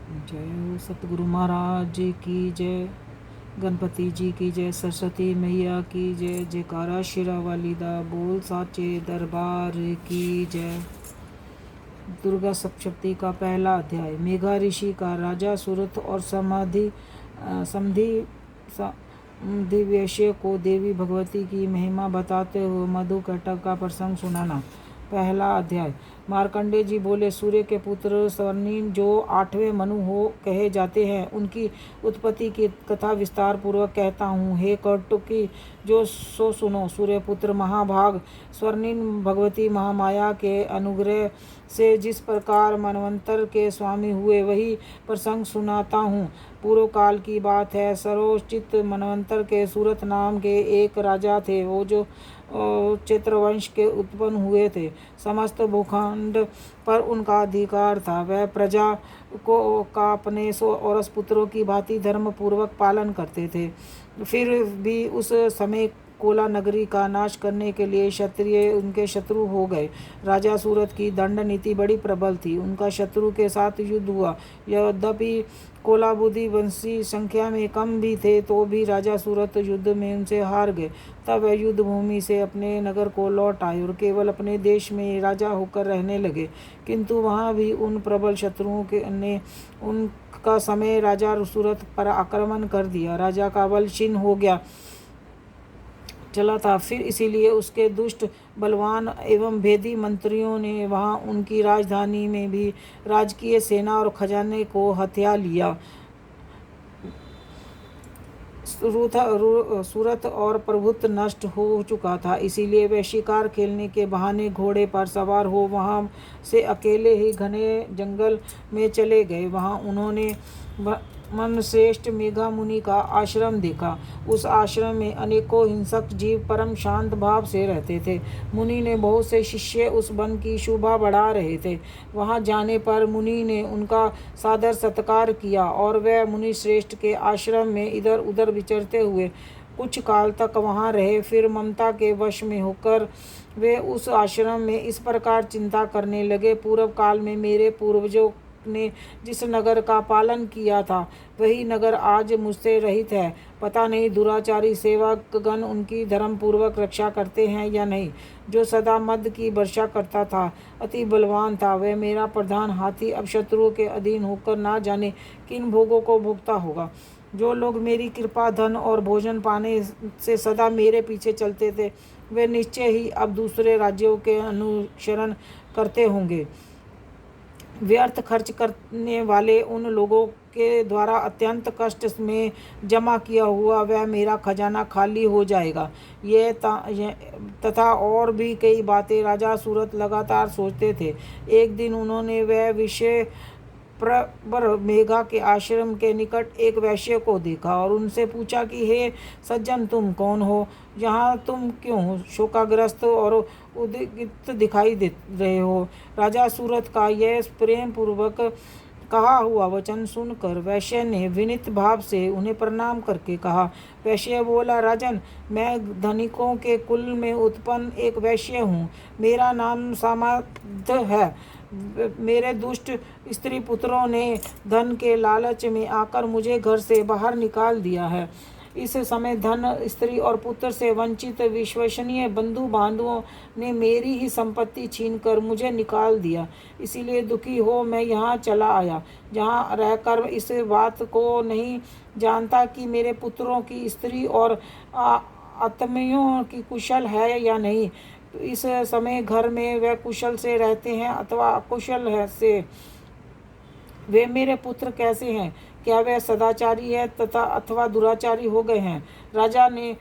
जय हो सतगुरु महाराज की जय। गणपति जी की जय। सरस्वती मैया की जय। जयकारा शिरा वाली दा बोल साचे दरबार की जय। दुर्गा सप्तशती का पहला अध्याय। मेघा ऋषि का राजा सूरत और समधि वैश्य को देवी भगवती की महिमा बताते हुए मधु कटक का प्रसंग सुनाना। पहला अध्याय। मार्कंडे जी बोले, सूर्य के पुत्र स्वर्णिन जो 8वें मनु हो कहे जाते हैं, उनकी उत्पत्ति की कथा विस्तार पूर्वक कहता हूँ। हे कौटुकी, जो सो सुनो। सूर्यपुत्र महाभाग स्वर्णिन भगवती महामाया के अनुग्रह से जिस प्रकार मनवंतर के स्वामी हुए, वही प्रसंग सुनाता हूँ। पूर्व काल की बात है। सरोचित मनवंतर के सूरत नाम के एक राजा थे। वो जो चित्रवंश के उत्पन्न हुए थे। समस्त भूखंड पर उनका अधिकार था। वह प्रजा को का अपने 100 औरस पुत्रों की भांति धर्म पूर्वक पालन करते थे। फिर भी उस समय कोला नगरी का नाश करने के लिए क्षत्रिय उनके शत्रु हो गए। राजा सूरत की दंड नीति बड़ी प्रबल थी। उनका शत्रु के साथ युद्ध हुआ। यद्यपि कोलाबुद्धि वंशी संख्या में कम भी थे, तो भी राजा सूरत युद्ध में उनसे हार गए। तब वह युद्ध भूमि से अपने नगर को लौट आए और केवल अपने देश में राजा होकर रहने लगे। किंतु वहाँ भी उन प्रबल शत्रुओं ने उनका समय राजा सूरत पर आक्रमण कर दिया। राजा का बल क्षीण हो गया चला था। फिर इसीलिए उसके दुष्ट बलवान एवं भेदी मंत्रियों ने वहां उनकी राजधानी में भी राजकीय सेना और खजाने को हथिया लिया। सूरत और प्रभुत्व नष्ट हो चुका था। इसीलिए वे शिकार खेलने के बहाने घोड़े पर सवार हो वहां से अकेले ही घने जंगल में चले गए। वहां उन्होंने मनश्रेष्ठ मेघा मुनि का आश्रम देखा। उस आश्रम में अनेकों हिंसक जीव परम शांत भाव से रहते थे। मुनि ने बहुत से शिष्य उस वन की शोभा बढ़ा रहे थे। वहां जाने पर मुनि ने उनका सादर सत्कार किया और वह मुनि श्रेष्ठ के आश्रम में इधर उधर विचरते हुए कुछ काल तक वहां रहे। फिर ममता के वश में होकर वे उस आश्रम में इस प्रकार चिंता करने लगे, पूर्व काल में मेरे पूर्वजों ने जिस नगर का पालन किया था, वही नगर आज मुझसे रहित है। पता नहीं दुराचारी सेवकगण उनकी धर्म पूर्वक रक्षा करते हैं या नहीं। जो सदा मद की वर्षा करता था, अति बलवान था, वह मेरा प्रधान हाथी अब शत्रुओं के अधीन होकर ना जाने किन भोगों को भोगता होगा। जो लोग मेरी कृपा, धन और भोजन पाने से सदा मेरे पीछे चलते थे, वे निश्चय ही अब दूसरे राज्यों के अनुसरण करते होंगे। व्यर्थ खर्च करने वाले उन लोगों के द्वारा अत्यंत कष्ट में जमा किया हुआ वह मेरा खजाना खाली हो जाएगा। तथा और भी कई बातें राजा सूरत लगातार सोचते थे। एक दिन उन्होंने वह विषय प्रवर मेघा के आश्रम के निकट एक वैश्य को देखा और उनसे पूछा कि हे सज्जन, तुम कौन हो? यहाँ तुम क्यों शोकाग्रस्त और उद्विग्न दिखाई दे रहे हो? राजा सूरत का यह प्रेम पूर्वक कहा हुआ वचन सुनकर वैश्य ने विनीत भाव से उन्हें प्रणाम करके कहा। वैश्य बोला, राजन, मैं धनिकों के कुल में उत्पन्न एक वैश्य हूँ। मेरा नाम सामंत है। मेरे दुष्ट स्त्री पुत्रों ने धन के लालच में आकर मुझे घर से बाहर निकाल दिया है। इस समय धन, स्त्री और पुत्र से वंचित विश्वसनीय बंधु बांधवों ने मेरी ही संपत्ति छीनकर मुझे निकाल दिया। इसीलिए दुखी हो मैं यहाँ चला आया, जहाँ रहकर इस बात को नहीं जानता कि मेरे पुत्रों की स्त्री और आत्मियों की कुशल है या नहीं। इस समय घर में वे कुशल से रहते हैं अथवा अकुशल है से। वे मेरे पुत्र कैसे हैं? क्या वे सदाचारी है तथा अथवा दुराचारी हो गए हैं? राजा ने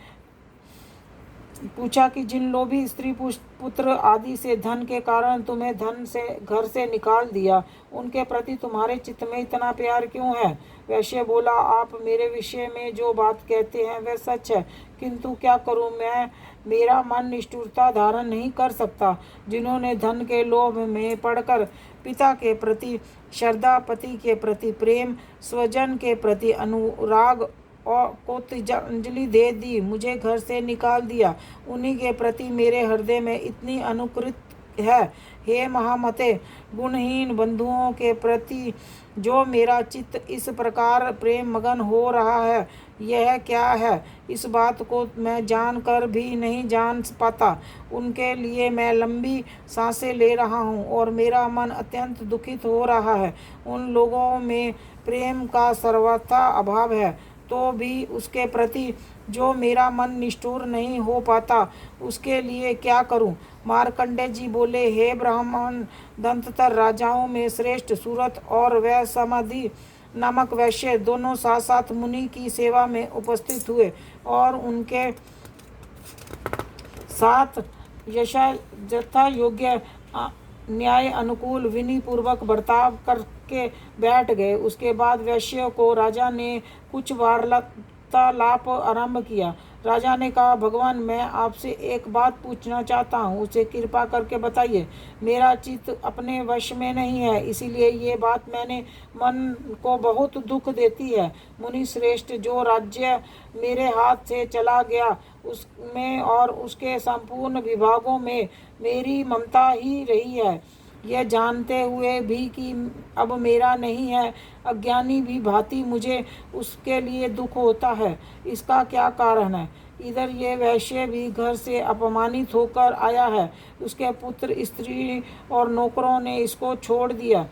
पूछा कि जिन लोभी स्त्री पुत्र आदि से धन के कारण तुम्हें धन से घर से निकाल दिया, उनके प्रति तुम्हारे चित्त में इतना प्यार क्यों है? वैश्य बोला, आप मेरे विषय में जो बात कहते हैं वह सच है, किंतु क्या करूं मैं? मेरा मन निष्ठुरता धारण नहीं कर सकता। जिन्होंने धन के लोभ में पड़कर पिता के प्रति श्रद्धा, पति के प्रति प्रेम, स्वजन के प्रति अनुराग और को तिलांजलि दे दी, मुझे घर से निकाल दिया, उन्हीं के प्रति मेरे हृदय में इतनी अनुकृत है। हे महामते, गुणहीन बंधुओं के प्रति जो मेरा चित्त इस प्रकार प्रेम मगन हो रहा है, यह क्या है? इस बात को मैं जानकर भी नहीं जान पाता। उनके लिए मैं लंबी सांसें ले रहा हूँ और मेरा मन अत्यंत दुखित हो रहा है। उन लोगों में प्रेम का सर्वथा अभाव है, तो भी उसके प्रति जो मेरा मन निष्ठुर नहीं हो पाता, उसके लिए क्या करूं? मार्कंडेय जी बोले, हे ब्राह्मण, दंततर राजाओं में श्रेष्ठ सूरत और वह समाधि नामक वैश्य दोनों साथ साथ मुनि की सेवा में उपस्थित हुए और उनके साथ यथा योग्य न्याय अनुकूल विनय पूर्वक बर्ताव करके बैठ गए। उसके बाद वैश्य को राजा ने कुछ वार्तालाप आरंभ किया। राजा ने कहा, भगवान, मैं आपसे एक बात पूछना चाहता हूँ, उसे कृपा करके बताइए। मेरा चित्त अपने वश में नहीं है, इसीलिए ये बात मैंने मन को बहुत दुख देती है। मुनि श्रेष्ठ, जो राज्य मेरे हाथ से चला गया उसमें और उसके संपूर्ण विभागों में मेरी ममता ही रही है, यह जानते हुए भी कि अब मेरा नहीं है, अज्ञानी भी भांति मुझे उसके लिए दुख होता है। इसका क्या कारण है? इधर ये वैश्य भी घर से अपमानित होकर आया है। उसके पुत्र, स्त्री और नौकरों ने इसको छोड़ दिया,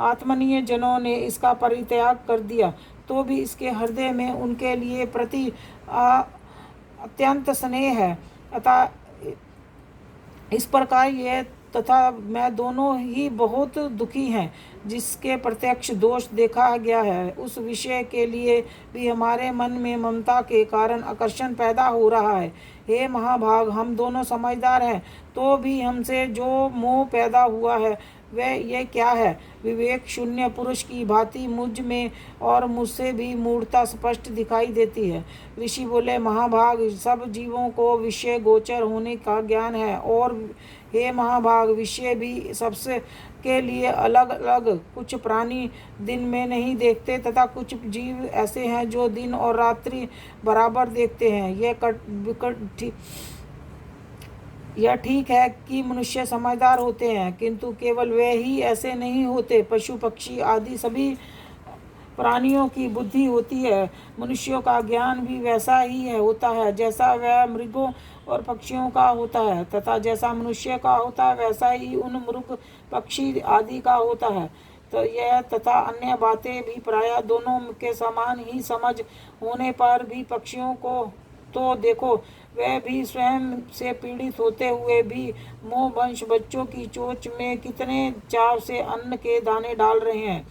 आत्मनीय जनों ने इसका परित्याग कर दिया, तो भी इसके हृदय में उनके लिए प्रति अत्यंत स्नेह है। अतः इस प्रकार ये तथा मैं दोनों ही बहुत दुखी हैं। जिसके प्रत्यक्ष दोष देखा गया है, उस विषय के लिए भी हमारे मन में ममता के कारण आकर्षण पैदा हो रहा है। हे महाभाग, हम दोनों समझदार हैं, तो भी हमसे जो मोह पैदा हुआ है वह ये क्या है? विवेक शून्य पुरुष की भांति मुझ में और मुझसे भी मूढ़ता स्पष्ट दिखाई देती है। ऋषि बोले, महाभाग, सब जीवों को विषय गोचर होने का ज्ञान है, और हे महाभाग, विषय भी सबसे के लिए अलग अलग। कुछ प्राणी दिन में नहीं देखते तथा कुछ जीव ऐसे हैं जो दिन और रात्रि बराबर देखते हैं। यह ठीक है कि मनुष्य समझदार होते हैं, किंतु केवल वे ही ऐसे नहीं होते। पशु पक्षी आदि सभी प्राणियों की बुद्धि होती है। मनुष्यों का ज्ञान भी वैसा ही होता है जैसा वह मृगों और पक्षियों का होता है, तथा जैसा मनुष्य का होता है वैसा ही उन मृग पक्षी आदि का होता है। तो यह तथा अन्य बातें भी प्रायः दोनों के समान ही समझ होने पर भी पक्षियों को तो देखो, वह भी स्वयं से पीड़ित होते हुए भी मोहवंश बच्चों की चोंच में कितने चाव से अन्न के दाने डाल रहे हैं।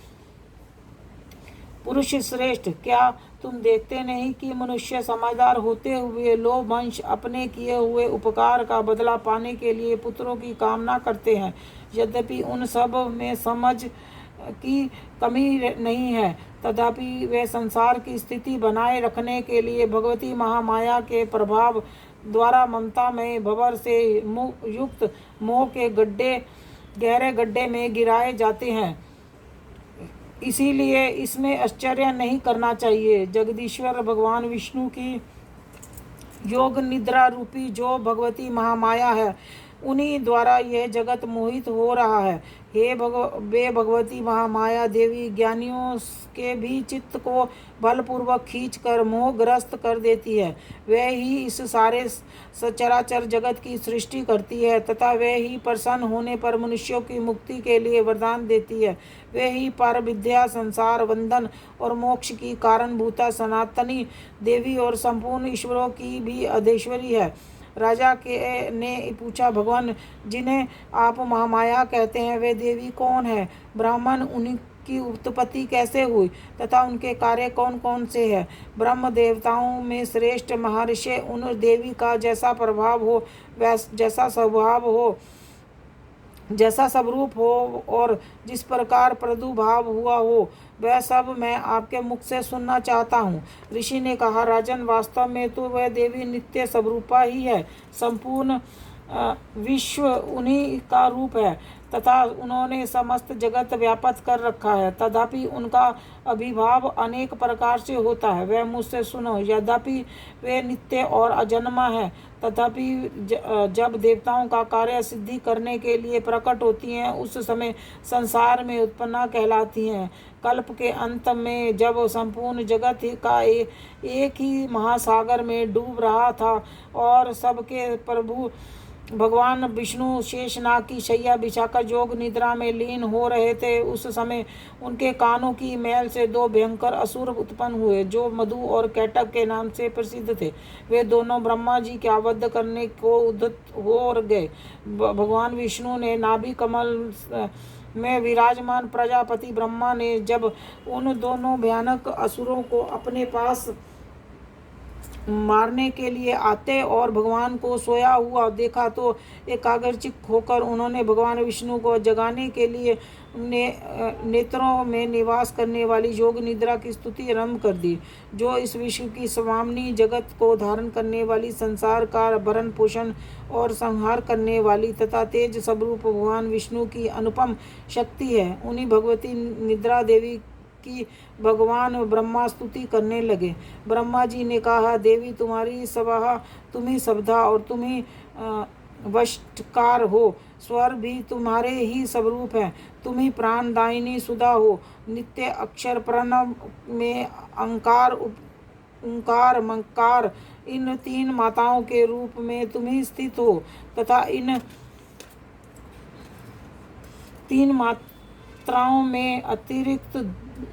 पुरुष श्रेष्ठ, क्या तुम देखते नहीं कि मनुष्य समझदार होते हुए लोभवंश अपने किए हुए उपकार का बदला पाने के लिए पुत्रों की कामना करते हैं? यद्यपि उन सब में समझ की कमी नहीं है, तथापि वे संसार की स्थिति बनाए रखने के लिए भगवती महामाया के प्रभाव द्वारा ममता में भंवर से युक्त मोह के गहरे गड्ढे में गिराए जाते हैं। इसीलिए इसमें आश्चर्य नहीं करना चाहिए। जगदीश्वर भगवान विष्णु की योग निद्रा रूपी जो भगवती महामाया है, उन्हीं द्वारा यह जगत मोहित हो रहा है। हे भगवती महामाया देवी ज्ञानियों के भी चित्त को बलपूर्वक खींचकर मोहग्रस्त कर देती है। वह ही इस सारे सचराचर जगत की सृष्टि करती है तथा वह ही प्रसन्न होने पर मनुष्यों की मुक्ति के लिए वरदान देती है। वह ही पर विद्या, संसार बंधन और मोक्ष की कारणभूता सनातनी देवी और संपूर्ण ईश्वरों की भी अधीश्वरी है। राजा ने पूछा, भगवान, जिन्हें आप महामाया कहते हैं वे देवी कौन है? ब्राह्मण, उनकी उत्पत्ति कैसे हुई तथा उनके कार्य कौन कौन से हैं? ब्रह्म देवताओं में श्रेष्ठ महर्षि उन देवी का जैसा प्रभाव हो, जैसा स्वभाव हो, जैसा स्वरूप हो और जिस प्रकार प्रादुर्भाव हुआ हो, वह सब मैं आपके मुख से सुनना चाहता हूँ। ऋषि ने कहा, राजन, वास्तव में तो वह देवी नित्य स्वरूपा ही है। संपूर्ण विश्व उन्हीं का रूप है। तथा उन्होंने समस्त जगत व्याप्त कर रखा है। तथापि उनका अभिभाव अनेक प्रकार से होता है। वह मुझसे सुनो, यद्यपि वे नित्य और अजन्मा है, तथापि जब देवताओं का कार्य सिद्धि करने के लिए प्रकट होती हैं, उस समय संसार में उत्पन्न कहलाती हैं। कल्प के अंत में जब संपूर्ण जगत का एक ही महासागर में डूब रहा था और सबके प्रभु भगवान विष्णु शेषनाग की शैया बिछाकर योग निद्रा में लीन हो रहे थे, उस समय उनके कानों की मैल से दो भयंकर असुर उत्पन्न हुए, जो मधु और कैटभ के नाम से प्रसिद्ध थे। वे दोनों ब्रह्मा जी के आबद्ध करने को उद्यत हो गए। भगवान विष्णु ने नाभि कमल में विराजमान प्रजापति ब्रह्मा ने जब उन दोनों भयानक असुरों को अपने पास मारने के लिए आते और भगवान को सोया हुआ देखा, तो एकाग्रचित होकर उन्होंने भगवान विष्णु को जगाने के लिए नेत्रों में निवास करने वाली योग निद्रा की स्तुति आरंभ कर दी, जो इस विश्व की स्वामिनी, जगत को धारण करने वाली, संसार का भरण पोषण और संहार करने वाली तथा तेज स्वरूप भगवान विष्णु की अनुपम शक्ति है। उन्हीं भगवती निद्रा देवी की भगवान ब्रह्मा स्तुति करने लगे। ब्रह्मा जी ने कहा, देवी तुम्हारी सभा, तुम्ही शब्दा और तुम्ही वष्टकार हो। स्वर भी तुम्हारे ही स्वरूप है। तुम्ही प्राणदायिनी सुधा हो। नित्य अक्षर प्रणव में अंकार ओंकार मकार इन तीन माताओं के रूप में तुम्ही स्थित हो तथा इन तीन मात्राओं में अतिरिक्त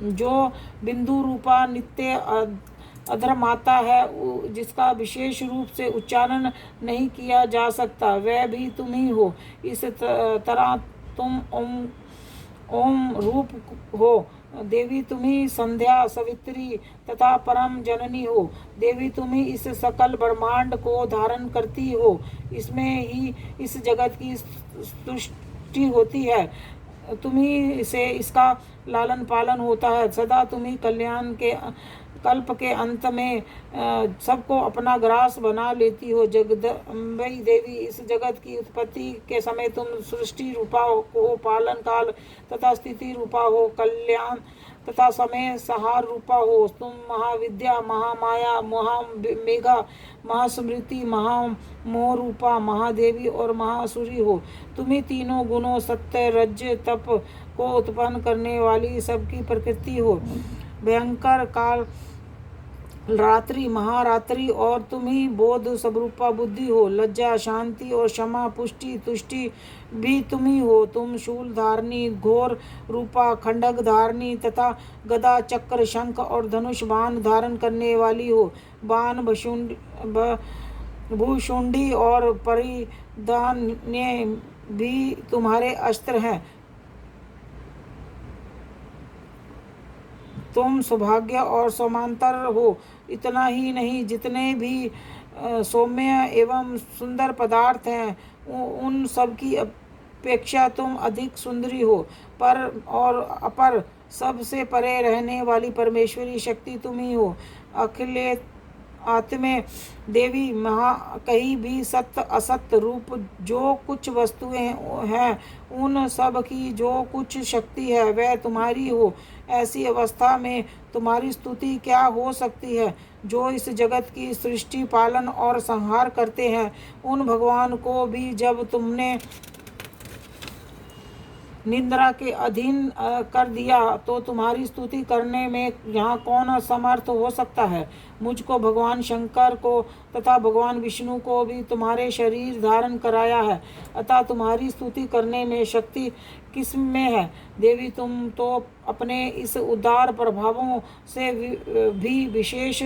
जो बिंदु रूपा नित्य अधर माता है, जिसका विशेष रूप से उच्चारण नहीं किया जा सकता, वह भी तुम ही हो। इस तरह तुम ओम रूप हो। देवी तुम्ही संध्या, सवित्री तथा परम जननी हो। देवी तुम्ही इस सकल ब्रह्मांड को धारण करती हो। इसमें ही इस जगत की सृष्टि होती है। तुम्ही से इसका लालन पालन होता है। सदा तुम्ही कल्याण के कल्प के अंत में सबको अपना ग्रास बना लेती हो। जगदम्बे देवी, इस जगत की उत्पत्ति के समय तुम सृष्टि रूपा हो, पालन काल तथा स्थिति रूपा हो, कल्याण तथा समय सहार रूपा हो। तुम महाविद्या, महामाया, महामेघा, महास्मृति, महामोह रूपा, महादेवी और महासुरी हो। तुम्ही तीनों गुणों सत्य, रज, तप को उत्पन्न करने वाली सबकी प्रकृति हो। भयंकर काल रात्रि, महारात्रि और तुम ही बोध स्वरूपा बुद्धि हो। लज्जा, शांति और क्षमा, पुष्टि, तुष्टि भी तुम ही हो। तुम शूल धारणी, घोर रूपा, खंडक धारणी तथा गदा, चक्र, शंख और धनुष बाण धारण करने वाली हो। बाण, भूषुंडी और परिधान भी तुम्हारे अस्त्र हैं। तुम सौभाग्य और समांतर हो। इतना ही नहीं, जितने भी सौम्य एवं सुंदर पदार्थ हैं, उन सब की अपेक्षा तुम अधिक सुंदरी हो। पर और अपर सबसे परे रहने वाली परमेश्वरी शक्ति तुम ही हो। अखिले आत्मे देवी, महा कहीं भी सत्य असत्य रूप जो कुछ वस्तुएं हैं, उन सब की जो कुछ शक्ति है वह तुम्हारी हो। ऐसी अवस्था में तुम्हारी स्तुति क्या हो सकती है? जो इस जगत की सृष्टि, पालन और संहार करते हैं, उन भगवान को भी जब तुमने निद्रा के अधीन कर दिया, तो तुम्हारी स्तुति करने में यहाँ कौन असमर्थ हो सकता है? मुझको, भगवान शंकर को तथा भगवान विष्णु को भी तुम्हारे शरीर धारण कराया है, अतः तुम्हारी स्तुति करने में शक्ति किस में है? देवी, तुम तो अपने इस उदार प्रभावों से भी विशेष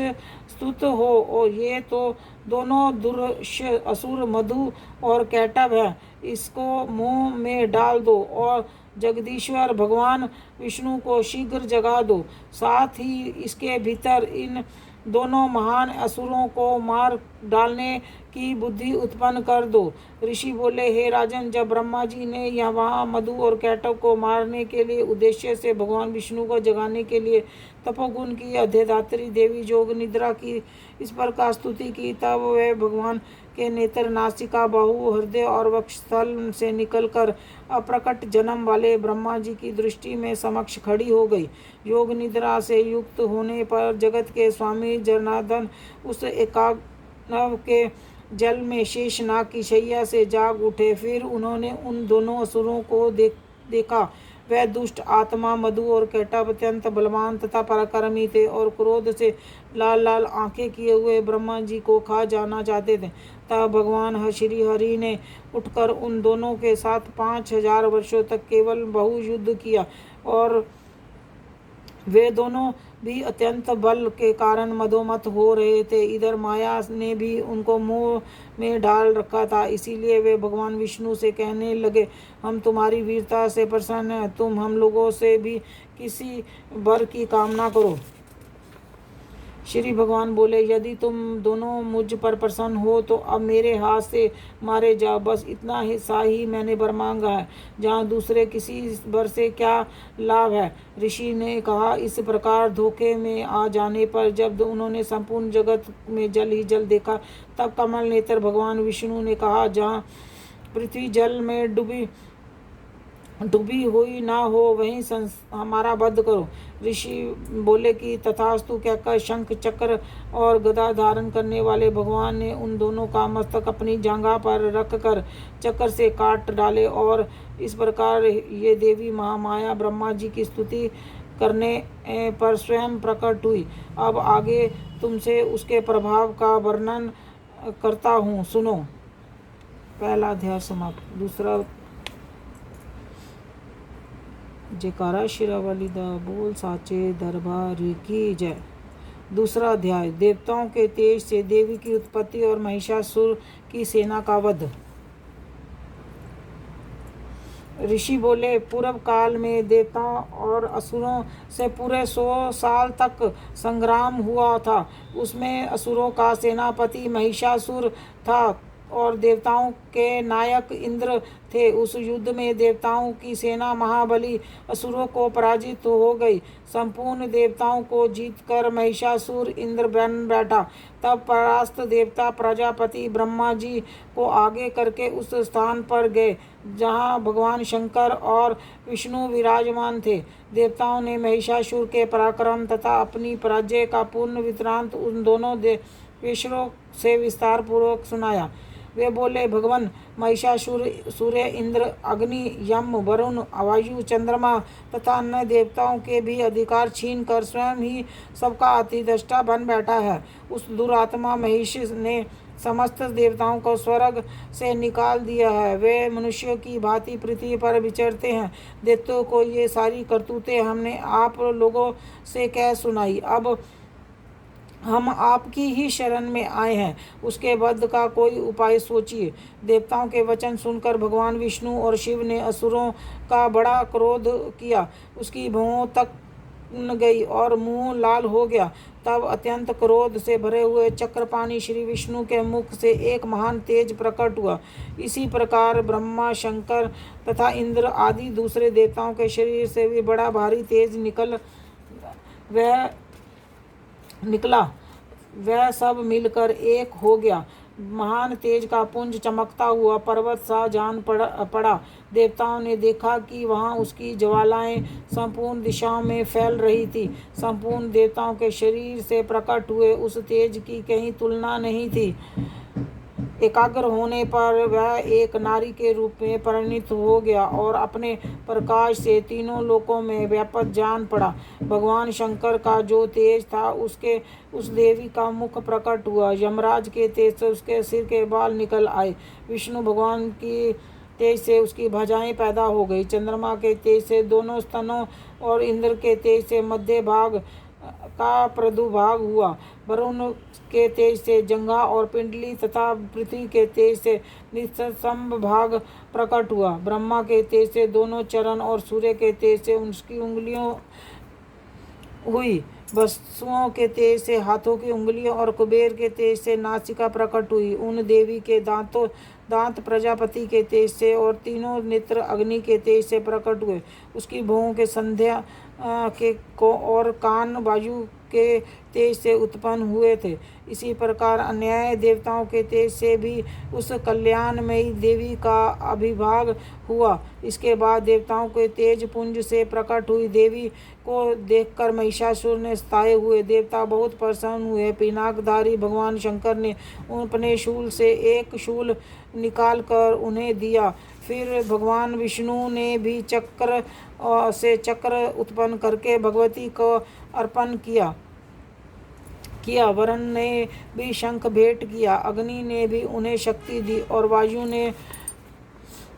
स्तुत हो। और ये तो दोनों दुर्श असुर मधु और कैटभ है। इसको मुंह में डाल दो और जगदीश्वर भगवान विष्णु को शीघ्र जगा दो। साथ ही इसके भीतर इन दोनों महान असुरों को मार डालने की बुद्धि उत्पन्न कर दो। ऋषि बोले, हे राजन, जब ब्रह्मा जी ने यहाँ वहाँ मधु और कैटव को मारने के लिए उद्देश्य से भगवान विष्णु को जगाने के लिए तपोगुण की अधिदात्री देवी जोग निद्रा की इस प्रकार स्तुति की, तब वे भगवान के नेत्र, नासिका, बाहु, हृदय और वक्षस्थल से निकलकर अप्रकट जन्म वाले ब्रह्मा जी की दृष्टि में समक्ष खड़ी हो गई। योग निद्रा से युक्त होने पर जगत के स्वामी जनार्दन उस एकाग्नव के जल में शेषनाग की शैया से जाग उठे। फिर उन्होंने उन दोनों असुरों को देखा। वह दुष्ट आत्मा मधु और कैटव अत्यंत बलवान तथा पराक्रमी थे और क्रोध से लाल लाल आंखें किए हुए ब्रह्मा जी को खा जाना चाहते थे। तब भगवान श्री हरि ने उठकर उन दोनों के साथ 5000 वर्षों तक केवल बहुयुद्ध किया और वे दोनों भी अत्यंत बल के कारण मदोमत हो रहे थे। इधर माया ने भी उनको मोह में डाल रखा था, इसीलिए वे भगवान विष्णु से कहने लगे, हम तुम्हारी वीरता से प्रसन्न हैं, तुम हम लोगों से भी किसी वर की कामना करो। श्री भगवान बोले, यदि तुम दोनों मुझ पर प्रसन्न हो तो अब मेरे हाथ से मारे जाओ, बस इतना सा ही मैंने वर मांगा है, जहाँ दूसरे किसी वर से क्या लाभ है। ऋषि ने कहा, इस प्रकार धोखे में आ जाने पर जब उन्होंने संपूर्ण जगत में जल ही जल देखा, तब कमल नेत्र भगवान विष्णु ने कहा, जहाँ पृथ्वी जल में डूबी हुई ना हो वहीं हमारा वध करो। ऋषि बोले कि तथास्तु कहकर शंख, चक्र और गदा धारण करने वाले भगवान ने उन दोनों का मस्तक अपनी जांघा पर रख कर चक्र से काट डाले और इस प्रकार ये देवी महामाया ब्रह्मा जी की स्तुति करने पर स्वयं प्रकट हुई। अब आगे तुमसे उसके प्रभाव का वर्णन करता हूँ, सुनो। पहला अध्याय समाप्त। दूसरा जयकारा शिरावाली दा बोल साचे दरबार की जय। दूसरा अध्याय, देवताओं के तेज से देवी की उत्पत्ति और महिषासुर की सेना का वध। ऋषि बोले, पूर्व काल में देवताओं और असुरों से पूरे 100 साल तक संग्राम हुआ था। उसमें असुरों का सेनापति महिषासुर था और देवताओं के नायक इंद्र थे। उस युद्ध में देवताओं की सेना महाबली असुरों को पराजित हो गई। संपूर्ण देवताओं को जीतकर महिषासुर इंद्र बन बैठा। तब परास्त देवता प्रजापति ब्रह्मा जी को आगे करके उस स्थान पर गए जहाँ भगवान शंकर और विष्णु विराजमान थे। देवताओं ने महिषासुर के पराक्रम तथा अपनी पराजय का पूर्ण वृत्तांत उन दोनों देवेश्वरों से विस्तार पूर्वक सुनाया। वे बोले, भगवान, महिषासुर सूर्य, इंद्र, अग्नि, यम, वरुण, वायु, चंद्रमा तथा अन्य देवताओं के भी अधिकार छीन कर स्वयं ही सबका अतिदृष्टा बन बैठा है। उस दुरात्मा महिष ने समस्त देवताओं को स्वर्ग से निकाल दिया है। वे मनुष्यों की भांति पृथ्वी पर विचरते हैं। दैत्यों को ये सारी करतूतें हमने आप लोगों से कह सुनाई। अब हम आपकी ही शरण में आए हैं, उसके वध का कोई उपाय सोचिए। देवताओं के वचन सुनकर भगवान विष्णु और शिव ने असुरों का बड़ा क्रोध किया। उसकी भौं तक गई और मुंह लाल हो गया। तब अत्यंत क्रोध से भरे हुए चक्रपाणी श्री विष्णु के मुख से एक महान तेज प्रकट हुआ। इसी प्रकार ब्रह्मा, शंकर तथा इंद्र आदि दूसरे देवताओं के शरीर से भी बड़ा भारी तेज वह सब मिलकर एक हो गया। महान तेज का पुंज चमकता हुआ पर्वत सा जान पड़ा। देवताओं ने देखा कि वहाँ उसकी ज्वालाएं संपूर्ण दिशाओं में फैल रही थी। संपूर्ण देवताओं के शरीर से प्रकट हुए उस तेज की कहीं तुलना नहीं थी। एकाग्र होने पर वह एक नारी के रूप में परिणित हो गया और अपने प्रकाश से तीनों लोकों में व्यापक जान पड़ा। भगवान शंकर का जो तेज था उस देवी का मुख प्रकट हुआ। यमराज के तेज से उसके सिर के बाल निकल आए। विष्णु भगवान की तेज से उसकी भुजाएं पैदा हो गई। चंद्रमा के तेज से दोनों स्तनों और इंद्र के तेज से मध्य भाग का प्रादुर्भाव हुआ। वरुण के तेज से जंघा और पिंडली तथा पृथ्वी के तेज से निस्तंभ भाग प्रकट हुआ। ब्रह्मा के तेज से दोनों चरण और सूर्य के तेज से उसकी उंगलियों हुई। वसुओं के तेज से हाथों की उंगलियों और कुबेर के तेज से नासिका प्रकट हुई। उन देवी के दांत प्रजापति के तेज से और तीनों नेत्र अग्नि के तेज से प्रकट हुए। उसकी भुओं के संध्या के को और कान वायु के तेज से उत्पन्न हुए थे। इसी प्रकार अन्याय देवताओं के तेज से भी उस कल्याणमयी देवी का अभिभाग हुआ। इसके बाद देवताओं के तेज पुंज से प्रकट हुई देवी को देखकर महिषासुर ने स्थाये हुए देवता बहुत प्रसन्न हुए। पिनाकधारी भगवान शंकर ने अपने शूल से एक शूल निकाल कर उन्हें दिया। फिर भगवान विष्णु ने भी चक्र से चक्र उत्पन्न करके भगवती को अर्पण किया। वरुण ने भी शंख भेंट किया, अग्नि ने भी उन्हें शक्ति दी और वायु ने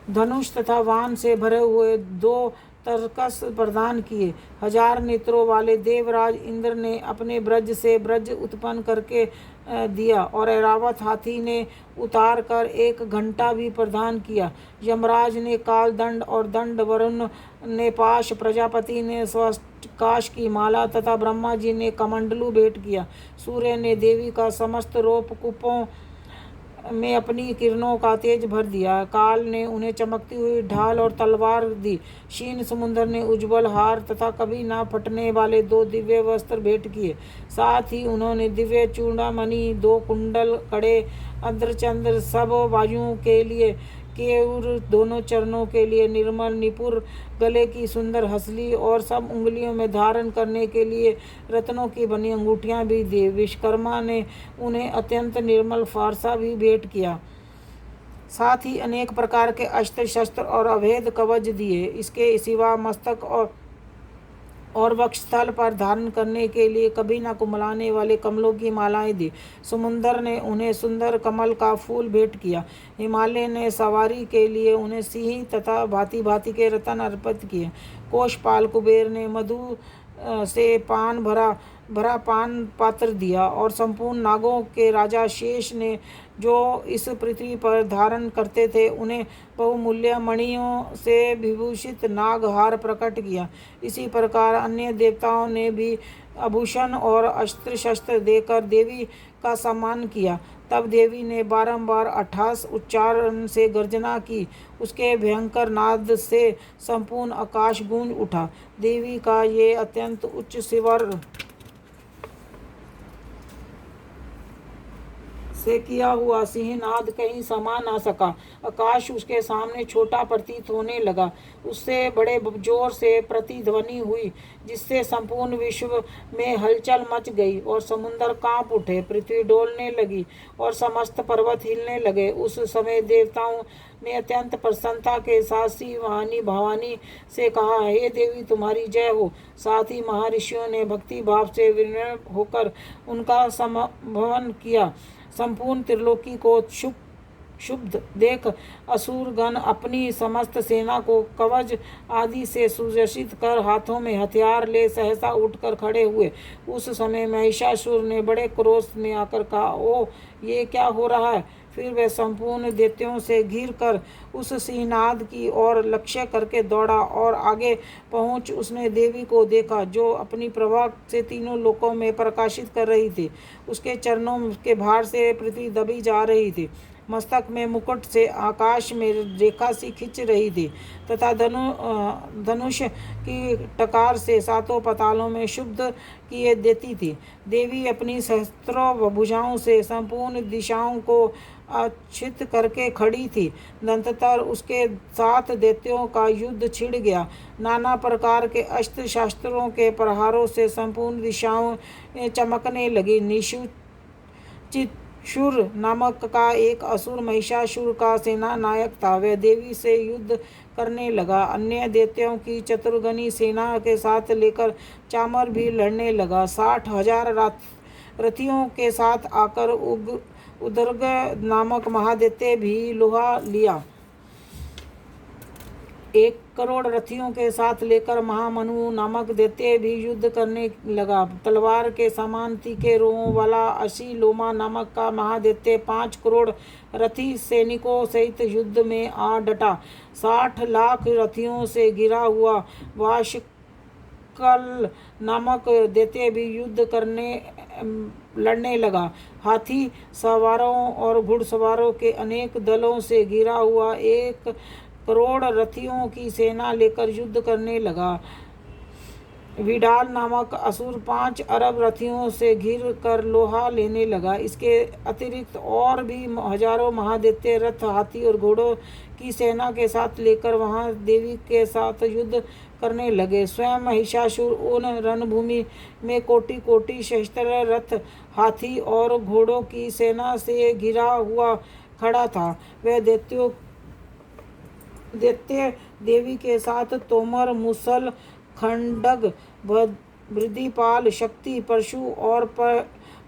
धनुष तथा वाहन से भरे हुए 2 तरकस प्रदान किए। 1000 नेत्रों वाले देवराज इंद्र ने अपने ब्रज से ब्रज उत्पन्न करके दिया और ऐरावत हाथी ने उतार कर 1 घंटा भी प्रदान किया। यमराज ने काल दंड और दंड, वरुण ने पाश, प्रजापति ने काश की माला तथा ब्रह्मा जी ने कमंडलू भेंट किया। सूर्य ने देवी का समस्त रोपकूपों में अपनी किरणों का तेज भर दिया। काल ने उन्हें चमकती हुई ढाल और तलवार दी। क्षीण समुद्र ने उज्ज्वल हार तथा कभी ना फटने वाले 2 दिव्य वस्त्र भेंट किए। साथ ही उन्होंने दिव्य चूड़ामणि, 2 कुंडल, कड़े, अर्धचंद्र, सब वायुओं के लिए केयूर, दोनों चरणों के लिए निर्मल निपुर, गले की सुंदर हसली और सब उंगलियों में धारण करने के लिए रत्नों की बनी अंगूठियां भी दी। विश्वकर्मा ने उन्हें अत्यंत निर्मल फारसा भी भेंट किया। साथ ही अनेक प्रकार के अस्त्र शस्त्र और अभेद कवच दिए। इसके सिवा मस्तक और वक्षस्थल पर धारण करने के लिए कभी न कुमलाने वाले कमलों की मालाएं दी। समुद्र ने उन्हें सुंदर कमल का फूल भेंट किया। हिमालय ने सवारी के लिए उन्हें सिंह तथा भांति भांति के रत्न अर्पित किए। कोषपाल कुबेर ने मधु से भरा पान पात्र दिया और संपूर्ण नागों के राजा शेष ने जो इस पृथ्वी पर धारण करते थे उन्हें बहुमूल्य मणियों से विभूषित नागहार प्रकट किया। इसी प्रकार अन्य देवताओं ने भी आभूषण और अस्त्र शस्त्र देकर देवी का सम्मान किया। तब देवी ने बारंबार अट्ठास उच्चारण से गर्जना की। उसके भयंकर नाद से संपूर्ण आकाश गूंज उठा। देवी का ये अत्यंत उच्च स्वर से किया हुआ सिंहनाद कहीं समा न सका। आकाश उसके सामने छोटा प्रतीत होने लगा। उससे बड़े जोर से प्रतिध्वनि हुई जिससे संपूर्ण विश्व में हलचल मच गई और समुद्र कांप उठे, पृथ्वी डोलने लगी और समस्त पर्वत हिलने लगे। उस समय देवताओं ने अत्यंत प्रसन्नता के साथ श्री भवानी से कहा, हे देवी तुम्हारी जय हो। साथ ही महर्षियों ने भक्ति भाव से विनम्र होकर उनका संभवन किया। संपूर्ण त्रिलोकी को शुभ देख असुरगण अपनी समस्त सेना को कवच आदि से सुरक्षित कर हाथों में हथियार ले सहसा उठकर खड़े हुए। उस समय महिषासुर ने बड़े क्रोध में आकर कहा, ओ ये क्या हो रहा है। फिर वह संपूर्ण दैत्यों से घिर कर उस सिंहनाद की ओर लक्ष्य करके दौड़ा और आगे पहुंच उसने देवी को देखा जो अपनी प्रभा से तीनों लोकों में प्रकाशित कर रही थी। उसके चरणों के भार से पृथ्वी दबी जा रही थी। मस्तक में मुकुट से आकाश में रेखा सी खिंच रही थी तथा धनुष की टकार से 7 पातालों में शुद्ध किए देती थी। देवी अपनी सहस्त्रों भुजाओं से संपूर्ण दिशाओं को आच्छित करके खड़ी थी। तदनंतर उसके 7 दैत्यों का युद्ध छिड़ गया। नाना प्रकार के अस्त्र शस्त्रों के प्रहारों से संपूर्ण दिशाओं चमकने लगी। निशाचर नामक का एक असुर महिषासुर का सेना नायक था। वह देवी से युद्ध करने लगा। अन्य दैत्यों की चतुर्गनी सेना के साथ लेकर चामर भी लड़ने लगा। 60,000 रथियों के साथ आकर उदर्ग नामक महादैत्य भी लोहा लिया। 1 करोड़ रथियों के साथ लेकर महामनु नामक दैत्य भी युद्ध करने लगा। तलवार के समान तीखे रोंों वाला असीलोमा नामक का महादैत्य 5 करोड़ रथी सैनिकों सहित युद्ध में आ डटा। 60 लाख रथियों से घिरा हुआ कल नामक दैत्य भी युद्ध लड़ने लगा। हाथी सवारों और घुड़सवारों के अनेक दलों से घिरा हुआ 1 करोड़ रथियों की सेना लेकर युद्ध करने लगा। विडाल नामक असुर 5 अरब रथियों से घिर कर लोहा लेने लगा। इसके अतिरिक्त और भी हजारों महादैत्य रथ, हाथी और घोड़ों की सेना के साथ लेकर वहां देवी के साथ युद्ध करने लगे। स्वयं महिषासुर उन रणभूमि में कोटि कोटि शस्त्र, रथ, हाथी और घोड़ों की सेना से घिरा हुआ खड़ा था। वह दैत्य देवी के साथ तोमर, मुसल, खंडग, वृद्धिपाल, शक्ति, परशु और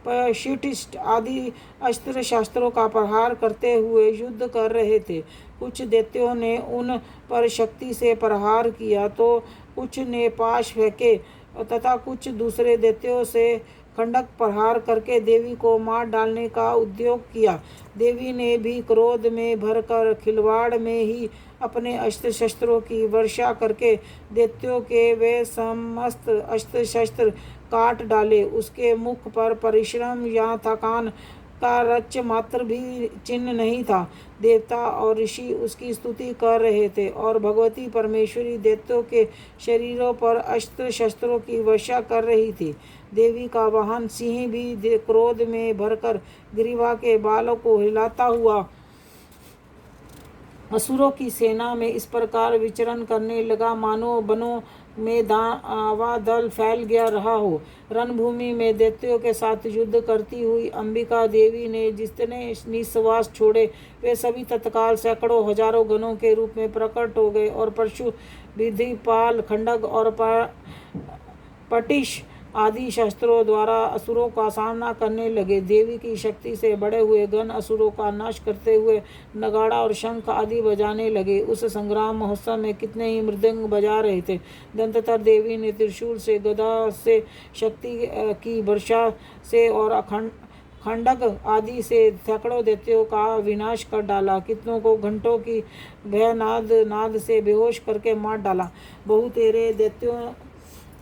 पशिष्ट आदि अस्त्र शस्त्रों का प्रहार करते हुए युद्ध कर रहे थे। कुछ दैत्यों ने उन पर शक्ति से प्रहार किया तो कुछ ने पाश फेंके तथा कुछ दूसरे दैत्यों से खंडक प्रहार करके देवी को मार डालने का उद्योग किया। देवी ने भी क्रोध में भरकर खिलवाड़ में ही अपने अस्त्र शस्त्रों की वर्षा करके दैत्यों के वे समस्त अस्त्र शस्त्र काट डाले। उसके मुख पर परिश्रम या थकान का रच मात्र भी चिन्ह नहीं था। देवता और ऋषि उसकी स्तुति कर रहे थे और भगवती परमेश्वरी दैत्यों के शरीरों पर अस्त्र शस्त्रों की वर्षा कर रही थी। देवी का वाहन सिंह भी क्रोध में भरकर ग्रीवा के बालों को हिलाता हुआ असुरों की सेना में इस प्रकार विचरण करने लगा मानो बनों में दावा दल फैल गया रहा हो। रणभूमि में दैत्यों के साथ युद्ध करती हुई अंबिका देवी ने जितने निश्वास छोड़े वे सभी तत्काल सैकड़ों हजारों गणों के रूप में प्रकट हो गए और परशु, विधिपाल, खंडक और पटिश आदि शस्त्रों द्वारा असुरों का सामना करने लगे। देवी की शक्ति से बड़े हुए गण असुरों का नाश करते हुए नगाड़ा और शंख आदि बजाने लगे। उस संग्राम महोत्सव में कितने ही मृदंग बजा रहे थे। दंततर देवी ने त्रिशूल से, गदा से, शक्ति की वर्षा से और खंडक आदि से सैकड़ों दैत्यों का विनाश कर डाला। कितनों को घंटों की भयनाद से बेहोश करके मार डाला। बहुतेरे दैत्यों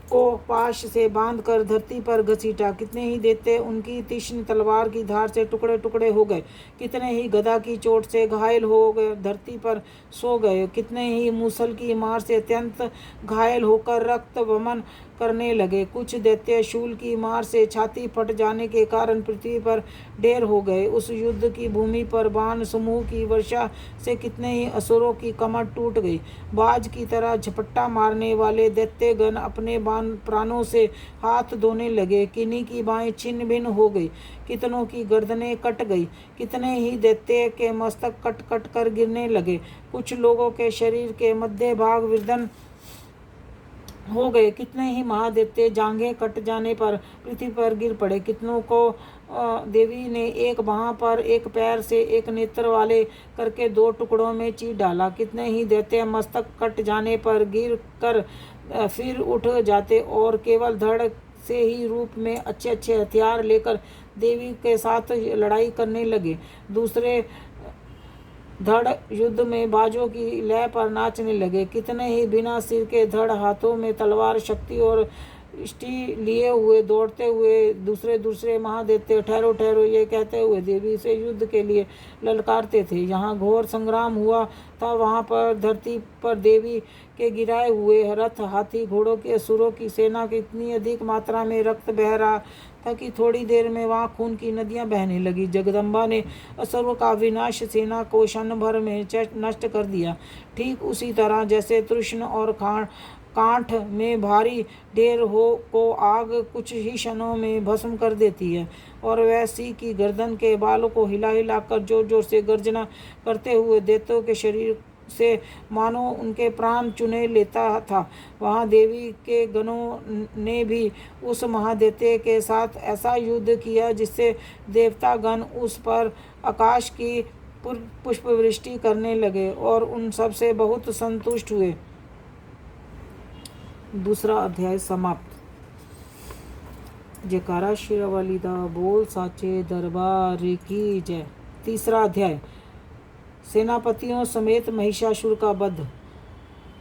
को पाश से बांधकर धरती पर घसीटा। कितने ही दैत्य उनकी तीक्ष्ण तलवार की धार से टुकड़े टुकड़े हो गए। कितने ही गदा की चोट से घायल हो गए, धरती पर सो गए। कितने ही मूसल की मार से अत्यंत घायल होकर रक्त वमन करने लगे। कुछ दैत्य शूल की मार से छाती फट जाने के कारण पृथ्वी पर ढेर हो गए। उस युद्ध की भूमि पर बाण समूह की वर्षा से कितने ही असुरों की कमर टूट गई। बाज की तरह झपट्टा मारने वाले दैत्यगण अपने प्राणों से हाथ धोने लगे। किन्हीं की बाहें छिन्न भिन्न हो गई, कितनों की गर्दनें कट गई। कितने ही दैत्य के मस्तक कट कट कर गिरने लगे। कुछ लोगों के शरीर के मध्य भाग विदीर्ण हो गए। कितने ही महादैत्य जांघें कट जाने पर पृथ्वी पर गिर पड़े। कितनों को देवी ने एक बाह पर, एक पैर से, एक नेत्र वाले करके 2 टुकड़ों में चीर डाला। कितने ही दैत्य मस्तक कट जाने पर गिर कर फिर उठ जाते और केवल धड़ से ही रूप में अच्छे अच्छे हथियार लेकर देवी के साथ लड़ाई करने लगे। दूसरे धड़ युद्ध में बाजों की लय पर नाचने लगे। कितने ही बिना सिर के धड़ हाथों में तलवार, शक्ति और इष्टि लिए हुए दौड़ते हुए दूसरे महादैत्य ठहरो ठहरो ये कहते हुए देवी से युद्ध के लिए ललकारते थे। यहाँ घोर संग्राम हुआ था। वहाँ पर धरती पर देवी के गिराए हुए रथ, हाथी, घोड़ों के असुरों की सेना की इतनी अधिक मात्रा में रक्त बह रहा था कि थोड़ी देर में वहाँ खून की नदियाँ बहने लगी। जगदम्बा ने असुरों का विनाश सेना को क्षण भर में नष्ट कर दिया। ठीक उसी तरह जैसे तृष्ण और कांठ में भारी ढेर को आग कुछ ही क्षणों में भस्म कर देती है और वह सिंह की गर्दन के बालों को हिला हिला कर जोर जोर से गर्जना करते हुए दैत्यों के शरीर से मानो उनके प्राण चुने लेता था। वहाँ देवी के गणों ने भी उस महादैत्य के साथ ऐसा युद्ध किया जिससे देवतागण उस पर आकाश की पुष्पवृष्टि करने लगे और उन सब से बहुत संतुष्ट हुए। 2 अध्याय समाप्त। जयकारा शेरावाली दा बोल साचे दरबार की जय। 3 अध्याय सेनापतियों समेत महिषासुर का वध।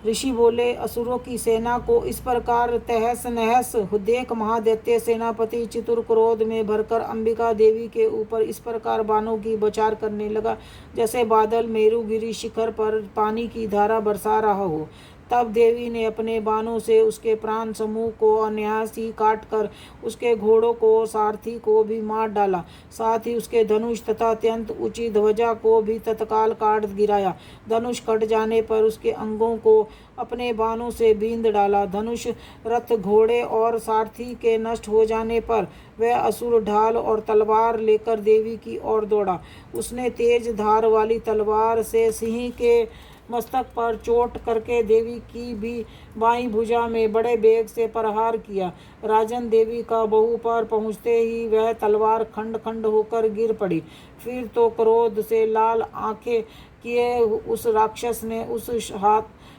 ऋषि बोले, असुरों की सेना को इस प्रकार तहस नहस देख महादैत्य सेनापति चितुर क्रोध में भरकर अंबिका देवी के ऊपर इस प्रकार बाणों की बौछार करने लगा जैसे बादल मेरुगिरी शिखर पर पानी की धारा बरसा रहा हो। तब देवी ने अपने बाणों से उसके प्राण समूह को अनायास ही काट कर उसके घोड़ों को सारथी को भी मार डाला। साथ ही उसके धनुष तथा अत्यंत ऊंची ध्वजा को भी तत्काल काट गिराया। धनुष कट जाने पर उसके अंगों को अपने बाणों से बींध डाला। धनुष, रथ, घोड़े और सारथी के नष्ट हो जाने पर वह असुर ढाल और तलवार लेकर देवी की ओर दौड़ा। उसने तेज धार वाली तलवार से सिंह के मस्तक पर चोट करके देवी की भी बाईं भुजा में बड़े बेग से प्रहार किया। राजन, देवी का बहु पर पहुँचते ही वह तलवार खंड खंड होकर गिर पड़ी। फिर तो क्रोध से लाल आंखें किए उस राक्षस ने उस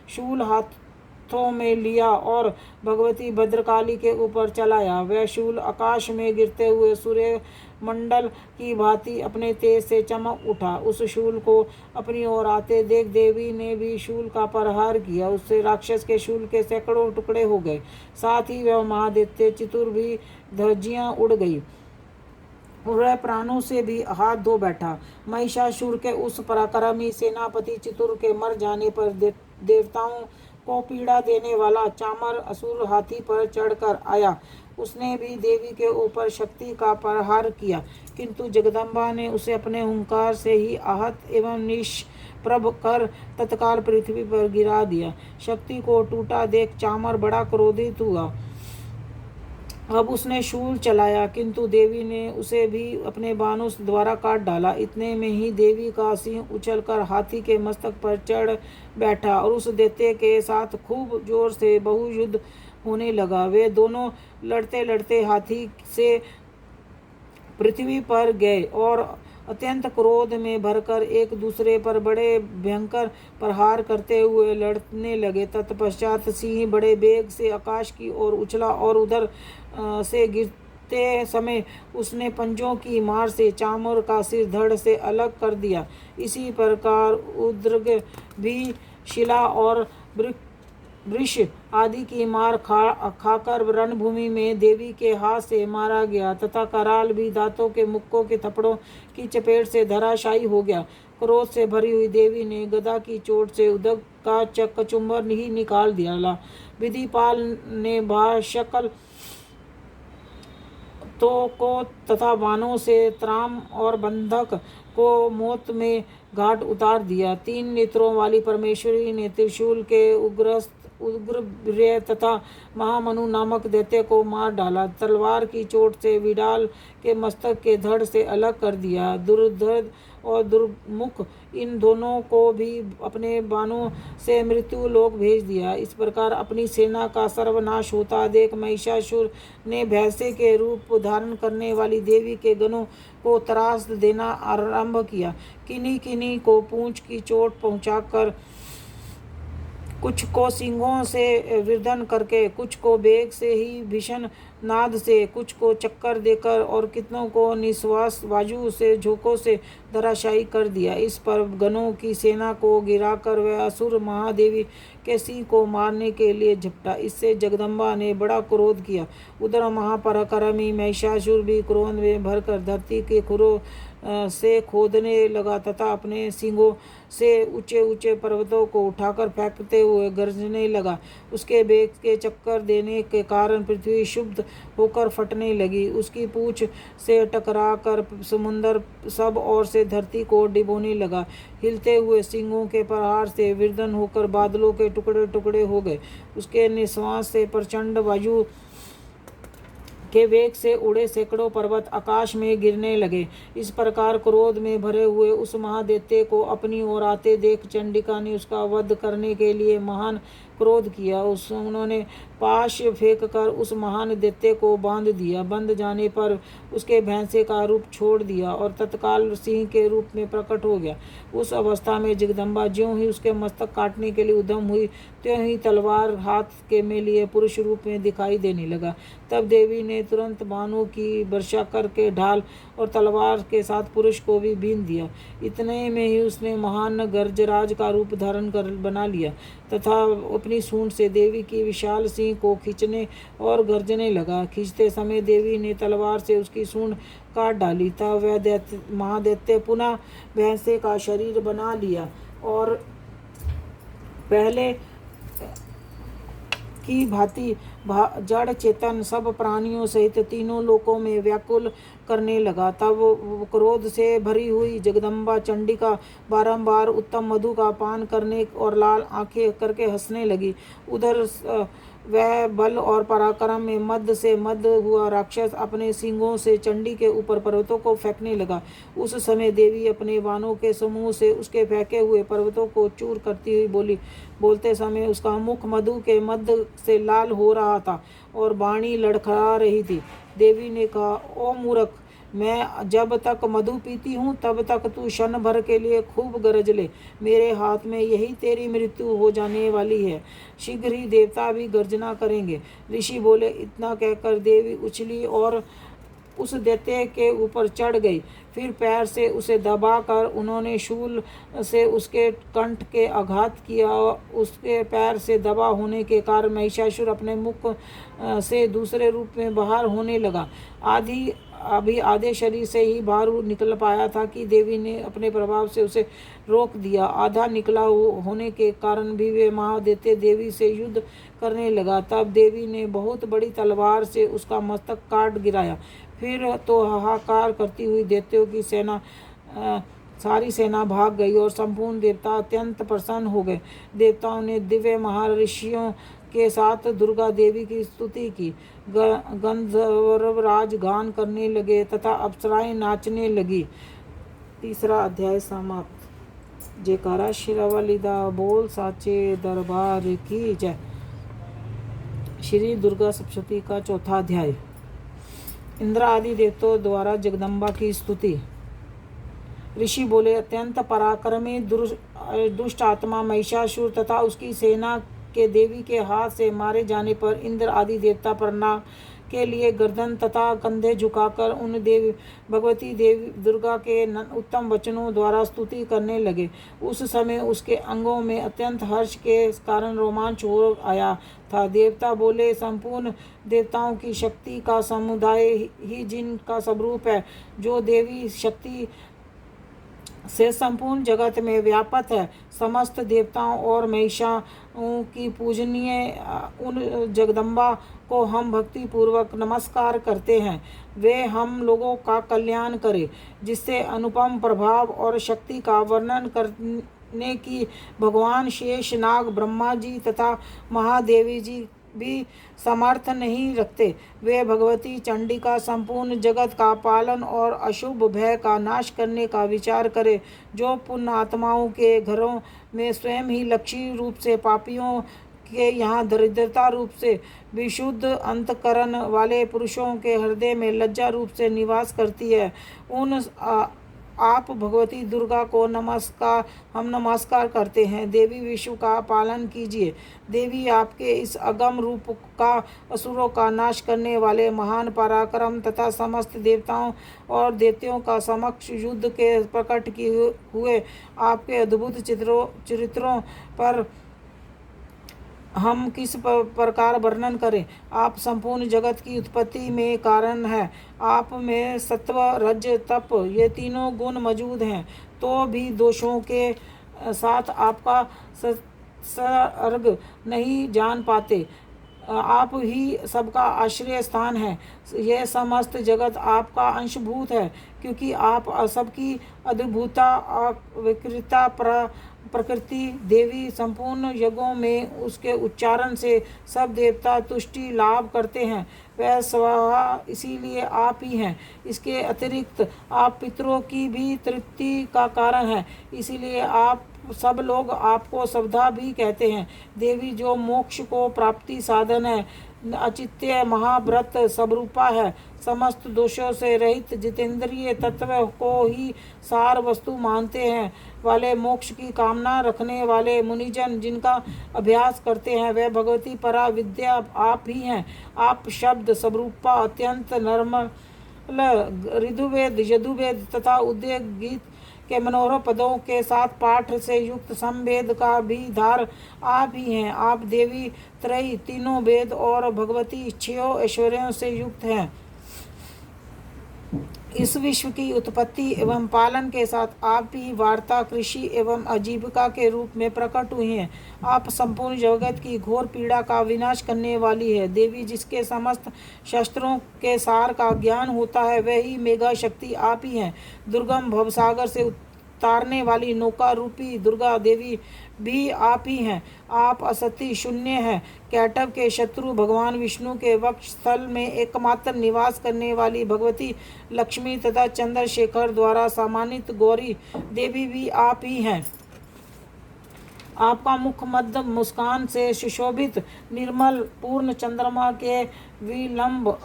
शूल हाथों में लिया और भगवती भद्रकाली के ऊपर चलाया। वह शूल आकाश में गिरते हुए सूर्य मंडल की भांति अपने तेज से चमक उठा। उस शूल को अपनी ओर आते देख देवी ने भी शूल का प्रहार किया। उससे राक्षस के शूल के सैकड़ों टुकड़े हो गए। साथ ही वह महादैत्य चितुर भी ध्वजियां उड़ गई। वह प्राणों से भी हाथ धो बैठा। महिषासुर के उस पराक्रमी सेनापति चितुर के मर जाने पर देवताओं को पीड़ा देने वाला चामर असुर हाथी पर चढ़कर आया। उसने भी देवी के ऊपर शक्ति का प्रहार किया, किंतु जगदम्बा ने उसे अपने हुंकार से ही आहत एवं निष्प्रभ कर तत्काल पृथ्वी पर गिरा दिया। शक्ति को टूटा देख चामर बड़ा क्रोधित हुआ। अब उसने शूल चलाया, किंतु देवी ने उसे भी अपने बाणों द्वारा काट डाला। इतने में ही देवी का सिंह उछलकर हाथी के मस्तक पर चढ़ बैठा और उस दैत्य के साथ खूब जोर से बहुयुद्ध होने लगा। वे दोनों लड़ते लड़ते हाथी से पृथ्वी पर गए और अत्यंत क्रोध में भरकर एक दूसरे पर बड़े भयंकर प्रहार करते हुए लड़ने लगे। तत्पश्चात सिंह बड़े बेग से आकाश की ओर उछला और उधर से गिरते समय उसने पंजों की मार से चामर का सिर धड़ से अलग कर दिया। इसी प्रकार उद्रग भी शिला और वृष आदि की मार खाकर रणभूमि में देवी के हाथ से मारा गया तथा कराल भी दांतों के मुक्कों के थप्पड़ों की चपेट से धराशायी हो गया। क्रोध से भरी हुई देवी ने गदा की चोट से उदक का कचुम्बर ही निकाल दिया। विधिपाल ने भाषकल तो को तथा बाणों से त्राम और बंधक को मौत में घाट उतार दिया। 3 नेत्रों वाली परमेश्वरी ने त्रिशूल के उग्र तथा महामनु नामक दैत्य को मार डाला। तलवार की चोट से विडाल के मस्तक के धड़ से अलग कर दिया। दुर्धर और दुर्मुख इन दोनों को भी अपने बाणों से मृत्यु लोक भेज दिया। इस प्रकार अपनी सेना का सर्वनाश होता देख महिषासुर ने भैंसे के रूप धारण करने वाली देवी के गणों को त्रास देना आरंभ किया। किन्हीं किन्हीं को पूंछ की चोट पहुंचाकर, कुछ को सींगों से विर्धन करके, कुछ को बेग से ही भीषण नाद से, कुछ को चक्कर देकर और कितनों को निश्वास बाजू से झोंकों से धराशायी कर दिया। इस पर गणों की सेना को गिराकर वह असुर महादेवी के सिंह को मारने के लिए झपटा। इससे जगदम्बा ने बड़ा क्रोध किया। उधर महापराक्रमी महिषासुर भी क्रोध में भरकर धरती के खुरों से खोदने लगा तथा अपने सींगों से ऊंचे ऊंचे पर्वतों को उठाकर फेंकते हुए गरजने लगा। उसके बेग के चक्कर देने के कारण पृथ्वी क्षुब्ध होकर फटने लगी। उसकी पूंछ से टकराकर समुद्र सब ओर से धरती को डिबोने लगा। हिलते हुए सिंगों के प्रहार से विर्धन होकर बादलों के टुकड़े टुकड़े हो गए। उसके निश्वास से प्रचंड वायु के वेग से उड़े सैकड़ों पर्वत आकाश में गिरने लगे। इस प्रकार क्रोध में भरे हुए उस महादैत्य को अपनी ओर आते देख चंडिका ने उसका वध करने के लिए महान क्रोध किया। उन्होंने पाश फेंक कर उस महान दैत्य को बांध दिया। बंध जाने पर उसके भैंसे का रूप छोड़ दिया और तत्काल सिंह के रूप में प्रकट हो गया। उस अवस्था में जगदम्बा ज्यों ही उसके मस्तक काटने के लिए उद्यम हुई त्यों ही तलवार हाथ के में लिए पुरुष रूप में दिखाई देने लगा। तब देवी ने तुरंत बाणों की वर्षा करके ढाल और तलवार के साथ पुरुष को भी बीन दिया। इतने में ही उसने महान गर्जराज का रूप धारण कर बना लिया तथा अपनी सूंड से देवी की विशाल सिंह को खींचने और गर्जने लगा। खींचते समय देवी ने तलवार से उसकी सूंड काट डाली। तब वह महादैत्य पुनः भैंसे का शरीर बना लिया और पहले की भांति जड़ चेतन सब प्राणियों सहित तीनों लोकों में व्याकुल करने लगा। तब क्रोध से भरी हुई जगदम्बा चंडिका बारंबार उत्तम मधु का पान करने और लाल आंखें करके हंसने लगी। उधर वह बल और पराक्रम में मद से मद हुआ राक्षस अपने सींगों से चंडी के ऊपर पर्वतों को फेंकने लगा। उस समय देवी अपने बाणों के समूह से उसके फेंके हुए पर्वतों को चूर करती हुई बोली। बोलते समय उसका मुख मधु के मद से लाल हो रहा था और वाणी लड़खड़ा रही थी। देवी ने कहा, ओ मूर्ख, मैं जब तक मधु पीती हूँ तब तक तू क्षण भर के लिए खूब गरज ले। मेरे हाथ में यही तेरी मृत्यु हो जाने वाली है। शीघ्र ही देवता भी गर्जना करेंगे। ऋषि बोले। इतना कहकर देवी उछली और उस दैत्य के ऊपर चढ़ गई। फिर पैर से उसे दबाकर उन्होंने शूल से उसके कंठ के आघात किया। उसके पैर से दबा होने के कारण महिषासुर अपने मुख से दूसरे रूप में बाहर होने लगा। अभी आधे शरीर से ही बाहर निकल पाया था कि देवी ने अपने प्रभाव से उसे रोक दिया। आधा निकला होने के कारण भी वे महादैत्य देवी से युद्ध करने लगा। तब देवी ने बहुत बड़ी तलवार से उसका मस्तक काट गिराया। फिर तो हाहाकार करती हुई दैत्यों की सारी सेना भाग गई और संपूर्ण देवता अत्यंत प्रसन्न हो गए। देवताओं ने दिव्य महर्षियों के साथ दुर्गा देवी की स्तुति की। गंधर्वराज गान करने लगे तथा अप्सराएं नाचने लगी। तीसरा अध्याय समाप्त। जयकारा शेरावाली दा बोल साचे दरबार की जय। श्री दुर्गा सप्तशती का चौथा अध्याय। इंद्र आदि देवताओं द्वारा जगदम्बा की स्तुति। ऋषि बोले, अत्यंत पराक्रमी दुष्ट आत्मा महिषासुर तथा उसकी सेना के देवी के हाथ से मारे जाने पर इंद्र आदि देवता प्रणाम के लिए गर्दन तथा कंधे झुकाकर उन भगवती देवी दुर्गा के उत्तम वचनों द्वारा स्तुति करने लगे। उस समय उसके अंगों में अत्यंत हर्ष के कारण रोमांच हो आया था। देवता बोले, संपूर्ण देवताओं की शक्ति का समुदाय ही जिनका स्वरूप है, जो देवी शक्ति से संपूर्ण जगत में व्यापक है। समस्त देवताओं और महिषाओं की पूजनीय उन जगदम्बा को हम भक्ति पूर्वक नमस्कार करते हैं। वे हम लोगों का कल्याण करे, जिससे अनुपम प्रभाव और शक्ति का वर्णन करने की भगवान शेष नाग ब्रह्मा जी तथा महादेवी जी भी समर्थ नहीं रखते। वे भगवती चंडिका संपूर्ण जगत का पालन और अशुभ भय का नाश करने का विचार करे, जो पुण्य आत्माओं के घरों में स्वयं ही लक्ष्मी रूप से पापियों के यहाँ दरिद्रता रूप से विशुद्ध अंतकरण वाले पुरुषों के हृदय में लज्जा रूप से निवास करती है। उन आप भगवती दुर्गा को हम नमस्कार करते हैं। देवी विश्व का पालन कीजिए। देवी आपके इस अगम रूप का असुरों का नाश करने वाले महान पराक्रम तथा समस्त देवताओं और दैत्यों का समक्ष युद्ध के प्रकट किए हुए आपके अद्भुत चरित्रों पर हम किस प्रकार वर्णन करें। आप संपूर्ण जगत की उत्पत्ति में कारण है। आप में सत्व रज तप ये तीनों गुण मौजूद हैं, तो भी दोषों के साथ आपका सर्ग नहीं जान पाते। आप ही सबका आश्रय स्थान है। यह समस्त जगत आपका अंशभूत है, क्योंकि आप सबकी अद्भुता विकृता प्रकृति देवी संपूर्ण यज्ञों में उसके उच्चारण से सब देवता तुष्टि लाभ करते हैं। वह स्वतः इसीलिए आप ही हैं। इसके अतिरिक्त आप पितरों की भी तृप्ति का कारण है, इसीलिए आप सब लोग आपको सवधा भी कहते हैं। देवी जो मोक्ष को प्राप्ति साधन है, अचित्य महाव्रत सबरूपा है, समस्त दोषों से रहित जितेंद्रिय तत्व को ही सार वस्तु मानते हैं वाले, मोक्ष की कामना रखने वाले मुनिजन जिनका अभ्यास करते हैं वे भगवती परा विद्या आप ही हैं। आप शब्द सबरूपा अत्यंत नर्मल ऋदुवेद यजुवेद तथा उद्योग गीत के मनोहर पदों के साथ पाठ से युक्त समवेद का भी धार आप ही हैं। आप देवी त्रयी तीनों वेद और भगवती छयों ऐश्वर्यों से युक्त हैं। इस विश्व की उत्पत्ति एवं पालन के साथ आप ही वार्ता कृषि एवं आजीविका के रूप में प्रकट हुई हैं। आप संपूर्ण जगत की घोर पीड़ा का विनाश करने वाली है देवी, जिसके समस्त शास्त्रों के सार का ज्ञान होता है वही मेघा शक्ति आप ही हैं। दुर्गम भवसागर से तारने वाली नौका रूपी दुर्गा देवी भी आप ही हैं। आप असति शून्य हैं, कैटव के शत्रु भगवान विष्णु के वक्ष स्थल में एकमात्र निवास करने वाली भगवती लक्ष्मी तथा चंद्रशेखर द्वारा सम्मानित गौरी देवी भी आप ही हैं। आपका मुख मध्य मुस्कान से सुशोभित निर्मल पूर्ण चंद्रमा के विलंब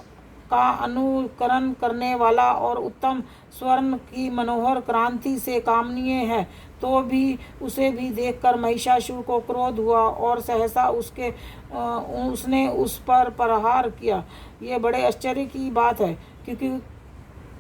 का अनुकरण करने वाला और उत्तम स्वर्ण की मनोहर क्रांति से कामनीय है, तो भी उसे भी देखकर महिषासुर को क्रोध हुआ और सहसा उसने उस पर प्रहार किया। ये बड़े आश्चर्य की बात है, क्योंकि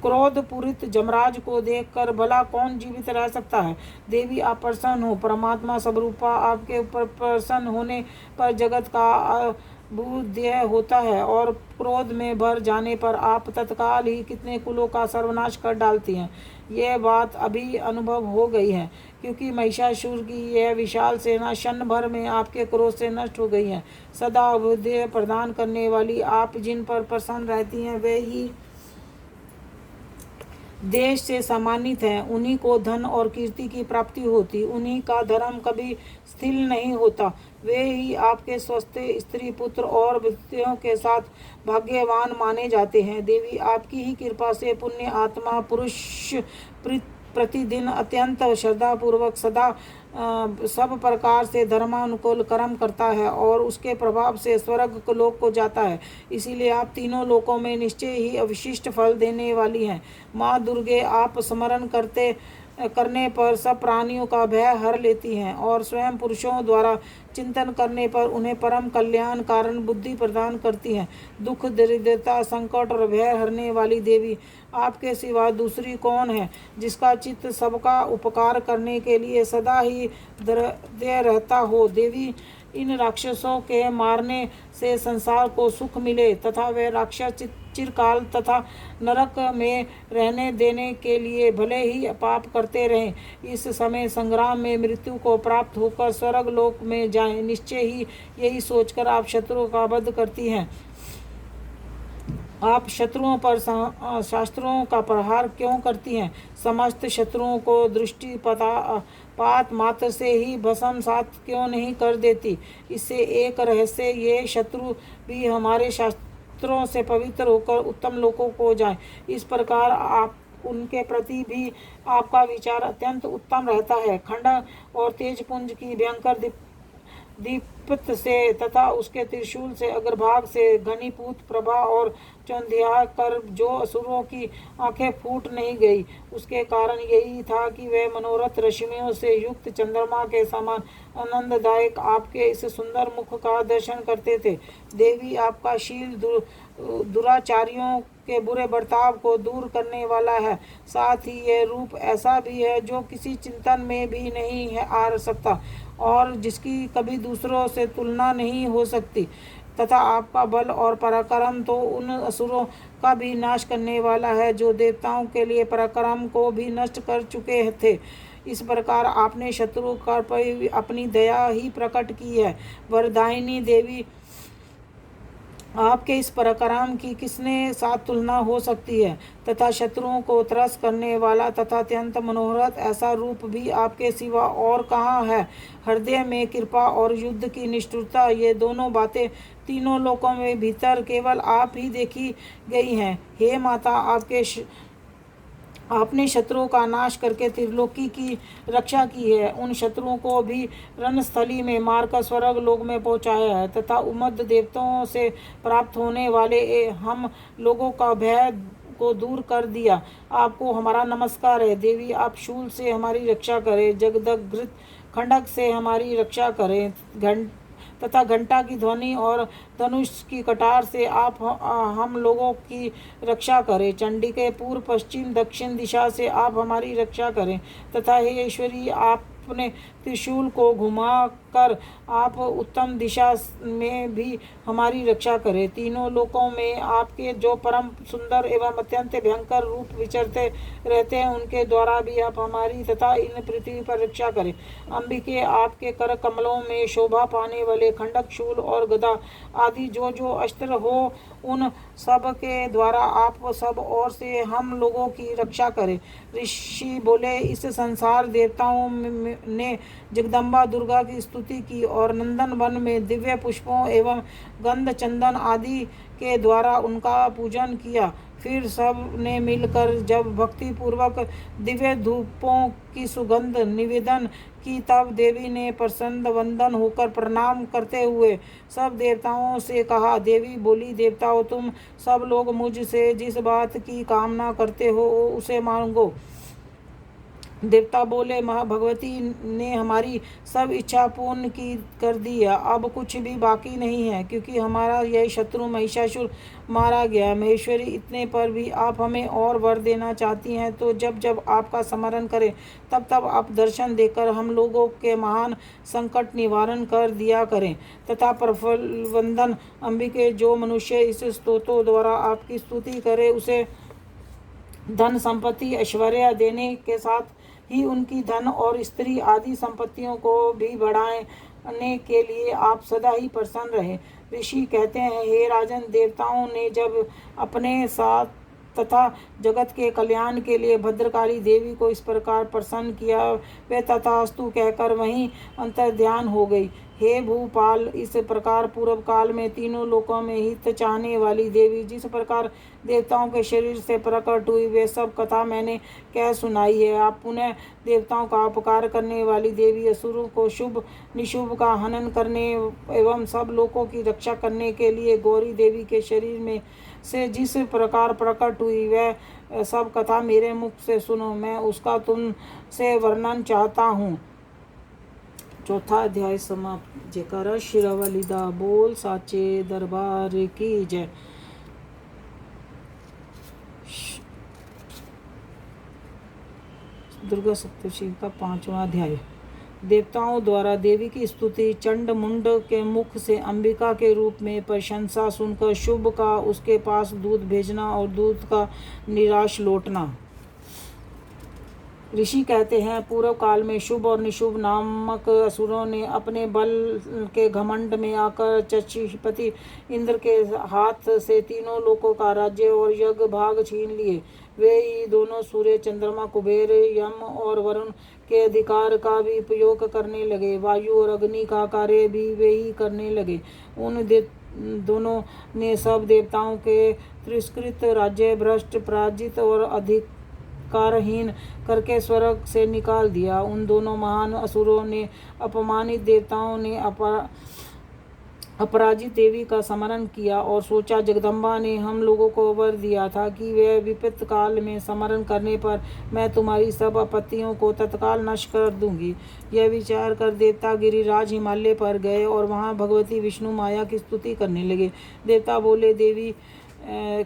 क्रोध पूरित जमराज को देखकर भला कौन जीवित रह सकता है। देवी आप प्रसन्न हो, परमात्मा स्वरूपा आपके ऊपर प्रसन्न होने पर जगत का बुद्धेय होता है और क्रोध में भर जाने पर आप तत्काल ही कितने कुलों का सर्वनाश कर डालती हैं। यह बात अभी अनुभव हो गई है, क्योंकि महिषासुर की यह विशाल सेना क्षण भर में आपके क्रोध से नष्ट हो गई है। सदा बुद्धि प्रदान करने वाली आप जिन पर प्रसन्न रहती हैं वे ही देश से सम्मानित हैं, उन्हीं को धन और कीर्ति की प्राप्ति होती, उन्हीं का धर्म कभी स्थिर नहीं होता, वे ही आपके स्वस्थ स्त्री पुत्र और बच्चों के साथ भाग्यवान माने जाते हैं। देवी आपकी ही कृपा से पुण्य आत्मा पुरुष प्रतिदिन अत्यंत श्रद्धापूर्वक सदा सब प्रकार से धर्मानुकूल कर्म करता है और उसके प्रभाव से स्वर्ग लोक को जाता है। इसीलिए आप तीनों लोकों में निश्चय ही अविशिष्ट फल देने वाली हैं। माँ दुर्गे आप स्मरण करने पर सब प्राणियों का भय हर लेती हैं और स्वयं पुरुषों द्वारा चिंतन करने पर उन्हें परम कल्याण कारण बुद्धि प्रदान करती हैं। दुख दरिद्रता संकट और भय हरने वाली देवी आपके सिवा दूसरी कौन है, जिसका चित्त सबका उपकार करने के लिए सदा ही दृढ़ रहता हो। देवी इन राक्षसों के मारने से संसार को सुख मिले तथा वे राक्षस चिरकाल तथा नरक में रहने देने के लिए भले ही पाप करते रहें, इस समय संग्राम में मृत्यु को प्राप्त होकर स्वर्ग लोक में जाएं। निश्चय ही यही सोचकर आप शत्रुओं का वध करती हैं। आप शत्रुओं पर शास्त्रों का प्रहार क्यों करती हैं? समस्त शत्रुओं को दृष्टिपात मात्र से ही भस्मसात क्यों नहीं कर देती? इससे एक रहस्य, ये शत्रु भी हमारे शास्त्रों से पवित्र होकर उत्तम लोकों को जाएं। इस प्रकार आप उनके प्रति भी आपका विचार अत्यंत उत्तम रहता है। खंड और तेजपुंज की भयंकर दीप्त से तथा उसके त्रिशूल से अग्रभाग से घनीभूत प्रभा और चौंधिया कर जो असुरों की आंखें फूट नहीं गई, उसके कारण यही था कि वे मनोरथ रश्मियों से युक्त चंद्रमा के समान आनंददायक आपके इस सुंदर मुख का दर्शन करते थे। देवी आपका शील दुराचारियों के बुरे बर्ताव को दूर करने वाला है, साथ ही यह रूप ऐसा भी है जो किसी चिंतन में भी नहीं है आ सकता और जिसकी कभी दूसरों से तुलना नहीं हो सकती, तथा आपका बल और पराक्रम तो उन असुरों का भी नाश करने वाला है जो देवताओं के लिए पराक्रम को भी नष्ट कर चुके थे। इस प्रकार आपने शत्रु पर अपनी दया ही प्रकट की है। वरदायिनी देवी आपके इस पराक्रम की किसने साथ तुलना हो सकती है, तथा शत्रुओं को त्रस्त करने वाला तथा अत्यंत मनोहरत ऐसा रूप भी आपके सिवा और कहाँ है। हृदय में कृपा और युद्ध की निष्ठुरता, ये दोनों बातें तीनों लोकों में भीतर केवल आप ही देखी गई हैं। हे माता, आपके आपने शत्रुओं का नाश करके त्रिलोकी की रक्षा की है। उन शत्रुओं को भी रणस्थली में मारकर स्वर्ग लोक में पहुंचाया है तथा उमद देवताओं से प्राप्त होने वाले हम लोगों का भय को दूर कर दिया। आपको हमारा नमस्कार है देवी। आप शूल से हमारी रक्षा करें, जगदग्रत खंडक से हमारी रक्षा करें तथा घंटा की ध्वनि और धनुष की कटार से आप हम लोगों की रक्षा करें। चंडी के पूर्व पश्चिम दक्षिण दिशा से आप हमारी रक्षा करें तथा हे ईश्वरी आपने त्रिशूल को घुमाकर आप उत्तम दिशा में भी हमारी रक्षा करें। तीनों लोकों में आपके जो परम सुंदर एवं अत्यंत भयंकर रूप विचरते रहते हैं उनके द्वारा भी आप हमारी तथा इन पृथ्वी पर रक्षा करें। अंबिके, आपके कर कमलों में शोभा पाने वाले खंडक, शूल और गदा आदि जो जो अस्त्र हो उन सब के द्वारा आप सब ओर से हम लोगों की रक्षा करें। ऋषि बोले, इस संसार देवताओं ने जगदम्बा दुर्गा की स्तुति की और नंदन वन में दिव्य पुष्पों एवं गंध चंदन आदि के द्वारा उनका पूजन किया। फिर सब ने मिलकर जब भक्ति पूर्वक दिव्य धूपों की सुगंध निवेदन की तब देवी ने प्रसन्न वंदन होकर प्रणाम करते हुए सब देवताओं से कहा। देवी बोली, देवताओं तुम सब लोग मुझसे जिस बात की कामना करते हो उसे मांगो। देवता बोले, भगवती ने हमारी सब इच्छा पूर्ण की कर दी है। अब कुछ भी बाकी नहीं है क्योंकि हमारा यह शत्रु महिषासुर मारा गया। महेश्वरी, इतने पर भी आप हमें और वर देना चाहती हैं तो जब जब आपका स्मरण करें तब तब आप दर्शन देकर हम लोगों के महान संकट निवारण कर दिया करें तथा प्रफलवंदन अंबिके, जो मनुष्य इस स्तोत्रों द्वारा आपकी स्तुति करे उसे धन संपत्ति ऐश्वर्य देने के साथ ही उनकी धन और स्त्री आदि संपत्तियों को भी बढ़ाने के लिए आप सदा ही प्रसन्न रहे। ऋषि कहते हैं, हे राजन, देवताओं ने जब अपने साथ तथा जगत के कल्याण के लिए भद्रकाली देवी को इस प्रकार प्रसन्न किया, वे तथास्तु कहकर वहीं अंतर्ध्यान हो गई। हे भूपाल, इस प्रकार पूर्व काल में तीनों लोकों में हित चाहने वाली देवी जिस प्रकार देवताओं के शरीर से प्रकट हुई वे सब कथा मैंने कह सुनाई है। आप पुनः देवताओं का उपकार करने वाली देवी, असुरों को शुभ निशुभ का हनन करने एवं सब लोगों की रक्षा करने के लिए गौरी देवी के शरीर में से जिस प्रकार प्रकट हुई वह सब कथा मेरे मुख से सुनो। मैं उसका तुम से वर्णन चाहता हूँ। चौथा अध्याय समाप्त। जयकारा शिरावलीदा बोल साचे दरबार की जय। दुर्गा सप्तशती का 5वां अध्याय। देवताओं द्वारा देवी की स्तुति। चंड मुंड के मुख से अंबिका के रूप में प्रशंसा सुनकर शुभ का उसके पास दूध भेजना और दूध का निराश लौटना। ऋषि कहते हैं, पूर्व काल में शुभ और निशुभ नामक असुरों ने अपने बल के घमंड में आकर चक्षुपति इंद्र के हाथ से तीनों लोकों का राज्य और यज्ञ भाग छीन लिए। वे ही दोनों सूर्य, चंद्रमा, कुबेर, यम और वरुण के अधिकार का भी उपयोग करने लगे। वायु और अग्नि का कार्य भी वे ही करने लगे। उन दोनों ने सब देवताओं के तिरस्कृत राज्य भ्रष्ट, पराजित और अधिकारहीन करके स्वर्ग से निकाल दिया। उन दोनों महान असुरों ने अपमानित देवताओं ने अपराजित देवी का स्मरण किया और सोचा, जगदम्बा ने हम लोगों को वर दिया था कि वे विपत्त काल में स्मरण करने पर मैं तुम्हारी सब आपत्तियों को तत्काल नष्ट कर दूंगी। यह विचार कर देवता गिरिराज हिमालय पर गए और वहां भगवती विष्णु माया की स्तुति करने लगे। देवता बोले, देवी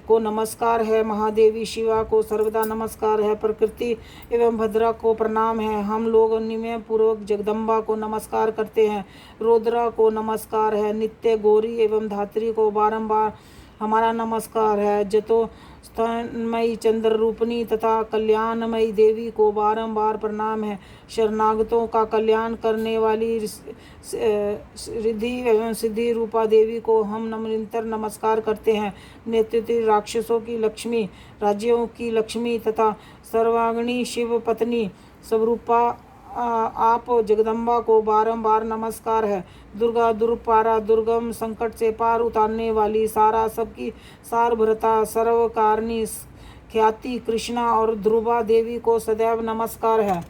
को नमस्कार है, महादेवी शिवा को सर्वदा नमस्कार है, प्रकृति एवं भद्रा को प्रणाम है। हम लोग नियम पूर्वक जगदम्बा को नमस्कार करते हैं। रुद्रा को नमस्कार है, नित्य गौरी एवं धात्री को बारंबार हमारा नमस्कार है। जतो स्तनमयी चंद्र रूपनी तथा कल्याणमयी देवी को बारंबार प्रणाम है। शरणागतों का कल्याण करने वाली रिद्धि एवं सिद्धि रूपा देवी को हम निरंतर नमस्कार करते हैं। नेतृत्व राक्षसों की लक्ष्मी, राज्यों की लक्ष्मी तथा सर्वांगिनी शिव पत्नी स्वरूपा आप जगदम्बा को बारंबार नमस्कार है। दुर्गा दुर्पारा, दुर्गम संकट से पार उतारने वाली, सारा सबकी सारभरता, सर्वकारिणी ख्याति कृष्णा और ध्रुवा देवी को सदैव नमस्कार है।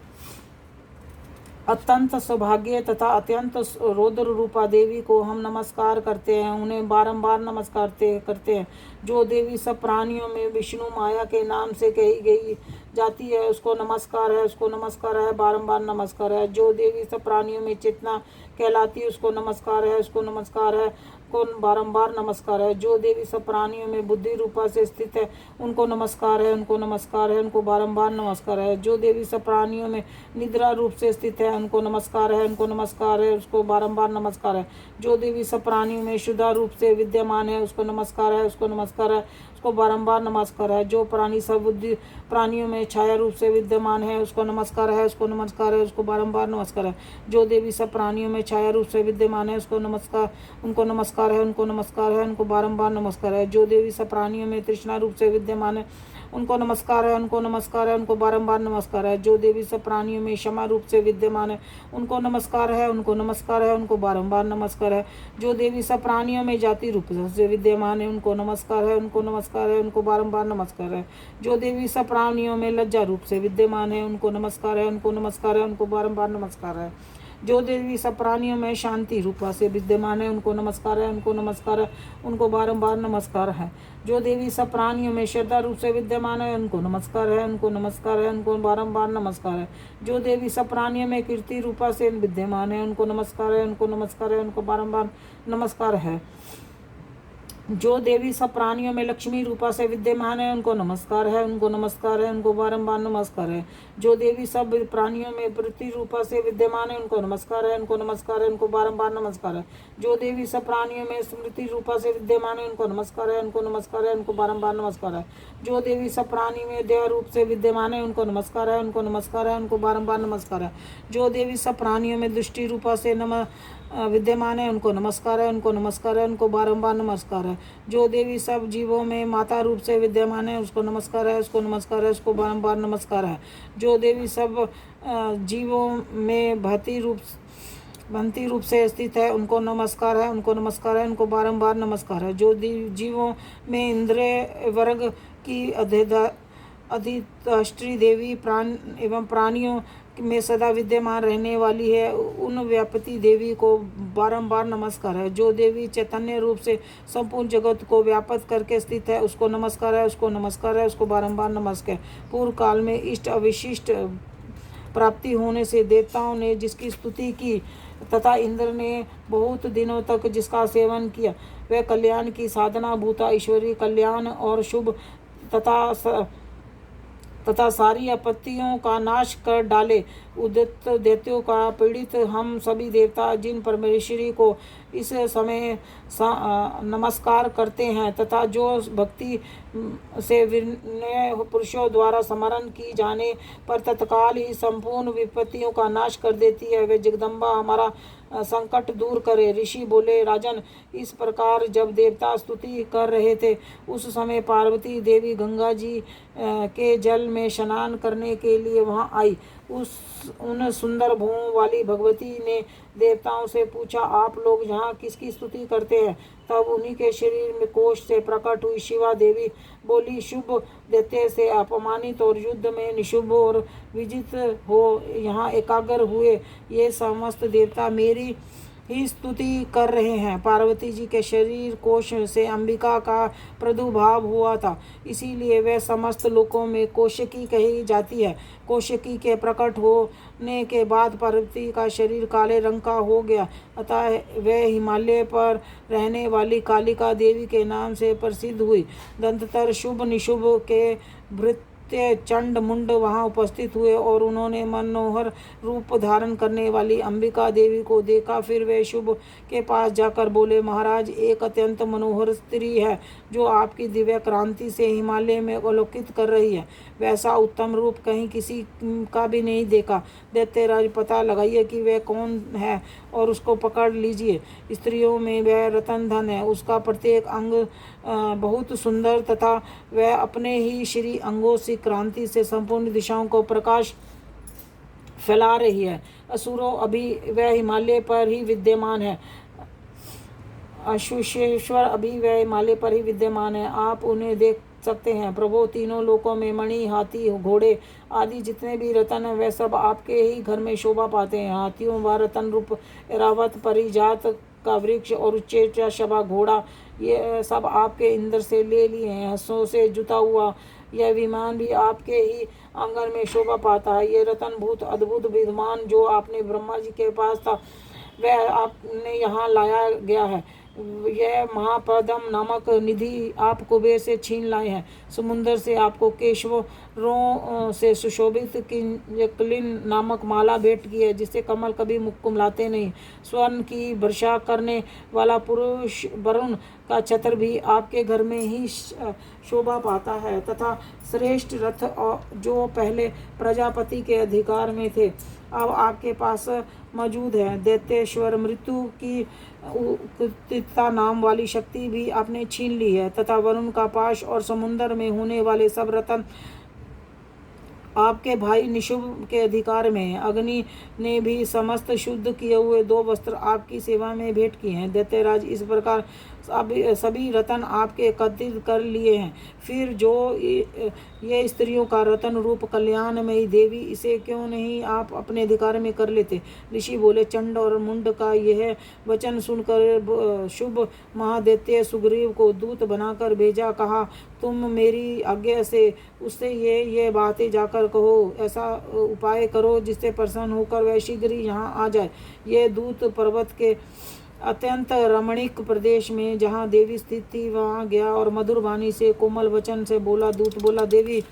अत्यंत सौभाग्य तथा अत्यंत रौद्र रूपा देवी को हम नमस्कार करते हैं, उन्हें बारंबार नमस्कार करते हैं। जो देवी सब प्राणियों में विष्णु माया के नाम से कही गई जाती है उसको नमस्कार है, उसको नमस्कार है, बारंबार नमस्कार है। जो देवी सब प्राणियों में चेतना कहलाती है उसको नमस्कार है, उसको नमस्कार है, को बारंबार नमस्कार है। जो देवी सब प्राणियों में बुद्धि रूपा से स्थित है उनको नमस्कार है, उनको नमस्कार है, उनको बारंबार नमस्कार है। जो देवी सब प्राणियों में निद्रा रूप से स्थित है उनको नमस्कार है, उनको नमस्कार है, उसको बारंबार नमस्कार है। जो देवी सब प्राणियों में शुद्धा रूप से विद्यमान है उसको नमस्कार है, उसको नमस्कार है, उसको बारंबार नमस्कार है। जो प्राणी सब बुद्धि प्राणियों में छाया रूप से विद्यमान है उसको नमस्कार है, उसको नमस्कार है, उसको बारंबार नमस्कार है। जो देवी सब प्राणियों में छाया रूप से विद्यमान है उसको नमस्कार, उनको नमस्कार है, उनको नमस्कार है, उनको बारंबार नमस्कार है। जो देवी सब प्राणियों में तृष्णा रूप से विद्यमान है उनको नमस्कार है, उनको नमस्कार है, उनको बारंबार नमस्कार है। जो देवी सब प्राणियों में क्षमा रूप से विद्यमान है उनको नमस्कार है, उनको नमस्कार है, उनको बारंबार नमस्कार है। जो देवी सब प्राणियों में जाति रूप से विद्यमान है उनको नमस्कार है, उनको नमस्कार है, उनको बारंबार नमस्कार है। जो देवी सब प्राणियों में लज्जा रूप से विद्यमान है उनको नमस्कार है, उनको नमस्कार है, उनको बारंबार नमस्कार है। जो देवी सब प्राणियों में शांति रूपा से विद्यमान है उनको नमस्कार है, उनको नमस्कार है, उनको बारंबार नमस्कार है। जो देवी सब प्राणियों में श्रद्धा रूप से विद्यमान है उनको नमस्कार है, उनको नमस्कार है, उनको बारंबार नमस्कार है। जो देवी सब प्राणियों में कीर्ति रूपा से विद्यमान है उनको नमस्कार है, उनको नमस्कार है, उनको बारंबार नमस्कार है। जो देवी सब प्राणियों में लक्ष्मी रूपा से विद्यमान है उनको नमस्कार है, उनको नमस्कार है, उनको बारंबार नमस्कार है। जो देवी सब प्राणियों में वृत्ति रूपा से विद्यमान है उनको नमस्कार है, उनको नमस्कार है, उनको बारंबार नमस्कार है। जो देवी सब प्राणियों में स्मृति रूपा से विद्यमान है उनको नमस्कार है, उनको नमस्कार है, उनको बारंबार नमस्कार है। जो देवी सब प्राणी में देह रूप से विद्यमान है उनको नमस्कार है, उनको नमस्कार है, उनको बारंबार नमस्कार है। जो देवी सब प्राणियों में दृष्टि रूपा से विद्यमान है उनको नमस्कार है, उनको नमस्कार है, उनको बारंबार नमस्कार है। जो देवी सब जीवों में माता रूप से विद्यमान है उसको नमस्कार है, उसको नमस्कार है, उसको बारंबार नमस्कार है। जो देवी सब जीवों में भक्ति रूप से स्थित है उनको नमस्कार है, उनको नमस्कार है, उनको बारंबार नमस्कार है। जो जीवों में इंद्रिय वर्ग की अधिष्ठी देवी प्राण एवं प्राणियों में सदा विद्यमान रहने वाली है उन व्यापती देवी को बारंबार नमस्कार है। जो देवी चैतन्य रूप से संपूर्ण जगत को व्यापक करके स्थित है उसको नमस्कार है, उसको नमस्कार है, उसको बारंबार नमस्कार। पूर्व काल में इष्ट अविशिष्ट प्राप्ति होने से देवताओं ने जिसकी स्तुति की तथा इंद्र ने बहुत दिनों तक जिसका सेवन किया वह कल्याण की साधना भूता ईश्वरीय कल्याण और शुभ तथा सारी आपत्तियों का नाश कर डाले। उदित दैत्यों का पीड़ित हम सभी देवता जिन परमेश्वरी को इस समय नमस्कार करते हैं तथा जो भक्ति से विनय पुरुषों द्वारा स्मरण की जाने पर तत्काल ही संपूर्ण विपत्तियों का नाश कर देती है, वे जगदम्बा हमारा संकट दूर करे। ऋषि बोले, राजन, इस प्रकार जब देवता स्तुति कर रहे थे उस समय पार्वती देवी गंगा जी के जल में स्नान करने के लिए वहां आई। उन सुंदर भुवों वाली भगवती ने देवताओं से पूछा, आप लोग यहाँ किसकी स्तुति करते हैं? तब उन्हीं के शरीर में कोष से प्रकट हुई शिवा देवी बोली, शुभ दैत्य से अपमानित और युद्ध में निशुभ और विजित हो यहाँ एकाग्र हुए ये समस्त देवता मेरी ही स्तुति कर रहे हैं। पार्वती जी के शरीर कोश से अंबिका का प्रादुर्भाव हुआ था, इसीलिए वह समस्त लोकों में कोशकी कही जाती है। कोशकी के प्रकट होने के बाद पार्वती का शरीर काले रंग का हो गया, अतः वह हिमालय पर रहने वाली कालिका देवी के नाम से प्रसिद्ध हुई। दंततर शुभ निशुभ के भृत्य चंड मुंड वहां उपस्थित हुए और उन्होंने मनोहर रूप धारण करने वाली अंबिका देवी को देखा। फिर वे शुभ के पास जाकर बोले, महाराज, एक अत्यंत मनोहर स्त्री है जो आपकी दिव्य क्रांति से हिमालय में अवलोकित कर रही है। वैसा उत्तम रूप कहीं किसी का भी नहीं देखा। दैत्यराज, पता लगाइए कि वह कौन है और उसको पकड़ लीजिए। स्त्रियों में वह रतन धन है, उसका प्रत्येक अंग बहुत सुंदर तथा वह अपने ही श्री अंगों से क्रांति से संपूर्ण दिशाओं को प्रकाश फैला रही है। असुरों, अभी वह हिमालय पर ही विद्यमान है। अशुषेश्वर, अभी वह हिमालय पर ही विद्यमान है। आप उन्हें सकते हैं। प्रभु, तीनों लोकों में मणि, हाथी, घोड़े आदि जितने भी रतन हैं, वे सब आपके ही घर में शोभा पाते हैं। हाथियों व रतन रूप एरावत, परिजात का वृक्ष और उच्चेचा शबा घोड़ा, ये सब आपके इंद्र से ले लिए हैं। हंसों से जुता हुआ यह विमान भी आपके ही आंगन में शोभा पाता है। ये रतन भूत अद्भुत विद्यमान जो आपने ब्रह्मा जी के पास था, वह आपने यहाँ लाया गया है। यह महापदम नामक निधि आप कुबेर से छीन लाए हैं। समुद्र से आपको केशवरों से सुशोभित किंजकलिन नामक माला भेंट की है, जिससे कमल कभी मुख कुमलाते नहीं। स्वर्ण की वर्षा करने वाला पुरुष वरुण का छत्र भी आपके घर में ही शोभा पाता है, तथा श्रेष्ठ रथ जो पहले प्रजापति के अधिकार में थे, अब आपके पास मौजूद है। दैत्येश्वर मृत्यु की उत्कृष्टता नाम वाली शक्ति भी आपने छीन ली है, तथा वरुण का पाश और समुद्र में होने वाले सब रतन आपके भाई निशुभ के अधिकार में है। अग्नि ने भी समस्त शुद्ध किए हुए 2 वस्त्र आपकी सेवा में भेंट किए हैं। दैत्यराज, इस प्रकार सभी रतन आपके एकत्रित कर लिए हैं। फिर जो ये स्त्रियों का रतन रूप कल्याणमयी देवी, इसे क्यों नहीं आप अपने अधिकार में कर लेते। ऋषि बोले, चंड और मुंड का यह वचन सुनकर शुभ महादैत्य सुग्रीव को दूत बनाकर भेजा। कहा, तुम मेरी आज्ञा से उससे ये बातें जाकर कहो। ऐसा उपाय करो जिससे प्रसन्न होकर वह शीघ्र ही यहाँ आ जाए। ये दूत पर्वत के अत्यंत रमणीक प्रदेश में जहाँ देवी स्थित थी वहाँ गया और मधुर वाणी से कोमल वचन से बोला। दूत बोला, देवी,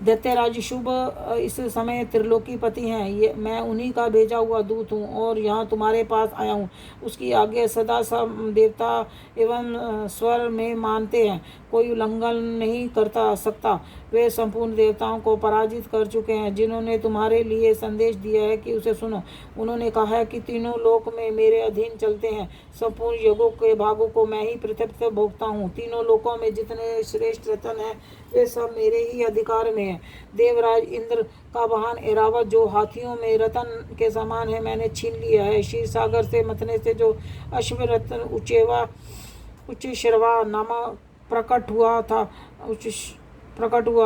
दैत्यराज शुभ इस समय त्रिलोकीपति हैं। ये मैं उन्हीं का भेजा हुआ दूत हूँ और यहाँ तुम्हारे पास आया हूँ। उसकी आज्ञा सदा सब देवता एवं स्वर में मानते हैं, कोई उल्लंघन नहीं करता सकता। वे संपूर्ण देवताओं को पराजित कर चुके हैं, जिन्होंने तुम्हारे लिए संदेश दिया है कि उसे सुनो। उन्होंने कहा है कि तीनों लोक में मेरे अधीन चलते हैं। संपूर्ण युगों के भागों को मैं ही प्रत्यक्ष भोगता हूँ। तीनों लोकों में जितने श्रेष्ठ रतन हैं, वे सब मेरे ही अधिकार में हैं। देवराज इंद्र का वाहन एरावत, जो हाथियों में रतन के समान है, मैंने छीन लिया है। क्षीर सागर से मथने से जो अश्व रत्न उच्चेश्रवा नामक प्रकट हुआ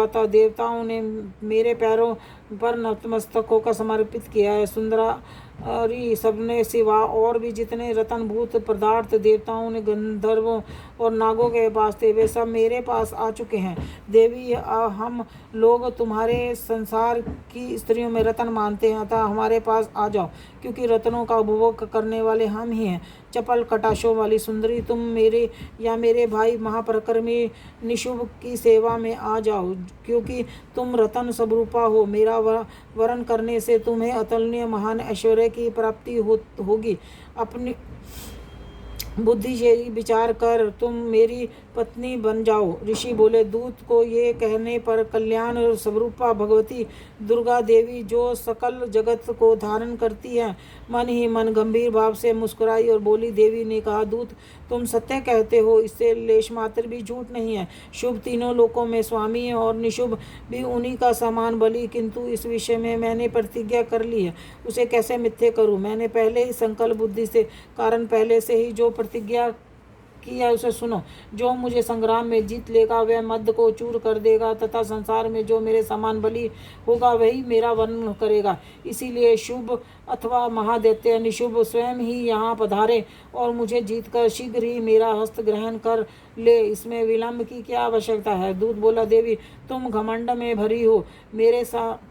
था, देवताओं ने मेरे पैरों पर नतमस्तक होकर समर्पित किया है। सुंदरी सबने सिवा और भी जितने रतनभूत पदार्थ देवताओं ने गंधर्वों और नागों के पास थे, वे सब मेरे पास आ चुके हैं। देवी, हम लोग तुम्हारे संसार की स्त्रियों में रतन मानते हैं, अतः हमारे पास आ जाओ, क्योंकि रत्नों का उपभोग करने वाले हम ही हैं। चपल कटाशों वाली सुंदरी, तुम मेरे या मेरे भाई महापराक्रमी निशुभ की सेवा में आ जाओ, क्योंकि तुम रतन स्वरूपा हो। मेरा वरण करने से तुम्हें अतुलनीय महान ऐश्वर्य की प्राप्ति होगी। अपनी बुद्धि से विचार कर तुम मेरी पत्नी बन जाओ। ऋषि बोले, दूत को ये कहने पर कल्याण स्वरूपा भगवती दुर्गा देवी, जो सकल जगत को धारण करती है, मन ही मन गंभीर भाव से मुस्कुराई और बोली। देवी ने कहा, दूत, तुम सत्य कहते हो, इससे लेश मात्र भी झूठ नहीं है। शुभ तीनों लोकों में स्वामी है और निशुभ भी उन्हीं का समान बलि, किंतु इस विषय में मैंने प्रतिज्ञा कर ली है, उसे कैसे मिथ्या करूं। मैंने पहले ही संकल्प बुद्धि से कारण पहले से ही जो प्रतिज्ञा किया उसे सुनो। जो मुझे संग्राम में जीत लेगा वह मद को चूर कर देगा, तथा संसार में जो मेरे समान बलि होगा वही मेरा वर्णन करेगा। इसीलिए शुभ अथवा महादैत्य निशुभ स्वयं ही यहाँ पधारे और मुझे जीतकर शीघ्र ही मेरा हस्त ग्रहण कर ले। इसमें विलंब की क्या आवश्यकता है। दूत बोला, देवी, तुम घमंड में भरी हो, मेरे साथ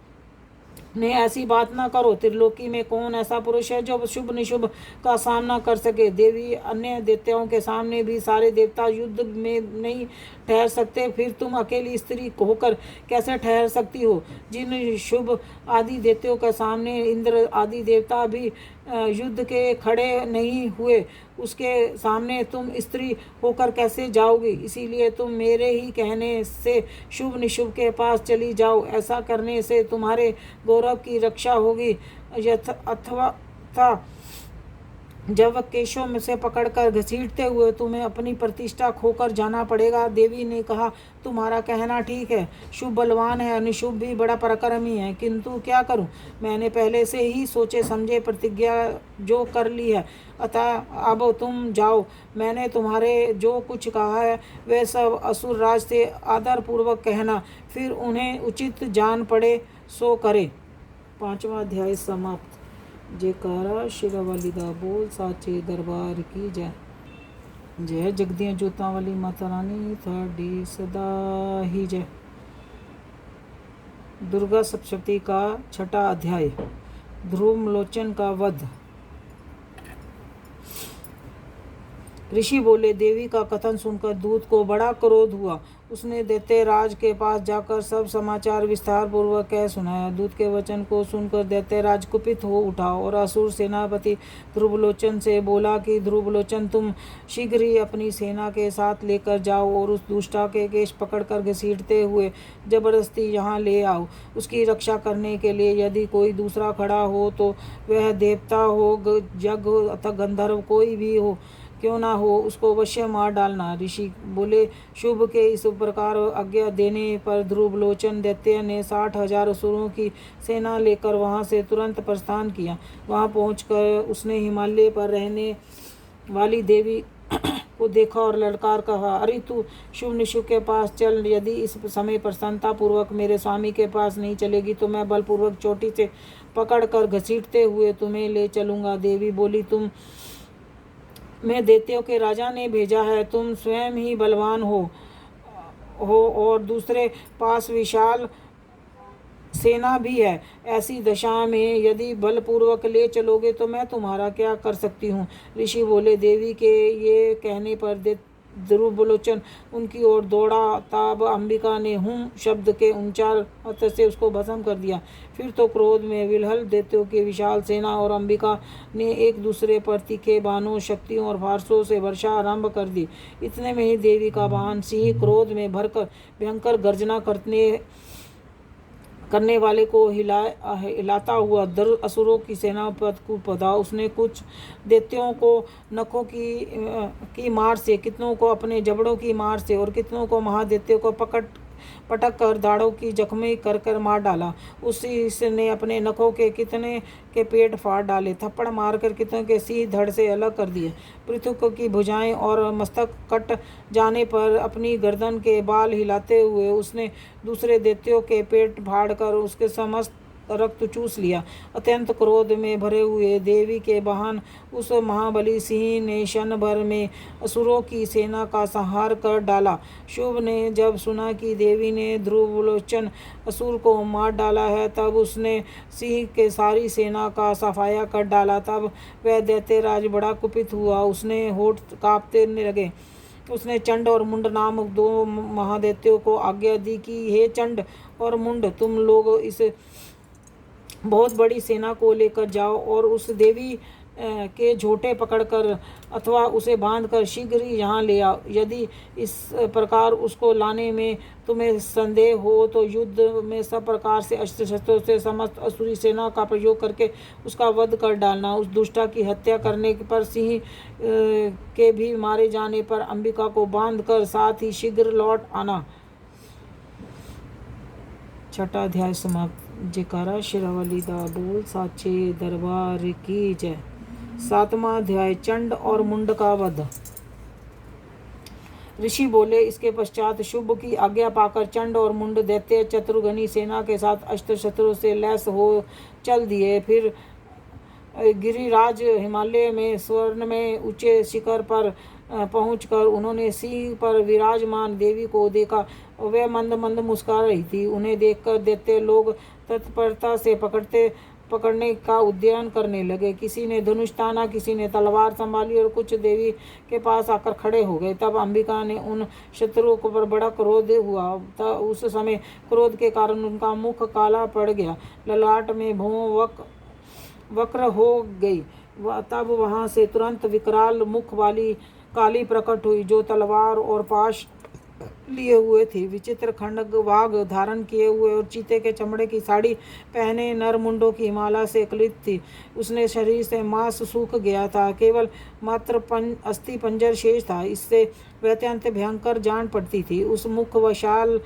ने ऐसी बात ना करो। त्रिलोकी में कौन ऐसा पुरुष है जो शुभ निशुभ का सामना कर सके। देवी, अन्य देवताओं के सामने भी सारे देवता युद्ध में नहीं ठहर सकते, फिर तुम अकेली स्त्री होकर कैसे ठहर सकती हो। जिन शुभ आदि देवताओं के सामने इंद्र आदि देवता भी युद्ध के खड़े नहीं हुए, उसके सामने तुम स्त्री होकर कैसे जाओगी। इसीलिए तुम मेरे ही कहने से शुभ निशुभ के पास चली जाओ। ऐसा करने से तुम्हारे गौरव की रक्षा होगी। अथवा जब केशों में से पकड़कर घसीटते हुए तुम्हें अपनी प्रतिष्ठा खोकर जाना पड़ेगा। देवी ने कहा, तुम्हारा कहना ठीक है। शुभ बलवान है, अनिशुभ भी बड़ा पराक्रमी है, किंतु क्या करूं? मैंने पहले से ही सोचे समझे प्रतिज्ञा जो कर ली है, अतः अब तुम जाओ। मैंने तुम्हारे जो कुछ कहा है वह सब असुर राज से आदरपूर्वक कहना, फिर उन्हें उचित जान पड़े सो करे। 5वां अध्याय समाप्त। जयकारा शेरावाली दा बोल साचे दरबार की जय। जय जगदियां जोतां वाली माता रानी थाड़ी सदा ही जय। दुर्गा सप्तशती का 6वां अध्याय, ध्रुवलोचन का वध। ऋषि बोले, देवी का कथन सुनकर दूत को बड़ा क्रोध हुआ। उसने दैत्यराज के पास जाकर सब समाचार विस्तार पूर्वक कह सुनाया। दूत के वचन को सुनकर दैत्यराज कुपित हो उठा और असुर सेनापति ध्रुवलोचन से बोला कि ध्रुवलोचन, तुम शीघ्र ही अपनी सेना के साथ लेकर जाओ और उस दुष्टा के केश पकड़कर घसीटते हुए जबरदस्ती यहाँ ले आओ। उसकी रक्षा करने के लिए यदि कोई दूसरा खड़ा हो तो वह देवता हो, जग अथवा गंधर्व कोई भी हो क्यों ना हो, उसको अवश्य मार डालना। ऋषि बोले, शुभ के इस प्रकार आज्ञा देने पर ध्रुवलोचन दैत्य ने 60,000 असुरों की सेना लेकर वहां से तुरंत प्रस्थान किया। वहां पहुंचकर उसने हिमालय पर रहने वाली देवी को देखा और ललकार कहा, अरे तू शुभ निशुभ के पास चल। यदि इस समय प्रसन्नता पूर्वक मेरे स्वामी के पास नहीं चलेगी तो मैं बलपूर्वक चोटी से पकड़कर घसीटते हुए तुम्हें ले चलूंगा। देवी बोली, तुम मैं दैत्यों के राजा ने भेजा है, तुम स्वयं ही बलवान हो और दूसरे पास विशाल सेना भी है। ऐसी दशा में यदि बलपूर्वक ले चलोगे तो मैं तुम्हारा क्या कर सकती हूँ। ऋषि बोले, देवी के ये कहने पर ध्रुवलोचन उनकी ओर दौड़ा। तब अंबिका ने हूँ शब्द के उच्चार हाथ से उसको भस्म कर दिया। फिर तो क्रोध में विह्वल दैत्यों की विशाल सेना और अंबिका ने एक दूसरे पर तीखे बाणों, शक्तियों और फारसों से वर्षा आरंभ कर दी। इतने में ही देवी का वाहन सिंह क्रोध में भरकर भयंकर गर्जना करने वाले को हिलाता हुआ असुरों की सेना पर कूदा। उसने कुछ दैत्यों को नखों की मार से, कितनों को अपने जबड़ों की मार से और कितनों को महादैत्यों को पटक कर दाढ़ों की जख्मी कर मार डाला। उसने अपने नखों के कितने के पेट फाड़ डाले, थप्पड़ मारकर कितनों के सिर धड़ से अलग कर दिए। पृथुक की भुजाएं और मस्तक कट जाने पर अपनी गर्दन के बाल हिलाते हुए उसने दूसरे दैत्यों के पेट फाड़कर उसके समस्त रक्त चूस लिया। अत्यंत क्रोध में भरे हुए देवी के वाहन उस महाबली सिंह ने क्षण भर में असुरों की सेना का संहार कर डाला। शुभ ने जब सुना कि देवी ने ध्रुवलोचन असुर को मार डाला है, तब उसने सिंह के सारी सेना का सफाया कर डाला। तब वह दैत्यराज बड़ा कुपित हुआ, उसने होठ कांपते लगे। उसने चंड और मुंड नामक 2 महादैत्यों को आज्ञा दी कि हे चंड और मुंड, तुम लोग इस बहुत बड़ी सेना को लेकर जाओ और उस देवी के झोटे पकड़कर अथवा उसे बांधकर शीघ्र ही यहाँ ले आओ। यदि इस प्रकार उसको लाने में तुम्हें संदेह हो तो युद्ध में सब प्रकार से अस्त्र शस्त्रों से समस्त असुरी सेना का प्रयोग करके उसका वध कर डालना। उस दुष्टा की हत्या करने पर सिंह के भी मारे जाने पर अंबिका को बांधकर साथ ही शीघ्र लौट आना। 6वां अध्याय समाप्त। जयकारा शेरावाली दा बोल साचे दरबार की जय। 7वां अध्याय, चंड और मुंड का वध। ऋषि बोले, इसके पश्चात शुभ की आज्ञा पाकर चंड और मुंड दैत्य चतुर्गनी सेना के साथ अस्त्र शस्त्रों से लैस हो चल दिए। फिर गिरिराज हिमालय में स्वर्ण में ऊंचे शिखर पर पहुंचकर उन्होंने सिंह पर विराजमान देवी को देखा। वह मंद मंद मुस्कुरा रही थी। उन्हें देखकर दैत्य लोग तत्परता से पकड़ने का उद्यम करने लगे। किसी ने धनुष ताना, किसी ने तलवार संभाली और कुछ देवी के पास आकर खड़े हो गए। तब अंबिका ने उन शत्रुओं पर बड़ा क्रोध हुआ। तब उस समय क्रोध के कारण उनका मुख काला पड़ गया, ललाट में भौं वक्र हो गई। तब वहां से तुरंत विकराल मुख वाली काली प्रकट हुई, जो तलवार और पाश लिए हुए थी, विचित्र खंडक वाघ धारण किए हुए और चीते के चमड़े की साड़ी पहने नर मुंडों की माला से कलित थी। उसने शरीर से मांस सूख गया था, केवल मात्र अस्थि पंजर शेष था। इससे वह अत्यंत भयंकर जान पड़ती थी। उस मुख वशाल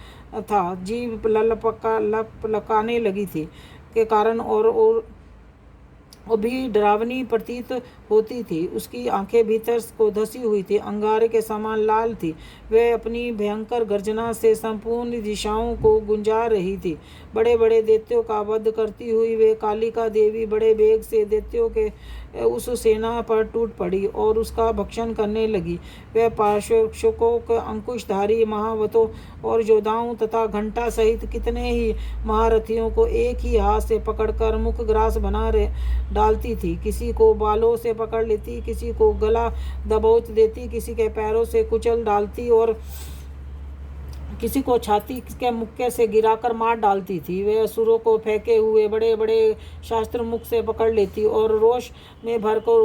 था, जीभ लपलकाने लगी थी के कारण और भी डरावनी प्रतीत होती थी। उसकी आंखें भीतर को धसी हुई थी, अंगारे के समान लाल थी। वह अपनी भयंकर गर्जना से संपूर्ण दिशाओं को गुंजा रही थी। बड़े बड़े दैत्यों का वध करती हुई वे कालिका देवी बड़े वेग से दैत्यों के उस सेना पर टूट पड़ी और उसका भक्षण करने लगी। वह पार्श्वों के अंकुशधारी महावतों और योद्धाओं तथा घंटा सहित कितने ही महारथियों को एक ही हाथ से पकड़कर मुखग्रास बना डालती थी। किसी को बालों से पकड़ लेती, किसी को गला दबोच देती, किसी के पैरों से कुचल डालती और किसी को छाती के मुक्के से गिराकर मार डालती थी। वे असुरों को फेंके हुए बड़े बड़े शास्त्र मुख से पकड़ लेती और रोष में भरकर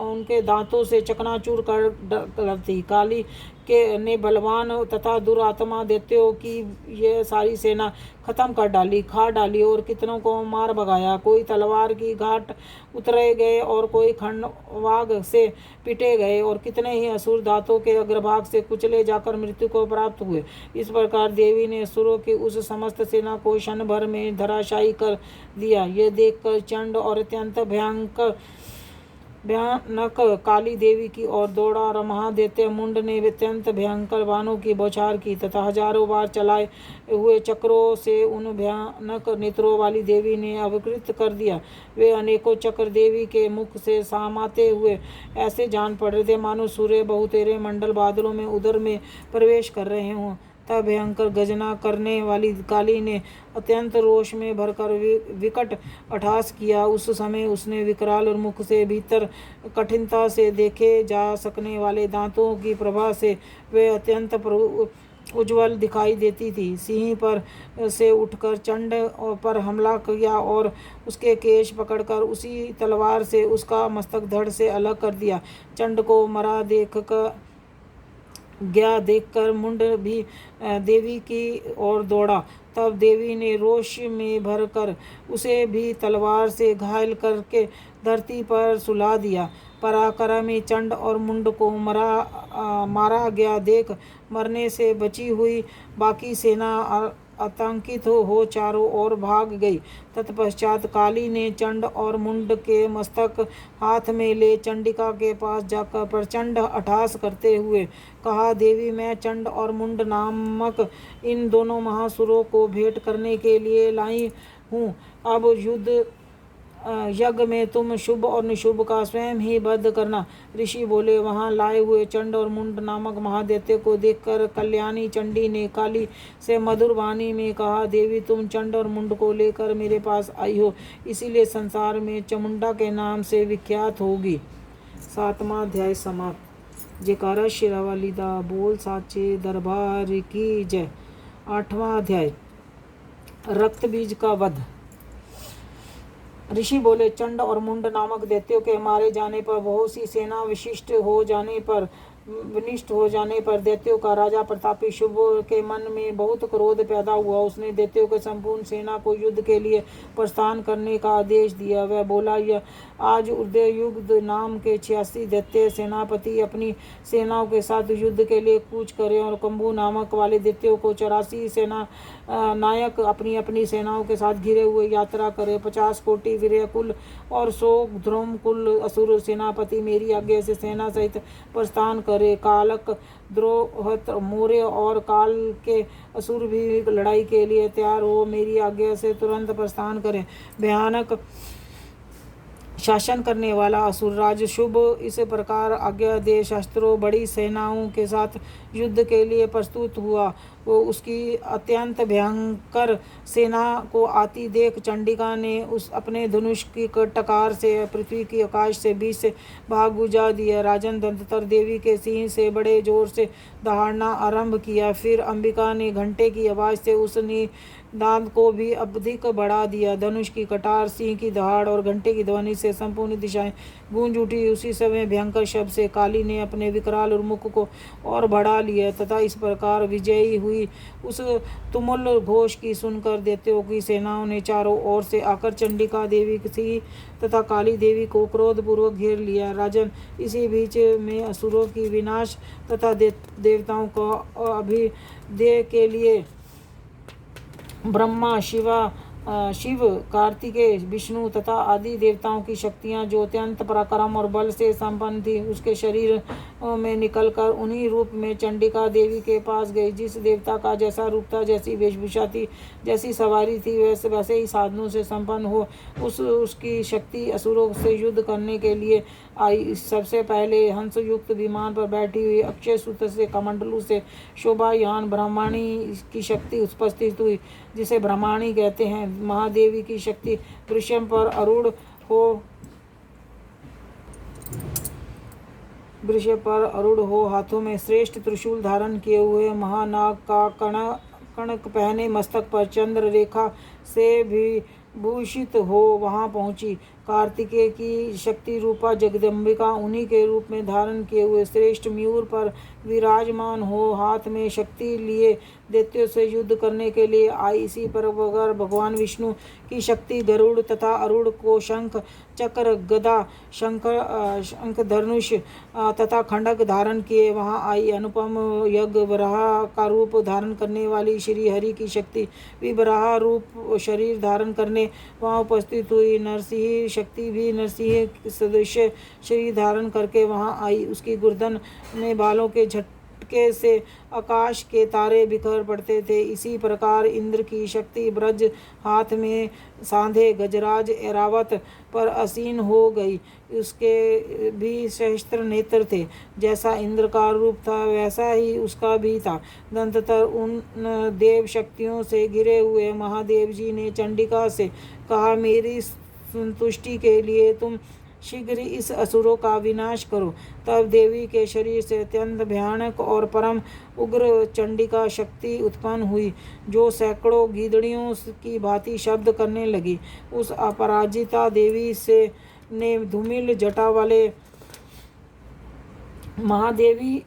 उनके दांतों से चकनाचूर कर करती। काली के ने बलवान तथा दुरात्मा दैत्यों की यह सारी सेना खत्म कर डाली, खा डाली और कितनों को मार भगाया। कोई तलवार की घाट उतरे गए और कोई खंडवाग से पिटे गए और कितने ही असुर दांतों के अग्रभाग से कुचले जाकर मृत्यु को प्राप्त हुए। इस प्रकार देवी ने असुरों की उस समस्त सेना को क्षण भर में धराशायी कर दिया। यह देखकर चंड और अत्यंत भयानक काली देवी की ओर दौड़ा और महादैत्य मुंड ने अत्यंत भयंकर बाणों की बौछार की तथा हजारों बार चलाए हुए चक्रों से उन भयानक नेत्रों वाली देवी ने अवकृत कर दिया। वे अनेकों चक्र देवी के मुख से सामाते हुए ऐसे जान पड़ रहे थे मानो सूर्य बहुतेरे मंडल बादलों में उदर में प्रवेश कर रहे हों। तब भयंकर गर्जना करने वाली काली ने अत्यंत रोष में भरकर विकट अट्टहास किया। उस समय उसने विकराल और मुख से भीतर कठिनता से देखे जा सकने वाले दांतों की प्रभा से वे अत्यंत उज्ज्वल दिखाई देती थी। सिंह पर से उठकर चंड पर हमला किया और उसके केश पकड़कर उसी तलवार से उसका मस्तक धड़ से अलग कर दिया। चंड को मरा देखकर मुंड भी देवी की ओर दौड़ा। तब देवी ने रोष में भरकर उसे भी तलवार से घायल करके धरती पर सुला दिया। पराक्रमी चंड और मुंड को मारा गया देख मरने से बची हुई बाकी सेना आतंकित हो चारों ओर भाग गई। तत्पश्चात काली ने चंड और मुंड के मस्तक हाथ में ले चंडिका के पास जाकर प्रचंड अट्टहास करते हुए कहा, देवी मैं चंड और मुंड नामक इन दोनों महासुरों को भेंट करने के लिए लाई हूँ। अब यज्ञ में तुम शुभ और निशुभ का स्वयं ही वध करना। ऋषि बोले। वहां लाए हुए चंड और मुंड नामक महादैत्य को देखकर कल्याणी चंडी ने काली से मधुर वाणी में कहा, देवी तुम चंड और मुंड को लेकर मेरे पास आई हो, इसीलिए संसार में चामुंडा के नाम से विख्यात होगी। 7वां अध्याय समाप्त। जयकारा शेरावाली दा बोल साचे दरबार की जय। 8वां अध्याय रक्त बीज का वध। ऋषि बोले, चंड और मुंड नामक दैत्यों के मारे जाने पर बहुत सी सेना विनिष्ट हो जाने पर दैत्यों का राजा प्रतापी शुभ के मन में बहुत क्रोध पैदा हुआ। उसने दैत्यों के संपूर्ण सेना को युद्ध के लिए प्रस्थान करने का आदेश दिया। वह बोला, यह आज उदययुग नाम के 86 दैत्य सेनापति अपनी सेनाओं के साथ युद्ध के लिए कूच करें और कंबू नामक वाले दैत्यों को 84 सेना नायक अपनी अपनी सेनाओं के साथ घिरे हुए यात्रा करे। 50 कोटि वीर्य कुल और 100 ध्रुम कुल असुर सेनापति मेरी आज्ञा से सेना सहित प्रस्थान करे। कालक द्रोहत मौर्य और काल के असुर भी लड़ाई के लिए तैयार हो मेरी आज्ञा से तुरंत प्रस्थान करें। भयानक शासन करने वाला असुरराज शुभ इस प्रकार आज्ञा दे शस्त्रों बड़ी सेनाओं के साथ युद्ध के लिए प्रस्तुत हुआ वो उसकी अत्यंत भयंकर सेना को आती देख चंडिका ने उस अपने धनुष की टकार से पृथ्वी की आकाश से बीच से भाग बुझा दिया। राजन दंततर देवी के सिंह से बड़े जोर से दहाड़ना आरंभ किया। फिर अंबिका ने घंटे की आवाज़ से उस दांत को भी अधिक बढ़ा दिया। धनुष की कटार, सिंह की दहाड़ और घंटे की ध्वनि से संपूर्ण दिशाएं गूंज उठी। उसी समय भयंकर शब्द से काली ने अपने विकराल मुख को और बढ़ा लिया तथा इस प्रकार विजयी हुई। उस तुमुल घोष की सुनकर दैत्यों की सेनाओं ने चारों ओर से आकर चंडिका देवी सिंह तथा काली देवी को क्रोधपूर्वक घेर लिया। राजन, इसी बीच में असुरों की विनाश तथा देवताओं को अभिदय के लिए ब्रह्मा, शिव, कार्तिकेय, विष्णु तथा आदि देवताओं की शक्तियां जो अत्यंत पराक्रम और बल से संपन्न थी उसके शरीर में निकलकर उन्हीं रूप में चंडिका देवी के पास गई। जिस देवता का जैसा रूप था, जैसी वेशभूषा थी, जैसी सवारी थी, वैसे ही साधनों से संपन्न हो उसकी शक्ति असुरों से युद्ध करने के लिए आई। सबसे पहले हंस युक्त विमान पर बैठी हुई अक्षय सूत्र से कमंडलू से शोभायान ब्रह्मणी की शक्ति उपस्थित हुई, जिसे ब्रह्मणी कहते हैं। महादेवी की शक्ति वृषभ पर आरूढ़ हो हाथों में श्रेष्ठ त्रिशूल धारण किए हुए महानाग का कणक पहने मस्तक पर चंद्र रेखा से भी भूषित हो वहां पहुंची। कार्तिकेय की शक्ति रूपा जगदम्बिका उन्हीं के रूप में धारण किए हुए श्रेष्ठ मयूर पर विराजमान हो हाथ में शक्ति लिए दैत्यों से युद्ध करने के लिए आई। इसी प्रकार भगवान विष्णु की शक्ति गरुड़ तथा अरूढ़ को शंख, चक्र, गदा, शंख धनुष तथा खंडक धारण किए वहां आई। अनुपम यज्ञ वराह का रूप धारण करने वाली श्री हरि की शक्ति भी वराह रूप शरीर धारण करने वहां उपस्थित हुई। नरसिंह शक्ति भी नरसिंह सदृश शरीर धारण करके वहां आई। उसकी गर्दन में बालों के झटके से आकाश के तारे बिखर पड़ते थे। इसी प्रकार इंद्र की शक्ति ब्रज हाथ में सांधे गजराज ऐरावत पर आसीन हो गई। उसके भी सहस्त्र नेत्र थे। जैसा इंद्र का रूप था वैसा ही उसका भी था। दंततर उन देव शक्तियों से घिरे हुए महादेव जी ने चंडिका से कहा, मेरी संतुष्टि के लिए तुम शीघ्र इस असुरों का विनाश करो। तब देवी के शरीर से अत्यंत भयानक और परम उग्र चंडिका शक्ति उत्पन्न हुई, जो सैकड़ों गीदड़ियों की भांति शब्द करने लगी। उस अपराजिता देवी से ने धूमिल जटा वाले महादेवी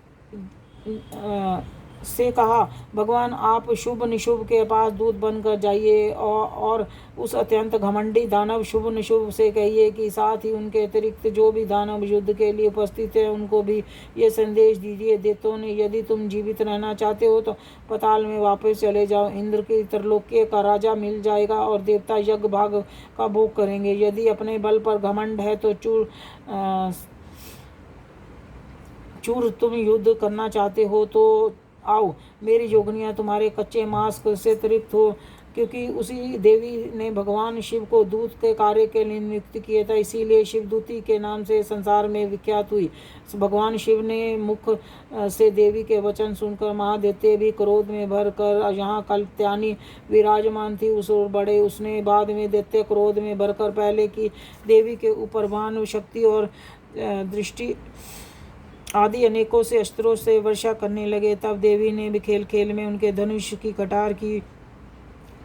से कहा, भगवान आप शुभ निशुभ के पास दूत बनकर जाइए और उस अत्यंत घमंडी दानव शुभ निशुभ से कहिए कि साथ ही उनके अतिरिक्त जो भी दानव युद्ध के लिए उपस्थित है उनको भी ये संदेश दीजिए। देवताओं ने, यदि तुम जीवित रहना चाहते हो तो पताल में वापस चले जाओ। इंद्र की त्रिलोक्य का राजा मिल जाएगा और देवता यज्ञ भाग का भोग करेंगे। यदि अपने बल पर घमंड है तो चूर तुम युद्ध करना चाहते हो तो आओ, मेरी योगनियाँ तुम्हारे कच्चे मांस से तृप्त हो। क्योंकि उसी देवी ने भगवान शिव को दूत के कार्य के लिए नियुक्त किया था, इसीलिए शिवदूती के नाम से संसार में विख्यात हुई। भगवान शिव ने मुख से देवी के वचन सुनकर महादैत्य भी क्रोध में भर कर यहाँ कल्त्यानी विराजमान थी उस ओर बढ़े। उसने बाद में दैत्य क्रोध में भरकर पहले की देवी के ऊपर भानु शक्ति और दृष्टि आदि अनेकों से अस्त्रों से वर्षा करने लगे। तब देवी ने भी खेल खेल में उनके धनुष की कटार की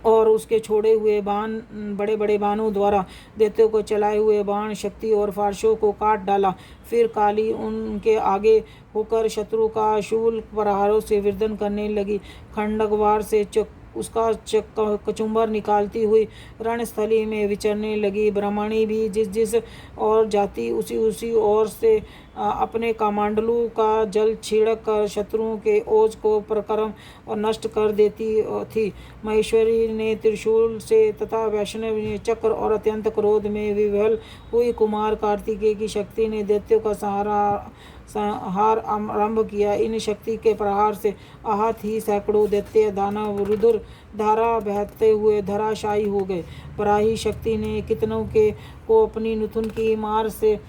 और उसके छोड़े हुए बाण, बड़े बड़े बाणों द्वारा दैत्यों को चलाए हुए बाण शक्ति और फारसों को काट डाला। फिर काली उनके आगे होकर शत्रु का शूल प्रहारों से विर्धन करने लगी। खंडकवार से उसका कचुम्बर निकालती हुई रणस्थली में विचरने लगी। ब्राह्मणी भी जिस और जाती उसी ओर से अपने कमांडलू का जल छिड़क कर शत्रुओं के ओज को प्रक्रम और नष्ट कर देती थी। महेश्वरी ने त्रिशूल से तथा वैष्णव ने चक्र और अत्यंत क्रोध में विह्वल हुई कुमार कार्तिकेय की शक्ति ने दैत्यों का संहार आरंभ किया। इन शक्ति के प्रहार से आहत ही सैकड़ों दैत्य दानव रुधिर धारा बहते हुए धराशायी हो गए। पराही शक्ति ने कितनों को अपनी नुथुन की मार से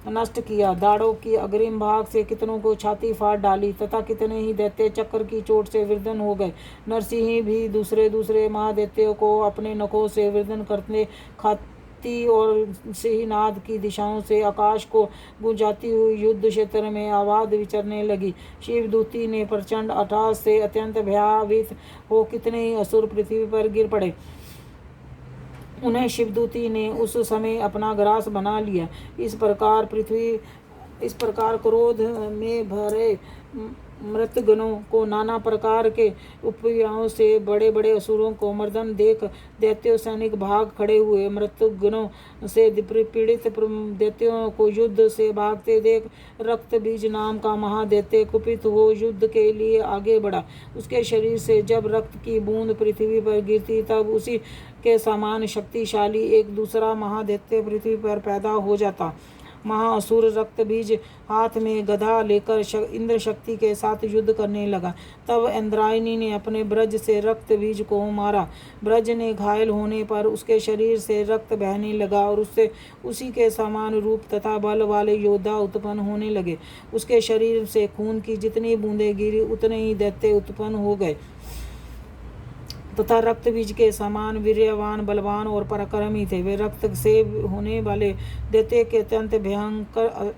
नष्ट किया। दाढ़ों की अग्रिम भाग से कितनों को छाती फाड़ डाली तथा कितने ही दैत्य चक्र की चोट से विर्धन हो गए। नरसिंह भी दूसरे दूसरे महादैत्यों को अपने नखों से विर्धन करने खाती और सिंहनाद की दिशाओं से आकाश को गूंजाती हुई युद्ध क्षेत्र में आबाद विचरने लगी। शिवदूती ने प्रचंड अट्टहास से अत्यंत भयभीत हो कितने ही असुर पृथ्वी पर गिर पड़े। उन्हें शिवदूती ने उस समय अपना ग्रास बना लिया। इस प्रकार क्रोध में भरे मृतगणों को नाना प्रकार के उपायों से बड़े बड़े असुरों को मर्दन देख दैत्य सैनिक भाग खड़े हुए। मृतगणों से पीड़ित दैत्यों को युद्ध से भागते देख रक्त बीज नाम का महादैत्य कुपित हो युद्ध के लिए आगे बढ़ा। उसके शरीर से जब रक्त की बूंद पृथ्वी पर गिरती तब उसी के समान शक्तिशाली एक दूसरा महादैत्य पृथ्वी पर पैदा हो जाता। महाअसुर रक्त बीज हाथ में गदा लेकर इंद्र शक्ति के साथ युद्ध करने लगा। तब इंद्रायणी ने अपने ब्रज से रक्त बीज को मारा। ब्रज ने घायल होने पर उसके शरीर से रक्त बहने लगा और उससे उसी के समान रूप तथा बल वाले योद्धा उत्पन्न होने लगे। उसके शरीर से खून की जितनी बूंदें गिरी उतने ही दैत्य उत्पन्न हो गए तथा रक्त बीज के समान वीर्यवान बलवान और पराक्रमी थे। वे रक्त से होने वाले दैत्य के अत्यंत भयंकर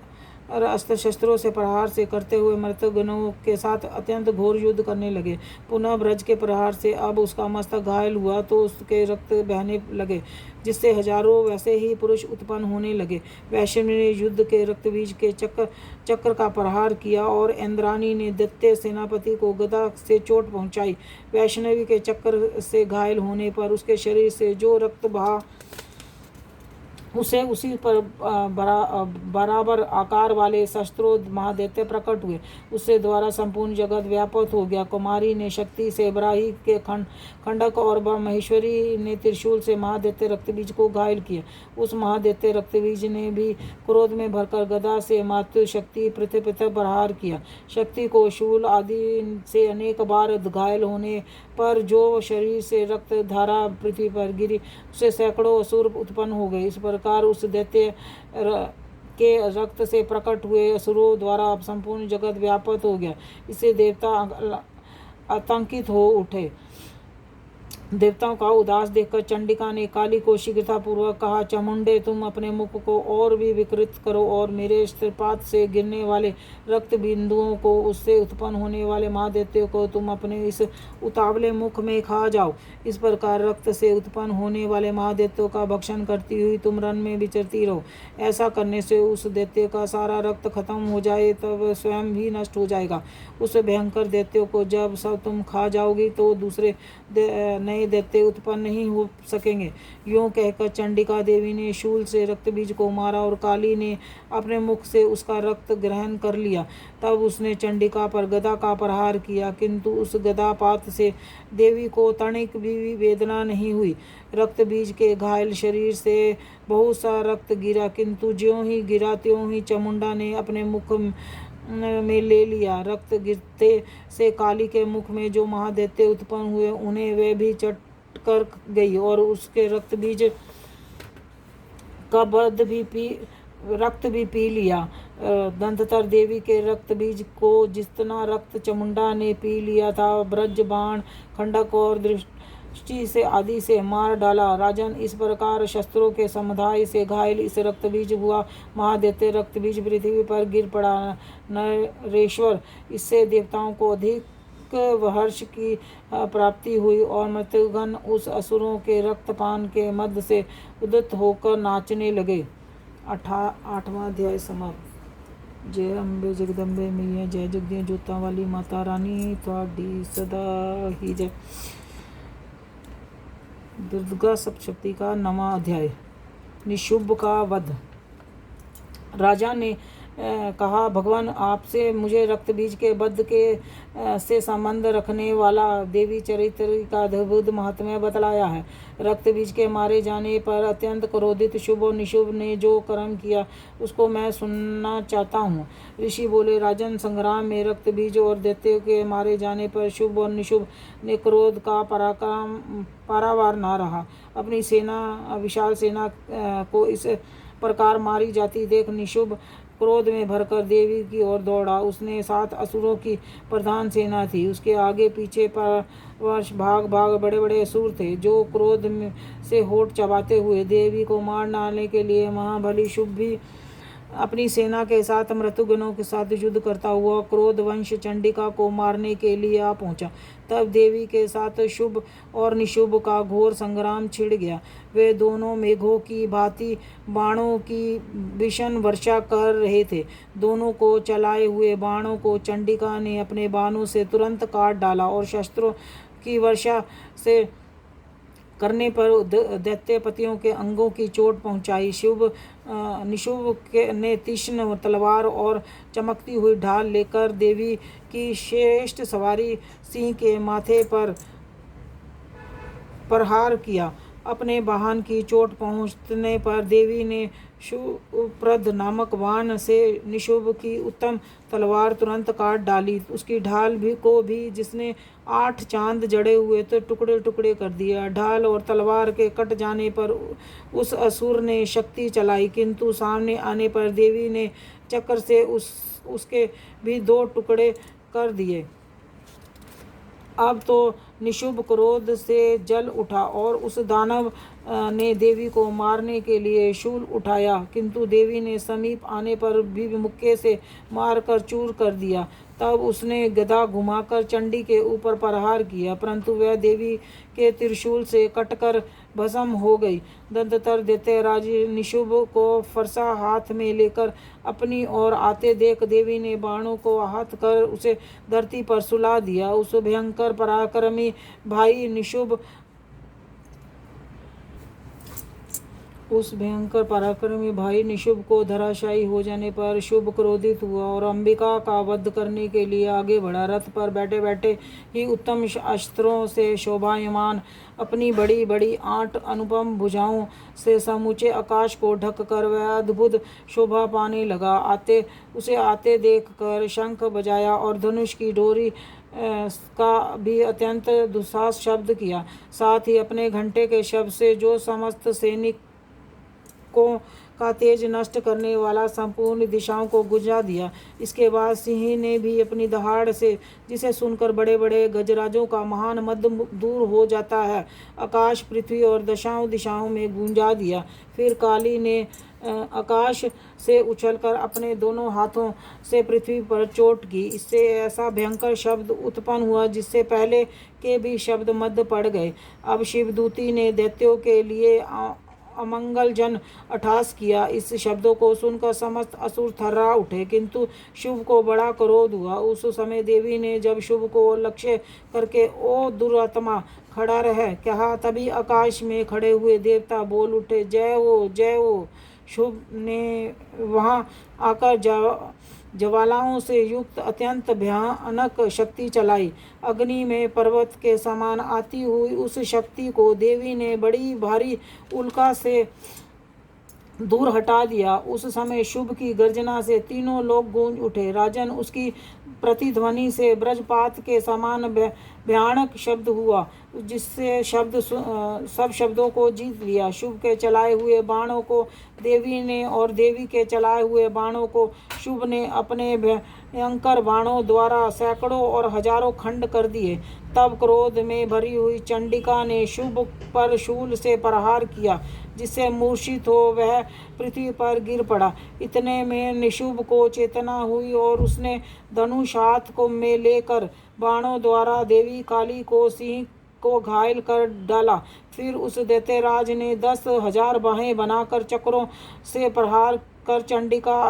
अस्त्र शस्त्रों से प्रहार से करते हुए मृतगणों के साथ अत्यंत घोर युद्ध करने लगे। पुनः ब्रज के प्रहार से अब उसका मस्तक घायल हुआ तो उसके रक्त बहने लगे, जिससे हजारों वैसे ही पुरुष उत्पन्न होने लगे। वैष्णवी ने युद्ध के रक्तबीज के चक्र का प्रहार किया और इंद्राणी ने दैत्य सेनापति को गदा से चोट पहुंचाई। वैष्णवी के चक्र से घायल होने पर उसके शरीर से जो रक्त बहा उसे उसी पर बराबर आकार वाले शस्त्रों महादैत्य प्रकट हुए। उससे द्वारा संपूर्ण जगत व्यापक हो गया। कुमारी ने शक्ति से बराही के खंडक और महेश्वरी ने त्रिशूल से महादैत्य रक्तबीज को घायल किया। उस महादैत्य रक्तबीज ने भी क्रोध में भरकर गदा से मातृ शक्ति पृथक प्रहार किया। शक्ति को शूल आदि से अनेक बार घायल होने पर जो शरीर से रक्त धारा पृथ्वी पर गिरी उससे सैकड़ों असुर उत्पन्न हो गए। इस प्रकार उस दैत्य के रक्त से प्रकट हुए असुरों द्वारा संपूर्ण जगत व्याप्त हो गया। इससे देवता आतंकित हो उठे। देवताओं का उदास देखकर चंडिका ने काली को शीघ्रतापूर्वक कहा, चामुंडे तुम अपने मुख को और भी विकृत करो और मेरे स्त्रपात से गिरने वाले रक्त बिंदुओं को उससे उत्पन्न होने वाले महादैत्यों को तुम अपने इस उतावले मुख में खा जाओ। इस प्रकार रक्त से उत्पन्न होने वाले महादैत्यों का भक्षण करती हुई तुम रन में विचरती रहो। ऐसा करने से उस दैत्य का सारा रक्त खत्म हो जाए तब स्वयं भी नष्ट हो जाएगा। उस भयंकर दैत्यों को जब सब तुम खा जाओगी तो दूसरे नए दैत्य उत्पन्न नहीं हो सकेंगे। यूं कहकर चंडिका देवी ने शूल से रक्त बीज को मारा और काली ने अपने मुख से उसका रक्त ग्रहण कर लिया। तब उसने चंडिका पर गदा का प्रहार किया, किंतु उस गदापात से देवी को तनिक भी वेदना नहीं हुई। रक्त बीज के घायल शरीर से बहुत सा रक्त गिरा, किंतु ज्यों ही गिरा त्यों ही चामुंडा ने अपने मुख में ले लिया। रक्त गिरते से काली के मुख में जो महादैत्य उत्पन्न हुए उन्हें वे भी चट कर गई और उसके रक्त बीज का रक्त भी पी लिया। दंततर देवी के रक्त बीज को जितना रक्त चामुंडा ने पी लिया था, ब्रज बाण खंडक और दृष्टि से आदि से मार डाला। राजन, इस प्रकार शस्त्रों के समुदाय से घायल इस रक्तबीज हुआ महादैत्य रक्तबीज पृथ्वी पर गिर पड़ा। नरेश्वर, इससे देवताओं को अधिक हर्ष की प्राप्ति हुई और मृत्युगण उस असुरों के रक्तपान के मध्य से उदित होकर नाचने लगे। 8वां अध्याय समाप्त। जय अम्बे जगदम्बे मैया, जय जगदिया जोता वाली माता रानी थोड़ी सदा ही जय। दुर्गा सप्तशती का 9वां अध्याय। निशुंभ का वध। राजा ने कहा, भगवान आपसे मुझे रक्त बीज के वध के से संबंध रखने वाला देवी चरित्र का अद्भुत महात्म्य बतलाया है। रक्त बीज के मारे जाने पर अत्यंत क्रोधित शुभ और निशुंभ ने जो कर्म किया उसको मैं सुनना चाहता हूँ। ऋषि बोले, राजन, संग्राम में रक्त बीज और दैत्य के मारे जाने पर शुभ और निशुंभ ने क्रोध का पारावार न रहा। अपनी सेना विशाल सेना को इस प्रकार मारी जाती देख निशुभ क्रोध में भरकर देवी की ओर दौड़ा। उसने 7 असुरों की प्रधान सेना थी। उसके आगे पीछे पर भाग भाग बड़े बड़े असुर थे, जो क्रोध से होठ चबाते हुए देवी को मार डालने के लिए महाबली शुभ भी अपनी सेना के साथ मृत्युगणों के साथ युद्ध करता हुआ क्रोध वंश चंडिका को मारने के लिए आ पहुंचा। तब देवी के साथ शुभ और निशुभ का घोर संग्राम छिड़ गया। वे दोनों मेघों की भांति बाणों की भीषण वर्षा कर रहे थे। दोनों को चलाए हुए बाणों को चंडिका ने अपने बाणों से तुरंत काट डाला और शस्त्रों की वर्षा से करने पर दैत्यपतियों के अंगों की चोट पहुंचाई। निशुभ ने तीक्ष्ण तलवार और चमकती हुई ढाल लेकर देवी की श्रेष्ठ सवारी सिंह के माथे पर प्रहार किया। अपने वाहन की चोट पहुंचने पर देवी ने शुभप्रद नामक बाण से निशुभ की उत्तम तलवार तुरंत काट डाली। उसकी ढाल को भी जिसने 8 चांद जड़े हुए तो टुकड़े टुकड़े कर दिया। ढाल और तलवार के कट जाने पर उस असुर ने शक्ति चलाई, किंतु सामने आने पर देवी ने चक्र से उसके भी 2 टुकड़े कर दिए। अब तो निशुभ क्रोध से जल उठा और उस दानव ने देवी को मारने के लिए शूल उठाया, किंतु देवी ने समीप आने पर भी मुक्के से मारकर चूर कर दिया। तब उसने गदा घुमाकर चंडी के ऊपर प्रहार किया, परंतु वह देवी के त्रिशूल से कटकर भस्म हो गई। दंततर दैत्यराज निशुभ को फरसा हाथ में लेकर अपनी ओर आते देख देवी ने बाणों को आहत कर उसे धरती पर सुला दिया। उस भयंकर पराक्रमी भाई निशुभ को धराशायी हो जाने पर शुभ क्रोधित हुआ और अंबिका का वध करने के लिए आगे बढ़ा। रथ पर बैठे बैठे ही उत्तम अस्त्रों से शोभायमान अपनी बड़ी बड़ी 8 अनुपम भुजाओं से समूचे आकाश को ढककर वह अद्भुत शोभा पाने लगा। उसे आते देख कर शंख बजाया और धनुष की डोरी का भी अत्यंत दुस्साहस शब्द किया। साथ ही अपने घंटे के शब्द से जो समस्त सैनिकों का तेज नष्ट करने वाला संपूर्ण दिशाओं को गुंजा दिया। इसके बाद सिंह ने भी अपनी दहाड़ से, जिसे सुनकर बड़े बड़े गजराजों का महान मद दूर हो जाता है, आकाश पृथ्वी और दशाओं दिशाओं में गूंजा दिया। फिर काली ने आकाश से उछलकर अपने दोनों हाथों से पृथ्वी पर चोट की। इससे ऐसा भयंकर शब्द उत्पन्न हुआ जिससे पहले के भी शब्द मद पड़ गए। अब शिवदूती ने दैत्यों के लिए अमंगलजन अट्टहास किया। इस शब्दों को सुनकर समस्त असुर थर्रा उठे, किंतु शुभ को बड़ा क्रोध हुआ। उस समय देवी ने जब शुभ को लक्ष्य करके ओ दुरात्मा खड़ा रह कहा, तभी आकाश में खड़े हुए देवता बोल उठे, जय हो जय हो। शुभ ने वहां आकर ज्वालाओं से युक्त अत्यंत भयानक शक्ति चलाई। अग्नि में पर्वत के समान आती हुई उस शक्ति को देवी ने बड़ी भारी उल्का से दूर हटा दिया। उस समय शुभ की गर्जना से तीनों लोग गूंज उठे। राजन, उसकी प्रतिध्वनि से ब्रजपात के समान भयानक शब्द हुआ, जिससे सब शब्दों को जीत लिया। शुभ के चलाए हुए बाणों को देवी ने और देवी के चलाए हुए बाणों को शुभ ने अपने भयंकर बाणों द्वारा सैकड़ों और हजारों खंड कर दिए। तब क्रोध में भरी हुई चंडिका ने शुभ पर शूल से प्रहार किया, जिससे मूर्छित हो वह पृथ्वी पर गिर पड़ा। इतने में निशुभ को चेतना हुई और उसने धनुष हाथ को में लेकर बाणों द्वारा देवी काली को सिंह को घायल कर डाला। फिर उस दैत्यराज ने 10,000 बाहें बनाकर चक्रों से प्रहार कर चंडिका को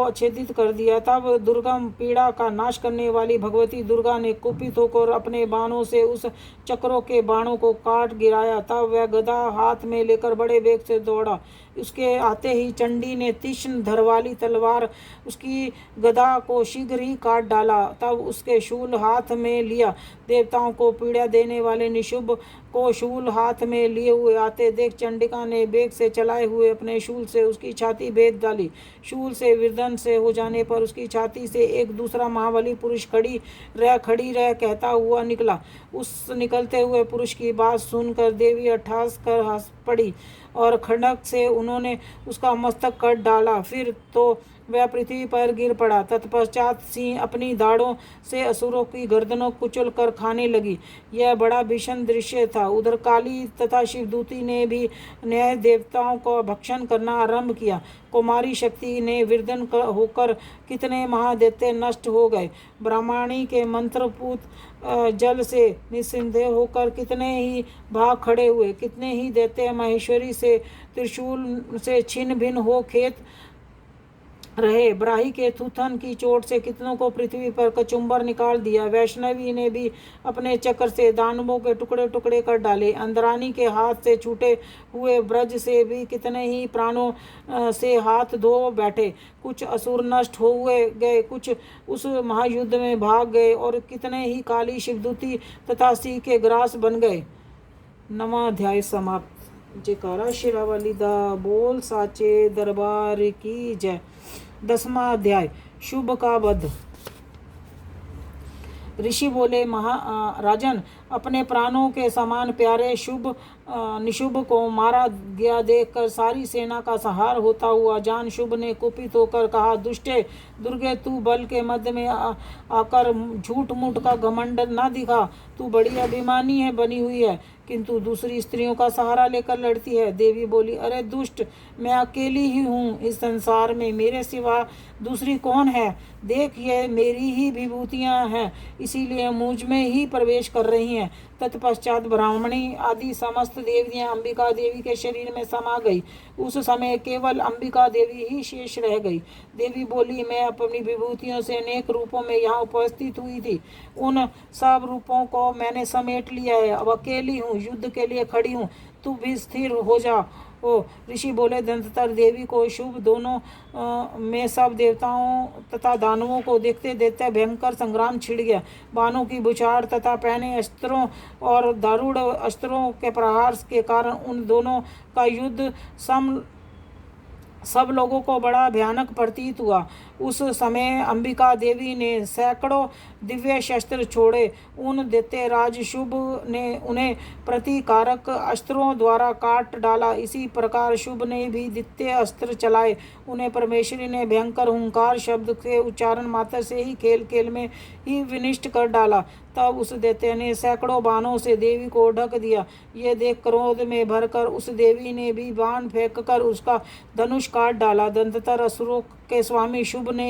अच्छेदित कर दिया। तब दुर्गम पीड़ा का नाश करने वाली भगवती दुर्गा ने कुपित होकर अपने बाणों से उस चक्रों के बाणों को काट गिराया। तब वह गदा हाथ में लेकर बड़े वेग से दौड़ा। उसके आते ही चंडी ने तीक्ष्ण धार वाली तलवार उसकी गदा को शीघ्र ही काट डाला। तब उसके शूल हाथ में लिया। देवताओं को पीड़ा देने वाले निशुंभ को शूल हाथ में लिए हुए आते देख चंडिका ने वेग से चलाए हुए अपने शूल से उसकी छाती भेद डाली। शूल से विदर्न से हो जाने पर उसकी छाती से एक दूसरा महाबली पुरुष खड़ी रह कहता हुआ निकला। उस निकलते हुए पुरुष की बात सुनकर देवी अट्ठास कर हंस पड़ी और खड़क से उन्होंने उसका मस्तक काट डाला। फिर तो वह पृथ्वी पर गिर पड़ा। तत्पश्चात सिंह अपनी दाढ़ों से असुरों की गर्दनों कुचल कर खाने लगी। यह बड़ा भीषण दृश्य था। उधर काली तथा शिवदूती ने भी न्याय देवताओं को भक्षण करना आरंभ किया। कुमारी शक्ति ने विर्धन होकर कितने महादैत्य नष्ट हो गए। ब्राह्मणी के मंत्रपूत जल से निस्संदेह होकर कितने ही भाग खड़े हुए। कितने ही दैत्य महेश्वरी से त्रिशूल से छिन्न भिन्न हो खेत रहे। ब्राही के थूथन की चोट से कितनों को पृथ्वी पर कचुम्बर निकाल दिया। वैष्णवी ने भी अपने चक्र से दानवों के टुकड़े टुकड़े कर डाले। इंद्राणी के हाथ से छूटे हुए ब्रज से भी कितने ही प्राणों से हाथ धो बैठे। कुछ असुर नष्ट हो गए, कुछ उस महायुद्ध में भाग गए और कितने ही काली शिवदूती तथा सिंह के ग्रास बन गए। 9वां अध्याय समाप्त। जयकारा शेरावाली दा बोल साचे दरबार की जय। 10वां अध्याय शुभ का वध। ऋषि बोले, राजन, अपने प्राणों के समान प्यारे निशुभ को मारा गया देखकर सारी सेना का संहार होता हुआ जान शुभ ने कुपित होकर कहा, दुष्टे दुर्गे, तू बल के मध्य में आकर झूठ मूठ का घमंड न दिखा। तू बड़ी अभिमानी है बनी हुई है, किंतु दूसरी स्त्रियों का सहारा लेकर लड़ती है। देवी बोली, अरे दुष्ट, मैं अकेली ही हूँ। इस संसार में मेरे सिवा दूसरी कौन है? देख, ये मेरी ही विभूतियाँ हैं, इसीलिए मुझ में ही प्रवेश कर रही हैं। तत्पश्चात ब्राह्मणी आदि समस्त देवियां अंबिका देवी के शरीर में समा गई। उस समय केवल अंबिका देवी ही शेष रह गई। देवी बोली, मैं अपनी विभूतियों से अनेक रूपों में यहाँ उपस्थित हुई थी। उन सब रूपों को मैंने समेट लिया है। अब अकेली हूँ, युद्ध के लिए खड़ी हूँ। तू भी स्थिर हो जा। ओ ऋषि बोले, दंततर देवी को शुभ दोनों में सब देवताओं तथा दानवों को देखते देखते भयंकर संग्राम छिड़ गया। बाणों की बुछार तथा पहने अस्त्रों और दारुण अस्त्रों के प्रहार के कारण उन दोनों का युद्ध सब लोगों को बड़ा भयानक प्रतीत हुआ। उस समय अंबिका देवी ने सैकड़ों दिव्य शस्त्र छोड़े। उन दैत्य राज शुभ ने उन्हें प्रतिकारक अस्त्रों द्वारा काट डाला। इसी प्रकार शुभ ने भी द्वितीय अस्त्र चलाए। उन्हें परमेश्वरी ने भयंकर हुंकार शब्द के उच्चारण मात्र से ही खेल खेल में ही विनिष्ट कर डाला। तब उस दैत्य ने सैकड़ों बाणों से देवी को ढक दिया। ये देख क्रोध में भरकर उस देवी ने भी बाण फेंककर उसका धनुष काट डाला। दंततर असुरों के स्वामी शुभ ने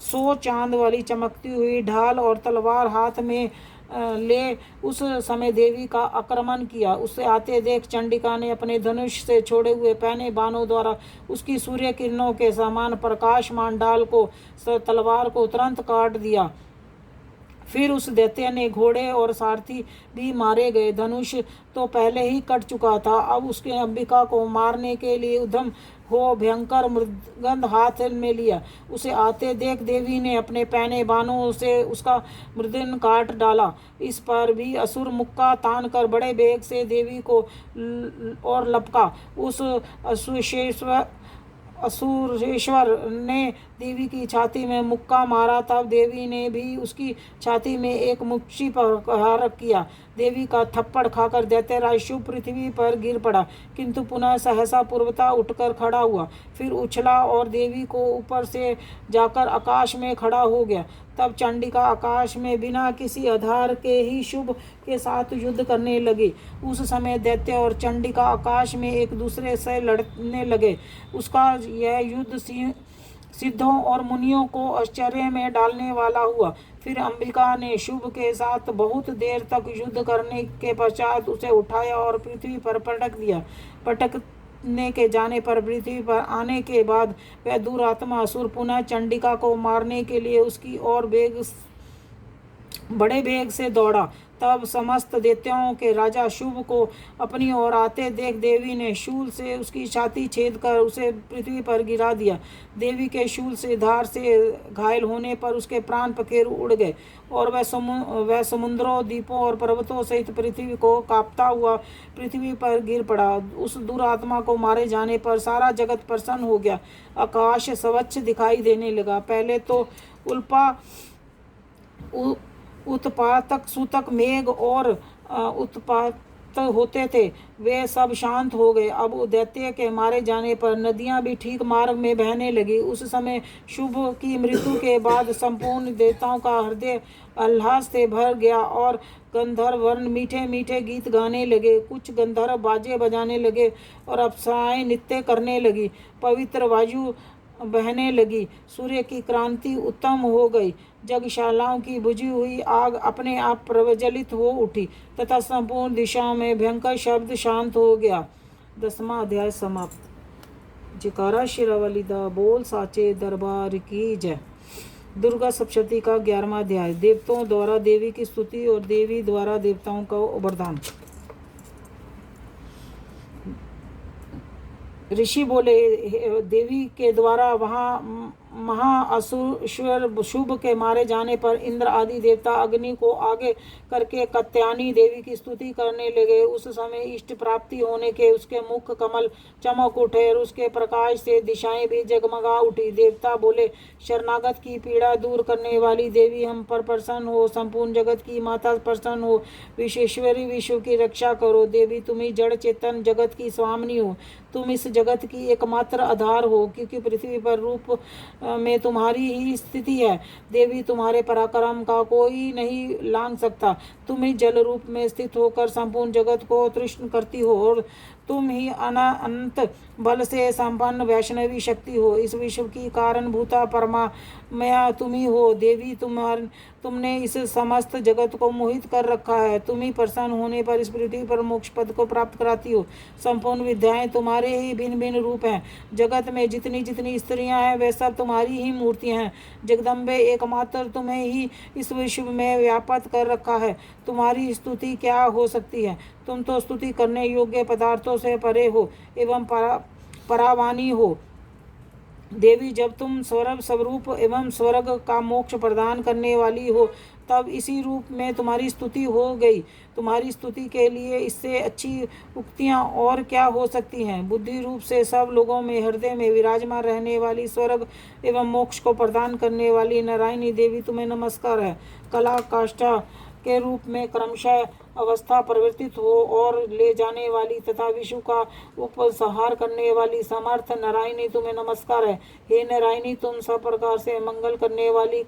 100 चांद वाली चमकती हुई ढाल और तलवार हाथ में ले उस समय देवी का आक्रमण किया। उससे आते देख चंडिका ने अपने धनुष से छोड़े हुए पहने बाणों द्वारा उसकी सूर्य किरणों के समान प्रकाशमान ढाल को तलवार को तुरंत काट दिया। फिर उस दैत्य ने घोड़े और सारथी भी मारे गए। धनुष तो पहले ही कट चुका था। अब उसके अंबिका को मारने के लिए उद्यम हो भयंकर मृदगंध हाथ में लिया। उसे आते देख देवी ने अपने पहने बाणों से उसका मृदन काट डाला। इस पर भी असुर मुक्का तान कर बड़े वेग से देवी को और लपका। उस असुरेश्वर ने देवी की छाती में मुक्का मारा। तब देवी ने भी उसकी छाती में एक मुक्की प्रहार किया। देवी का थप्पड़ खाकर दैत्यराज शुभ पृथ्वी पर गिर पड़ा, किंतु पुनः सहसा पूर्वता उठकर खड़ा हुआ। फिर उछला और देवी को ऊपर से जाकर आकाश में खड़ा हो गया। तब चंडिका आकाश में बिना किसी आधार के ही शुभ के साथ युद्ध करने लगी। उस समय दैत्य और चंडिका आकाश में एक दूसरे से लड़ने लगे। उसका यह युद्ध सिद्धों और मुनियों को आश्चर्य में डालने वाला हुआ। फिर अंबिका ने शुभ के साथ बहुत देर तक युद्ध करने के पश्चात उसे उठाया और पृथ्वी पर पटक दिया। पटकने के जाने पर पृथ्वी पर आने के बाद वह दुरात्मा असुर पुनः चंडिका को मारने के लिए उसकी ओर वेग बड़े वेग से दौड़ा। तब समस्त दैत्यों के राजा शुभ को अपनी ओर आते देख देवी ने शूल से उसकी छाती छेद कर उसे पृथ्वी पर गिरा दिया। देवी के शूल से धार से घायल होने पर उसके प्राण पखेरु उड़ गए और वह समुद्रों, द्वीपों और पर्वतों सहित पृथ्वी को कांपता हुआ पृथ्वी पर गिर पड़ा। उस दुरात्मा को मारे जाने पर सारा जगत प्रसन्न हो गया। आकाश स्वच्छ दिखाई देने लगा। पहले तो उल्पा उत्पातक सूतक मेघ और उत्पात होते थे, वे सब शांत हो गए। अब दैत्य के मारे जाने पर नदियां भी ठीक मार्ग में बहने लगी। उस समय शुभ की मृत्यु के बाद संपूर्ण देवताओं का हृदय उल्लास से भर गया और गंधर्व वर्ण मीठे मीठे गीत गाने लगे। कुछ गंधर्व बाजे बजाने लगे और अप्सराएं नृत्य करने लगी। पवित्र वायु बहने लगी। सूर्य की क्रांति उत्तम हो गई। जगशालाओं की बुझी हुई आग अपने आप प्रज्वलित हो उठी तथा संपूर्ण दिशाओं में भयंकर शब्द शांत हो गया। 10वां अध्याय समाप्त। जयकारा शेरावाली दा बोल साचे दरबार की जय। दुर्गा सप्तशती का 11वां अध्याय। देवताओं द्वारा देवी की स्तुति और देवी द्वारा देवताओं का वरदान। ऋषि बोले, देवी के द्वारा वहाँ महाअसुर शुभ के मारे जाने पर इंद्र आदि देवता अग्नि को आगे करके कात्यायनी देवी की स्तुति करने लगे। उस समय इष्ट प्राप्ति होने के उसके मुख कमल चमक उठे और उसके प्रकाश से दिशाएं भी जगमगा उठी। देवता बोले, शरणागत की पीड़ा दूर करने वाली देवी हम पर प्रसन्न हो। संपूर्ण जगत की माता प्रसन्न हो। विश्वेश्वरी विश्व की रक्षा करो। देवी तुम ही जड़ चेतन जगत की स्वामिनी हो। तुम इस जगत की एकमात्र आधार हो, क्योंकि पृथ्वी पर रूप में तुम्हारी ही स्थिति है। देवी तुम्हारे पराक्रम का कोई नहीं लांघ सकता। तुम ही जल रूप में स्थित होकर संपूर्ण जगत को तृष्ण करती हो और तुम ही अनंत बल से संपन्न वैष्णवी शक्ति हो। इस विश्व की कारणभूता परमामया तुम ही हो। देवी तुमने इस समस्त जगत को मोहित कर रखा है। तुम ही प्रसन्न होने पर इस पृथ्वी पर मोक्ष पद को प्राप्त कराती हो। संपूर्ण विद्याएं तुम्हारे ही भिन्न भिन्न रूप हैं। जगत में जितनी जितनी स्त्रियां हैं वे सब तुम्हारी ही मूर्तियां हैं। जगदम्बे एकमात्र तुम्हें ही इस विश्व में व्याप्त कर रखा है। तुम्हारी स्तुति क्या हो सकती है। तुम तो स्तुति करने योग्य पदार्थों से परे हो एवं परावानी हो। देवी जब तुम स्वरूप एवं स्वर्ग का मोक्ष प्रदान करने वाली हो तब इसी रूप में तुम्हारी स्तुति हो गई। तुम्हारी स्तुति के लिए इससे अच्छी उक्तियां और क्या हो सकती हैं। बुद्धि रूप से सब लोगों में हृदय में विराजमान रहने वाली स्वर्ग एवं मोक्ष को प्रदान करने वाली नारायणी देवी तुम्हें नमस्कार है। कला काष्ठा के रूप में क्रमशः अवस्था परिवर्तित हो और ले जाने वाली तथा विश्व का उपसंहार करने वाली समर्थ नारायणी तुम्हें नमस्कार है। हे नारायणी तुम सब प्रकार से मंगल करने वाली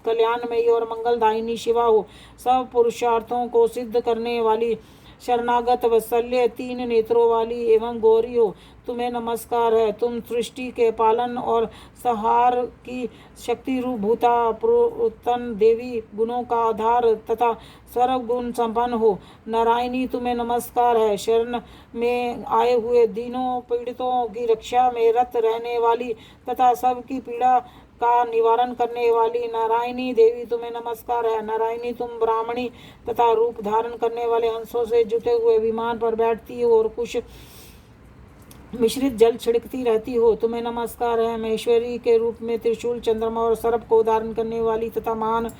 कल्याणमयी और मंगलदायिनी शिवा हो। सब पुरुषार्थों को सिद्ध करने वाली शरणागत वत्सल्य 3 नेत्रों वाली एवं गौरी हो। तुम्हें नमस्कार है। तुम सृष्टि के पालन और संहार की शक्ति रूप भूता पुरातन देवी, गुणों का आधार तथा सर्व गुण संपन्न हो। नारायणी तुम्हें नमस्कार है। शरण में आए हुए दीनों पीड़ितों की रक्षा में रत रहने वाली तथा सबकी पीड़ा का निवारण करने वाली नारायणी देवी तुम्हें नमस्कार है। नारायणी तुम ब्राह्मणी तथा रूप धारण करने वाले हंसों से जुटे हुए विमान पर बैठती हो और कुछ मिश्रित जल छिड़कती रहती हो। तुम्हें नमस्कार है। महेश्वरी के रूप में त्रिशूल, चंद्रमा और सर्प को धारण करने वाली तथा महान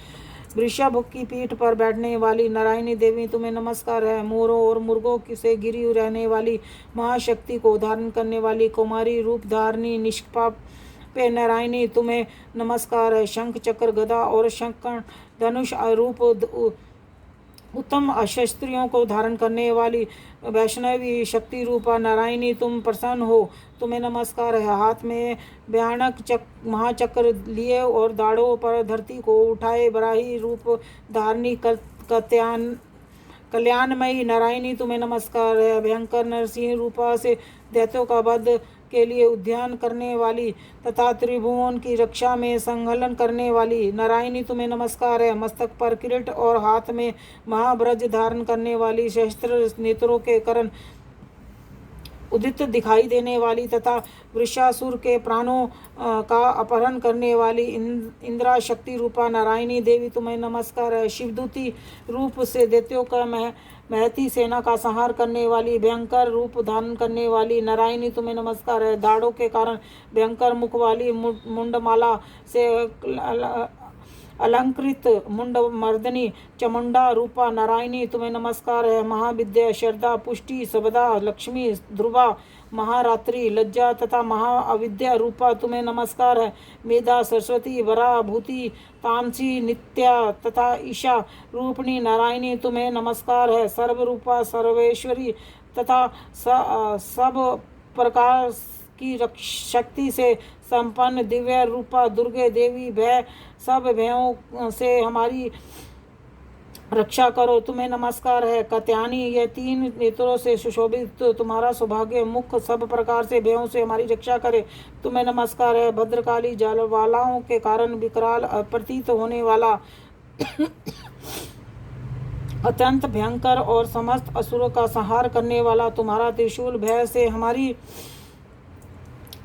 वृषभ की पीठ पर बैठने वाली नारायणी देवी तुम्हें नमस्कार है। मोरों और मुर्गों से घिरी रहने वाली महाशक्ति को धारण करने वाली कुमारी रूप धारणी निष्पाप पे नारायणी तुम्हें नमस्कार है। शंख चक्र गदा और शंकर धनुष रूप उत्तम शस्त्रियों को धारण करने वाली वैष्णवी शक्ति रूपा नारायणी तुम प्रसन्न हो। तुम्हें नमस्कार है। हाथ में भयानक महाचक्र लिए और दाढ़ों पर धरती को उठाए बराही रूप धारणी कल्याणमयी नारायणी तुम्हें नमस्कार है। भयंकर नरसिंह रूपा से दैत्यों का वध के लिए उद्यान करने वाली तथा त्रिभुवन की रक्षा में संकलन करने वाली नारायणी तुम्हें नमस्कार है। मस्तक पर किरीट और हाथ में महाब्रज धारण करने वाली सहस्त्र नेत्रों के कारण उदित दिखाई देने वाली तथा वृषासुर के प्राणों का अपहरण करने वाली इंद्रा शक्ति रूपा नारायणी देवी तुम्हें नमस्कार है। शिवदूती रूप से दैत्यों का महती सेना का संहार करने वाली भयंकर रूप धारण करने वाली नारायणी तुम्हें नमस्कार है। दाढ़ों के कारण भयंकर मुख वाली मुंडमाला से अलंकृत मुंड मर्दनी चमुंडा रूपा नारायणी तुम्हें नमस्कार है। महाविद्या शरदा पुष्टि सबदा लक्ष्मी ध्रुवा महारात्रि लज्जा तथा महाअविद्या रूपा तुम्हें नमस्कार है। मेधा सरस्वती वरा भूति तामसी नित्या तथा ईशा रूपणी नारायणी तुम्हें नमस्कार है। सर्वरूपा सर्वेश्वरी तथा सब प्रकार की शक्ति से संपन्न दिव्य रूपा दुर्गे देवी भय सब भयों से हमारी रक्षा करो तुम्हें नमस्कार है। कत्यानी यह 3 नेत्रों से सुशोभित तुम्हारा सौभाग्य मुख सब प्रकार से भयों से हमारी रक्षा करे तुम्हें नमस्कार है। भद्रकाली ज्वालाओं के कारण विकराल प्रतीत होने वाला अत्यंत भयंकर और समस्त असुरों का संहार करने वाला तुम्हारा त्रिशूल भय से हमारी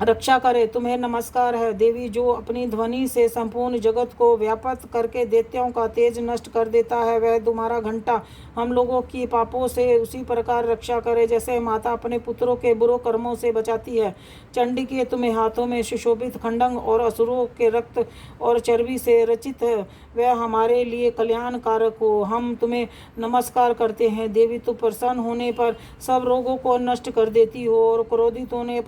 रक्षा करे तुम्हें नमस्कार है। देवी जो अपनी ध्वनि से संपूर्ण जगत को व्याप्त करके दैत्यों का तेज नष्ट कर देता है, वह तुम्हारा घंटा हम लोगों की पापों से उसी प्रकार रक्षा करे जैसे माता अपने पुत्रों के बुरे कर्मों से बचाती है। चंडी के तुम्हें हाथों में सुशोभित खंडंग और असुरों के रक्त और चर्बी से रचित है, वह हमारे लिए कल्याणकारक हो। हम तुम्हें नमस्कार करते हैं देवी, तू प्रसन्न होने पर सब रोगों को नष्ट कर देती हो और क्रोधित होने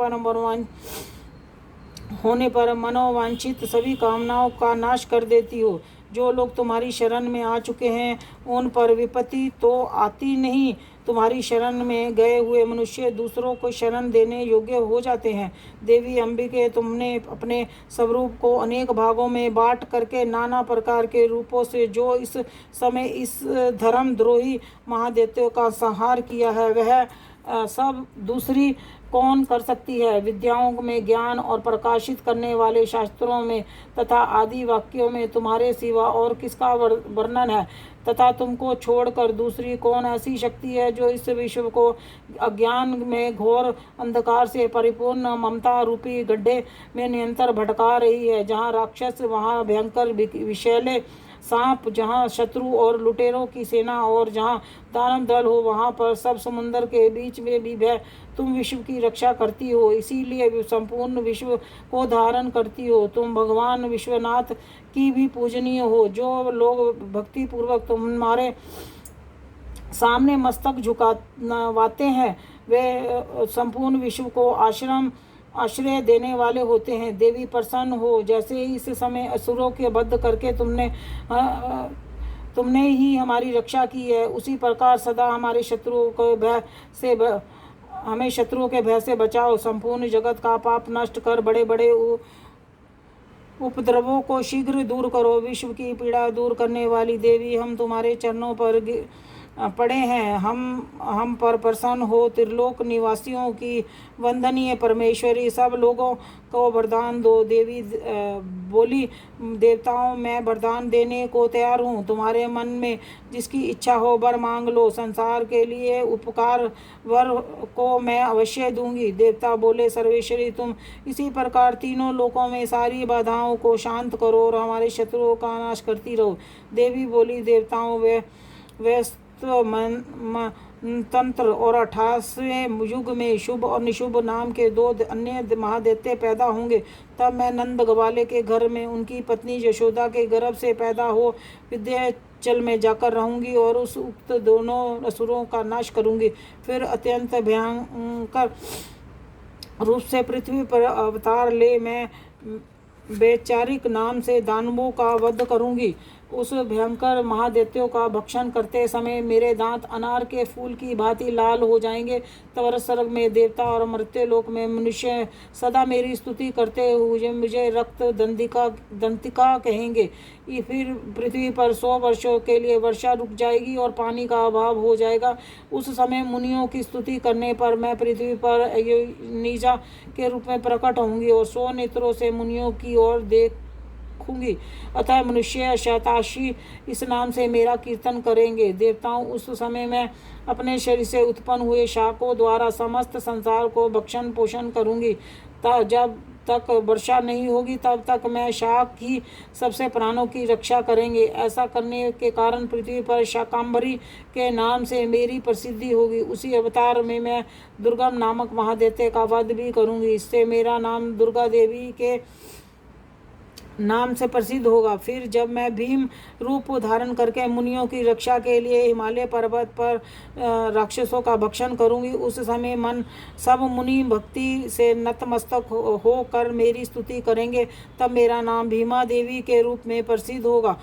पर मनोवांछित सभी कामनाओं का नाश कर देती हो। जो लोग तुम्हारी शरण में आ चुके हैं उन पर विपत्ति तो आती नहीं, तुम्हारी शरण में गए हुए मनुष्य दूसरों को शरण देने योग्य हो जाते हैं। देवी अंबिके, तुमने अपने स्वरूप को अनेक भागों में बांट करके नाना प्रकार के रूपों से जो इस समय इस धर्मद्रोही महादैत्यों का संहार किया है, वह सब दूसरी कौन कर सकती है। विद्याओं में ज्ञान और प्रकाशित करने वाले शास्त्रों में तथा आदि वाक्यों में तुम्हारे सिवा और किसका वर्णन है, तथा तुमको छोड़कर दूसरी कौन ऐसी शक्ति है जो इस विश्व को अज्ञान में घोर अंधकार से परिपूर्ण ममता रूपी गड्ढे में निरंतर भटका रही है। जहाँ राक्षस वहाँ भयंकर विषैले सांप, जहाँ शत्रु और लुटेरों की सेना और जहाँ दानव दल हो, वहाँ पर सब समुद्र के बीच में भी भय तुम विश्व की रक्षा करती हो, इसीलिए संपूर्ण विश्व को धारण करती हो। तुम भगवान विश्वनाथ की भी पूजनीय हो। जो लोग भक्ति पूर्वक तुम्हारे सामने मस्तक झुकाते हैं वे संपूर्ण विश्व को आश्रय देने वाले होते हैं। देवी प्रसन्न हो, जैसे इस समय असुरों के वध करके तुमने ही हमारी रक्षा की है, उसी प्रकार सदा हमारे शत्रुओं को हमें शत्रुओं के भय से बचाओ। संपूर्ण जगत का पाप नष्ट कर बड़े बड़े उपद्रवों को शीघ्र दूर करो। विश्व की पीड़ा दूर करने वाली देवी, हम तुम्हारे चरणों पर पड़े हैं, हम पर प्रसन्न हो। त्रिलोक निवासियों की वंदनीय परमेश्वरी, सब लोगों को वरदान दो। देवी बोली, देवताओं मैं वरदान देने को तैयार हूँ, तुम्हारे मन में जिसकी इच्छा हो वर मांग लो। संसार के लिए उपकार वर को मैं अवश्य दूंगी। देवता बोले, सर्वेश्वरी तुम इसी प्रकार तीनों लोकों में सारी बाधाओं को शांत करो और हमारे शत्रुओं का नाश करती रहो। देवी बोली, देवताओं वे तंत्र और 28वें युग में शुभ और निशुभ नाम के 2 अन्य महादैत्य पैदा होंगे। तब मैं नंद ग्वाले के घर में उनकी पत्नी यशोदा के गर्भ से पैदा हो विंध्याचल में जाकर रहूंगी और उस उक्त दोनों असुरों का नाश करूंगी। फिर अत्यंत भयंकर रूप से पृथ्वी पर अवतार ले मैं वैचारिक नाम से दानवों का वध करूंगी। उस भयंकर महादैत्यों का भक्षण करते समय मेरे दांत अनार के फूल की भांति लाल हो जाएंगे। तब स्वर्ग में देवता और मर्त्यलोक में मनुष्य सदा मेरी स्तुति करते हुए मुझे रक्त दंतिका कहेंगे। फिर पृथ्वी पर 100 वर्षों के लिए वर्षा रुक जाएगी और पानी का अभाव हो जाएगा। उस समय मुनियों की स्तुति करने पर मैं पृथ्वी पर नीजा के रूप में प्रकट होंगी और 100 नेत्रों से मुनियों की ओर रखूंगी। अतः मनुष्य शताशी इस नाम से मेरा कीर्तन करेंगे। देवताओं, उस समय मैं अपने शरीर से उत्पन्न हुए शाकों द्वारा समस्त संसार को भक्षण पोषण करूंगी। जब तक वर्षा नहीं होगी तब तक मैं शाक ही सबसे प्राणों की रक्षा करेंगे। ऐसा करने के कारण पृथ्वी पर शाकांबरी के नाम से मेरी प्रसिद्धि होगी। उसी अवतार में मैं दुर्गम नामक महादैत्य का वध भी करूंगी। इससे मेरा नाम दुर्गा देवी के नाम से प्रसिद्ध होगा। फिर जब मैं भीम रूप धारण करके मुनियों की रक्षा के लिए हिमालय पर्वत पर राक्षसों का भक्षण करूंगी, उस समय मन सब मुनि भक्ति से नतमस्तक होकर मेरी स्तुति करेंगे। तब मेरा नाम भीमा देवी के रूप में प्रसिद्ध होगा।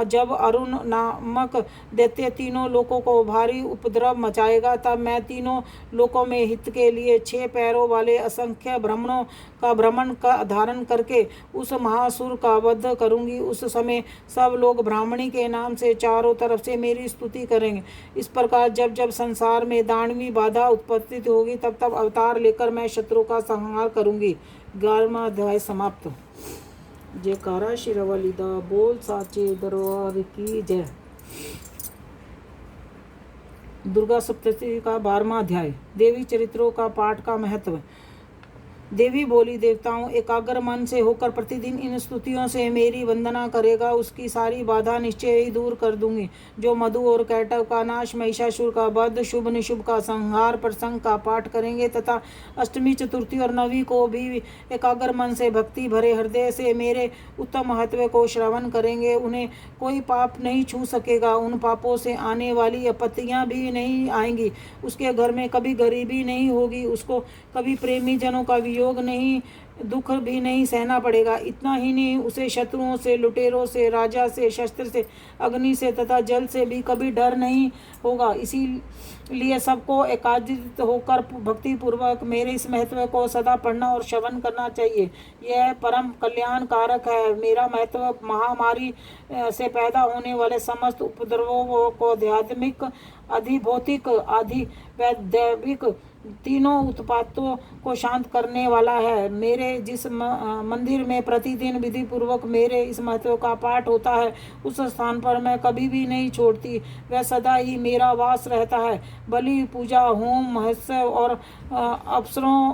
जब अरुण नामक दैत्य तीनों लोकों को भारी उपद्रव मचाएगा, तब मैं तीनों लोकों में हित के लिए 6 पैरों वाले असंख्य ब्राह्मणों का भ्रमण का धारण करके उस महासुर का वध करूंगी। उस समय सब लोग ब्राह्मणी के नाम से चारों तरफ से मेरी स्तुति करेंगे। इस प्रकार जब जब संसार में दानवी बाधा उत्पत्ति होगी, तब तब अवतार लेकर मैं शत्रु का संहार करूंगी। 11वां अध्याय समाप्त। जयकारा शिरवलिदा बोल साचे दरबार की जय। दुर्गा सप्तशती का 12वां अध्याय। देवी चरित्रों का पाठ का महत्व। देवी बोली, देवताओं, एकाग्र मन से होकर प्रतिदिन इन स्तुतियों से मेरी वंदना करेगा, उसकी सारी बाधा निश्चय ही दूर कर दूंगी। जो मधु और कैटव का नाश, महिषासुर का वध, शुभ निशुभ का संहार प्रसंग का पाठ करेंगे तथा अष्टमी, चतुर्थी और नवी को भी एकाग्र मन से भक्ति भरे हृदय से मेरे उत्तम महत्व को श्रवण करेंगे, उन्हें कोई पाप नहीं छू सकेगा। उन पापों से आने वाली आपत्तियां भी नहीं आएंगी। उसके घर में कभी गरीबी नहीं होगी, उसको कभी प्रेमी जनों का वियोग नहीं, दुख भी नहीं सहना पड़ेगा। इतना ही नहीं, उसे शत्रुओं से, लुटेरों से, राजा से, शस्त्र से, अग्नि से तथा जल से भी कभी डर नहीं होगा। इसीलिए सबको एकाग्रित होकर भक्ति पूर्वक मेरे इस महत्व को सदा पढ़ना और श्रवण करना चाहिए। यह परम कल्याण कारक है। मेरा महत्व महामारी से पैदा होने वाले समस्त उपद्रवों को आध्यात्मिक, अधिभौतिक, आधि वैदैविक तीनों उत्पातों को शांत करने वाला है। मेरे जिस मंदिर में प्रतिदिन विधि पूर्वक मेरे इस महत्व का पाठ होता है, उस स्थान पर मैं कभी भी नहीं छोड़ती, वह सदा ही मेरा वास रहता है। बलि, पूजा, होम, महोत्सव और अवसरों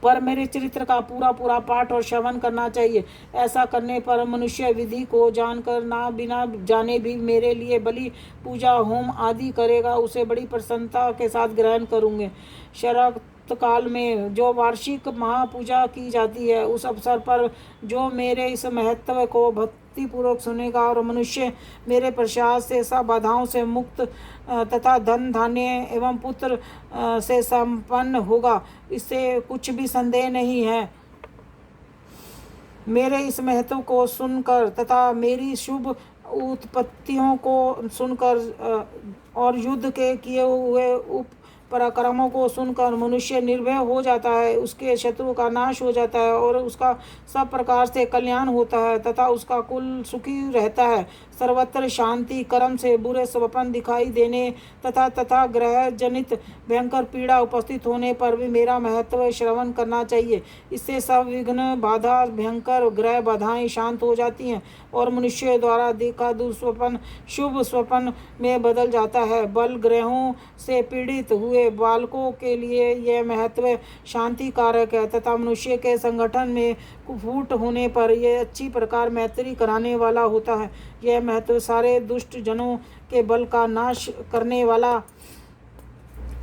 पर मेरे चरित्र का पूरा पाठ और श्रवण करना चाहिए। ऐसा करने पर मनुष्य विधि को जानकर ना बिना जाने भी मेरे लिए बलि, पूजा, होम आदि करेगा, उसे बड़ी प्रसन्नता के साथ ग्रहण करूँगे। शरद काल में जो वार्षिक महापूजा की जाती है, उस अवसर पर जो मेरे इस महत्व को भक्तिपूर्वक सुनेगा और मनुष्य मेरे प्रसाद से सब बाधाओं से मुक्त तथा धन धान्य एवं पुत्र से संपन्न होगा, इससे कुछ भी संदेह नहीं है। मेरे इस महत्व को सुनकर तथा मेरी शुभ उत्पत्तियों को सुनकर और युद्ध के किए हुए पराक्रमों को सुनकर मनुष्य निर्भय हो जाता है, उसके शत्रु का नाश हो जाता है और उसका सब प्रकार से कल्याण होता है तथा उसका कुल सुखी रहता है। सर्वत्र शांति, कर्म से बुरे स्वप्न दिखाई देने तथा ग्रह जनित भयंकर पीड़ा उपस्थित होने पर भी मेरा महत्व श्रवण करना चाहिए। इससे सब विघ्न, बाधा, भयंकर ग्रह बाधाएं शांत हो जाती हैं और मनुष्य द्वारा देखा दुस्वप्न शुभ स्वप्न में बदल जाता है। बल ग्रहों से पीड़ित हुए बालकों के लिए यह महत्व शांति कारक है तथा मनुष्य के संगठन में फूट होने पर यह अच्छी प्रकार मैत्री कराने वाला होता है। यह महत्व सारे दुष्ट जनों के बल का नाश करने वाला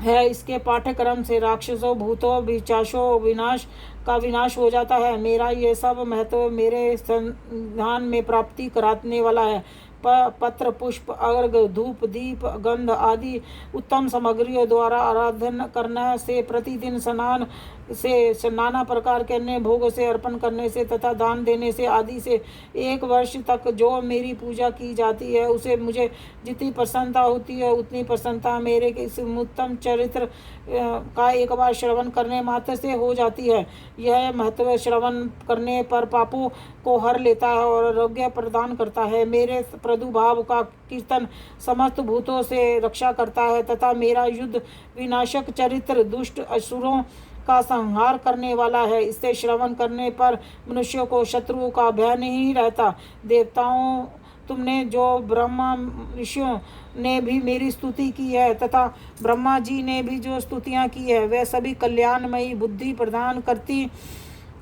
है। इसके पाठ्यक्रम से राक्षसों, भूतों, पिशाचों विनाश हो जाता है। मेरा ये सब महत्व मेरे संधान में प्राप्ति कराने वाला है। पत्र, पुष्प, अर्घ, धूप, दीप, गंध आदि उत्तम सामग्रियों द्वारा आराधना करने से, प्रतिदिन स्नान से, नाना प्रकार के अन्य भोग से अर्पण करने से तथा दान देने से आदि से 1 वर्ष तक जो मेरी पूजा की जाती है, उसे मुझे जितनी प्रसन्नता होती है उतनी प्रसन्नता मेरे इस उत्तम चरित्र का एक बार श्रवण करने मात्र से हो जाती है। यह महत्व श्रवण करने पर पापों को हर लेता है और आरोग्य प्रदान करता है। मेरे प्रादुर्भाव का कीर्तन समस्त भूतों से रक्षा करता है तथा मेरा युद्ध विनाशक चरित्र दुष्ट असुरों का संहार करने वाला है। इससे श्रवण करने पर मनुष्यों को शत्रुओं का भय नहीं रहता। देवताओं, तुमने जो ब्रह्मा ऋषियों ने भी मेरी स्तुति की है तथा ब्रह्मा जी ने भी जो स्तुतियाँ की है, वह सभी कल्याणमयी बुद्धि प्रदान करती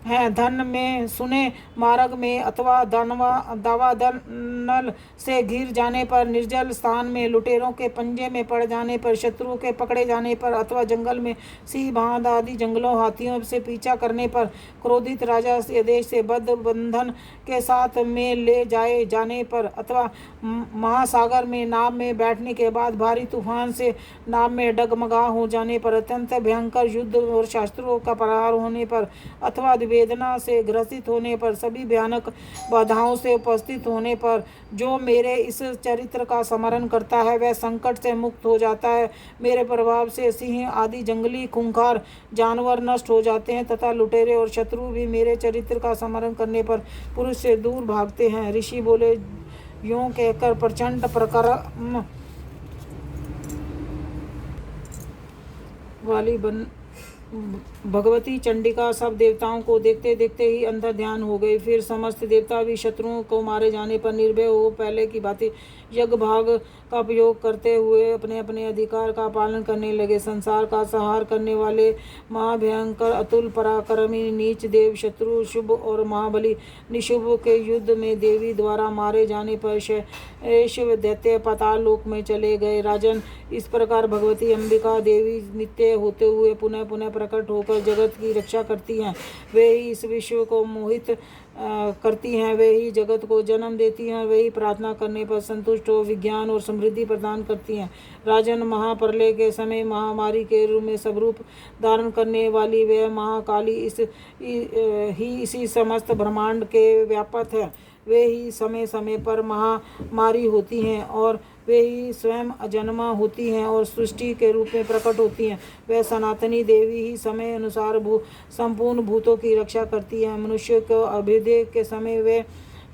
हैं। धन में सुने मार्ग में अथवा दावानल से घिर जाने पर, निर्जल स्थान में लुटेरों के पंजे में पड़ जाने पर, शत्रुओं के पकड़े जाने पर, अथवा जंगल में सिंह बांध आदि जंगलों हाथियों से पीछा करने पर, क्रोधित राजा से देश से बद्ध बंधन के साथ में ले जाए जाने पर, अथवा महासागर में नाव में बैठने के बाद भारी तूफान से नाव में डगमगा हो जाने पर, अत्यंत भयंकर युद्ध और शास्त्रों का प्रहार होने पर, अथवा वेदना से ग्रसित होने पर, सभी भयानक बाधाओं से उपस्थित होने पर जो मेरे इस चरित्र का स्मरण करता है वह संकट से मुक्त हो जाता है। मेरे प्रभाव से सिंह आदि जंगली खूंखार जानवर नष्ट हो जाते हैं तथा लुटेरे और शत्रु भी मेरे चरित्र का स्मरण करने पर पुरुष से दूर भागते हैं। ऋषि बोले, यूं कहकर प्रचंड प्रकार वाली भगवती चंडिका सब देवताओं को देखते देखते ही अंतर ध्यान हो गई। फिर समस्त देवता भी शत्रुओं को मारे जाने पर निर्भय हो पहले की भांति यज्ञ भाग का प्रयोग करते हुए अपने अपने अधिकार का पालन करने लगे। संसार का संहार करने वाले महाभयंकर अतुल पराक्रमी नीच देव शत्रु शुभ और महाबली निशुभ के युद्ध में देवी द्वारा मारे जाने पर शिव दैत्य पाताल लोक में चले गए। राजन, इस प्रकार भगवती अंबिका देवी नित्य होते हुए पुनः पुनः प्रकट होकर जगत की रक्षा करती हैं। वे ही इस विश्व को मोहित करती हैं, वे ही जगत को जन्म देती हैं, वे ही प्रार्थना करने पर संतुष्ट हो विज्ञान और समृद्धि प्रदान करती हैं। राजन, महाप्रलय के समय महामारी के रूप में सब रूप धारण करने वाली वह महाकाली इसी समस्त ब्रह्मांड के व्यापक है। वे ही समय समय पर महामारी होती हैं और वे ही स्वयं अजन्मा होती हैं और सृष्टि के रूप में प्रकट होती हैं। वह सनातनी देवी ही समय अनुसार संपूर्ण भूतों की रक्षा करती है। मनुष्य को अभ्युदय के समय वे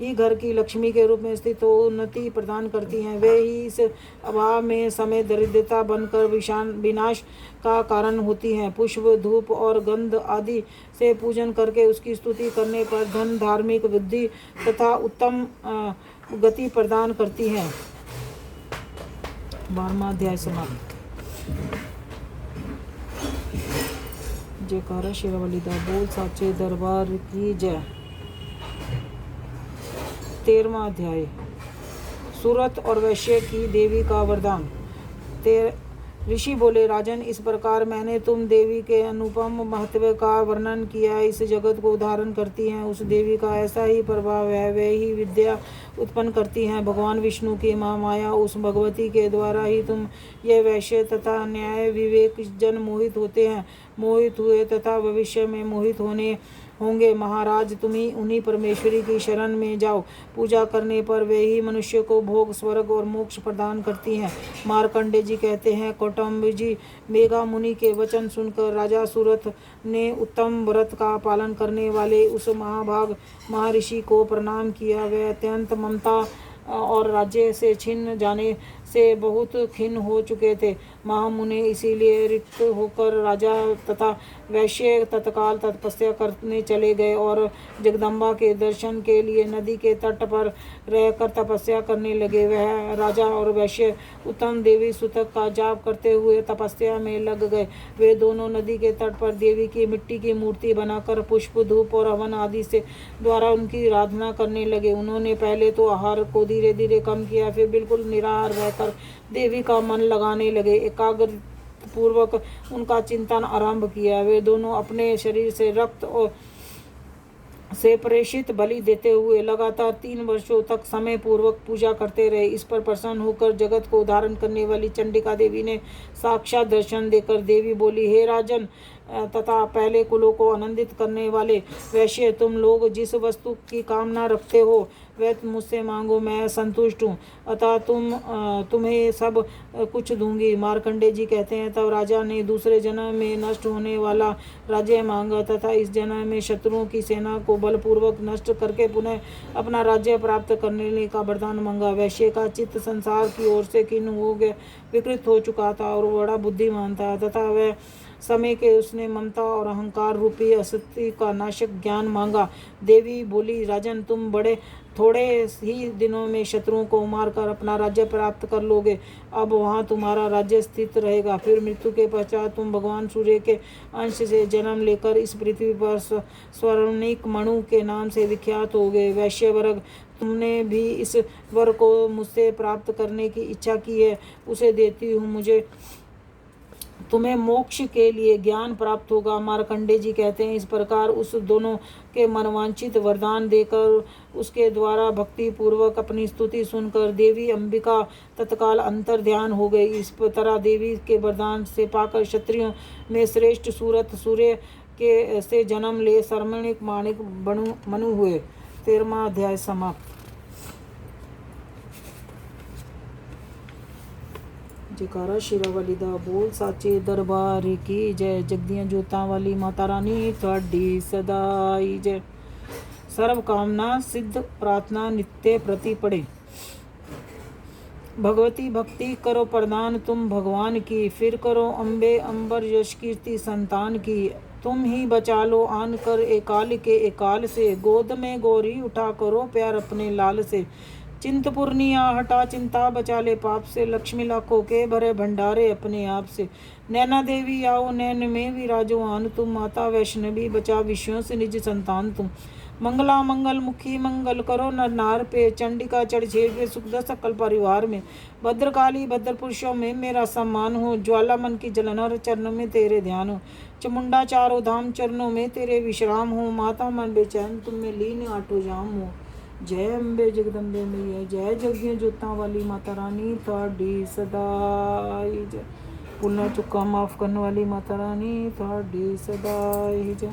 ही घर की लक्ष्मी के रूप में स्थित हो उन्नति प्रदान करती हैं। वे ही इस अभाव में समय दरिद्रता बनकर विनाश का कारण होती हैं। पुष्प, धूप और गंध आदि से पूजन करके उसकी स्तुति करने पर धन, धार्मिक बुद्धि तथा उत्तम गति प्रदान करती हैं। 12वां अध्याय समाप्त। जयकारा शेरावाली दा बोल साचे दरबार की जय। 13वां अध्याय सूरत और वैश्य की देवी का वरदान। ऋषि बोले, राजन, इस प्रकार मैंने तुम देवी के अनुपम महत्व का वर्णन किया। इस जगत को धारण करती हैं, उस देवी का ऐसा ही प्रभाव है। वे ही विद्या उत्पन्न करती हैं। भगवान विष्णु की महामाया उस भगवती के द्वारा ही तुम ये वैश्य तथा न्याय विवेक जन मोहित होते हैं, मोहित हुए तथा भविष्य में मोहित होंगे। महाराज, तुम ही उन्हीं परमेश्वरी की शरण में जाओ। पूजा करने पर वे ही मनुष्य को भोग, स्वर्ग और मोक्ष प्रदान करती हैं। मार्कंडे जी कहते हैं, कौटुंब जी, मेघा मुनि के वचन सुनकर राजा सूरत ने उत्तम व्रत का पालन करने वाले उस महाभाग महर्षि को प्रणाम किया। वे अत्यंत ममता और राज्य से छिन जाने से बहुत खिन्न हो चुके थे। महामुनि इसीलिए रिक्त होकर राजा तथा वैश्य तत्काल तपस्या करने चले गए और जगदम्बा के दर्शन के लिए नदी के तट पर रहकर तपस्या करने लगे। वह राजा और वैश्य उत्तम देवी सूतक का जाप करते हुए तपस्या में लग गए। वे दोनों नदी के तट पर देवी की मिट्टी की मूर्ति बनाकर पुष्प, धूप और हवन आदि से द्वारा उनकी आराधना करने लगे। उन्होंने पहले तो आहार को धीरे धीरे कम किया, फिर बिल्कुल निराहार रहकर देवी का मन लगाने लगे। एकाग्र पूर्वक उनका चिंतन आरंभ किया। वे दोनों अपने शरीर से रक्त और से प्रेषित बलि देते हुए लगातार 3 वर्षों तक समय पूर्वक पूजा करते रहे। इस पर प्रसन्न होकर जगत को धारण करने वाली चंडिका देवी ने साक्षात दर्शन देकर देवी बोली, हे राजन तथा पहले कुलों को आनंदित करने वाले वैश्य, तुम लोग जिस वस्तु की कामना रखते हो वह मुझसे मांगो, मैं संतुष्ट हूँ, अतः तुम्हें सब कुछ दूंगी। मार्कंडे जी कहते हैं, तब राजा ने दूसरे जन्म में नष्ट होने वाला राज्य मांगा तथा इस जन्म में शत्रुओं की सेना को बलपूर्वक नष्ट करके पुनः अपना राज्य प्राप्त करने का वरदान मांगा। वैश्य का चित्त संसार की ओर से खिन्न हो गया, विकृत हो चुका था और बड़ा बुद्धिमान था तथा वह समय के उसने ममता और अहंकार रूपी असत्य का नाशक ज्ञान मांगा। देवी बोली, राजन, तुम बड़े थोड़े ही दिनों में शत्रुओं को मारकर अपना राज्य प्राप्त कर लोगे। अब वहाँ तुम्हारा राज्य स्थित रहेगा। फिर मृत्यु के पश्चात तुम भगवान सूर्य के अंश से जन्म लेकर इस पृथ्वी पर स्वर्णिक मणु के नाम से विख्यात होगे। वैश्य वर्ग, तुमने भी इस वर को मुझसे प्राप्त करने की इच्छा की है, उसे देती हूँ। मुझे तुम्हें मोक्ष के लिए ज्ञान प्राप्त होगा। मार्कंडे जी कहते हैं, इस प्रकार उस दोनों के मनवांछित वरदान देकर उसके द्वारा भक्ति पूर्वक अपनी स्तुति सुनकर देवी अंबिका तत्काल अंतर ध्यान हो गई। इस तरह देवी के वरदान से पाकर क्षत्रियों में श्रेष्ठ सूरत सूर्य के से जन्म ले सर्मणिक माणिक मनु हुए। 13वां अध्याय समाप्त। जयकारा शेरा वाली दा बोल साचे दरबार की जय। जगदियां जोतां वाली माता रानी थोड़ी सदाई जय। सर्व कामना सिद्ध प्रार्थना नित्य प्रति पड़े। भगवती भक्ति करो प्रदान तुम भगवान की, फिर करो अम्बे अंबर यश कीर्ति संतान की। तुम ही बचा लो आन कर एकाल के एकाल से, गोद में गोरी उठा करो प्यार अपने लाल से। चिंतपूर्णिया हटा चिंता बचा ले पाप से, लक्ष्मी लाखों के भरे भंडारे अपने आप से। नैना देवी आओ नैन में विराजो आन तुम, माता वैष्णवी बचा विषयों से निज संतान तुम। मंगला मंगल मुखी मंगल करो नर नार पे, चंडिका चढ़ छेड़ सुखद सकल परिवार में। भद्रकाली भद्र पुरुषों में मेरा सम्मान हो, ज्वाला मन की जलन और चरणों में तेरे ध्यान हो। चमुंडा चारों धाम चरणों में तेरे विश्राम हो, माता मन बेचैन तुम में लीन आठो जाम हो। जय अम्बे जगदम्बे मैया जय। जगियां जोतां वाली माता रानी थोड़ी सदाई जय। भुलना चुका माफ करने वाली माता रानी थोड़ी सदाई जय।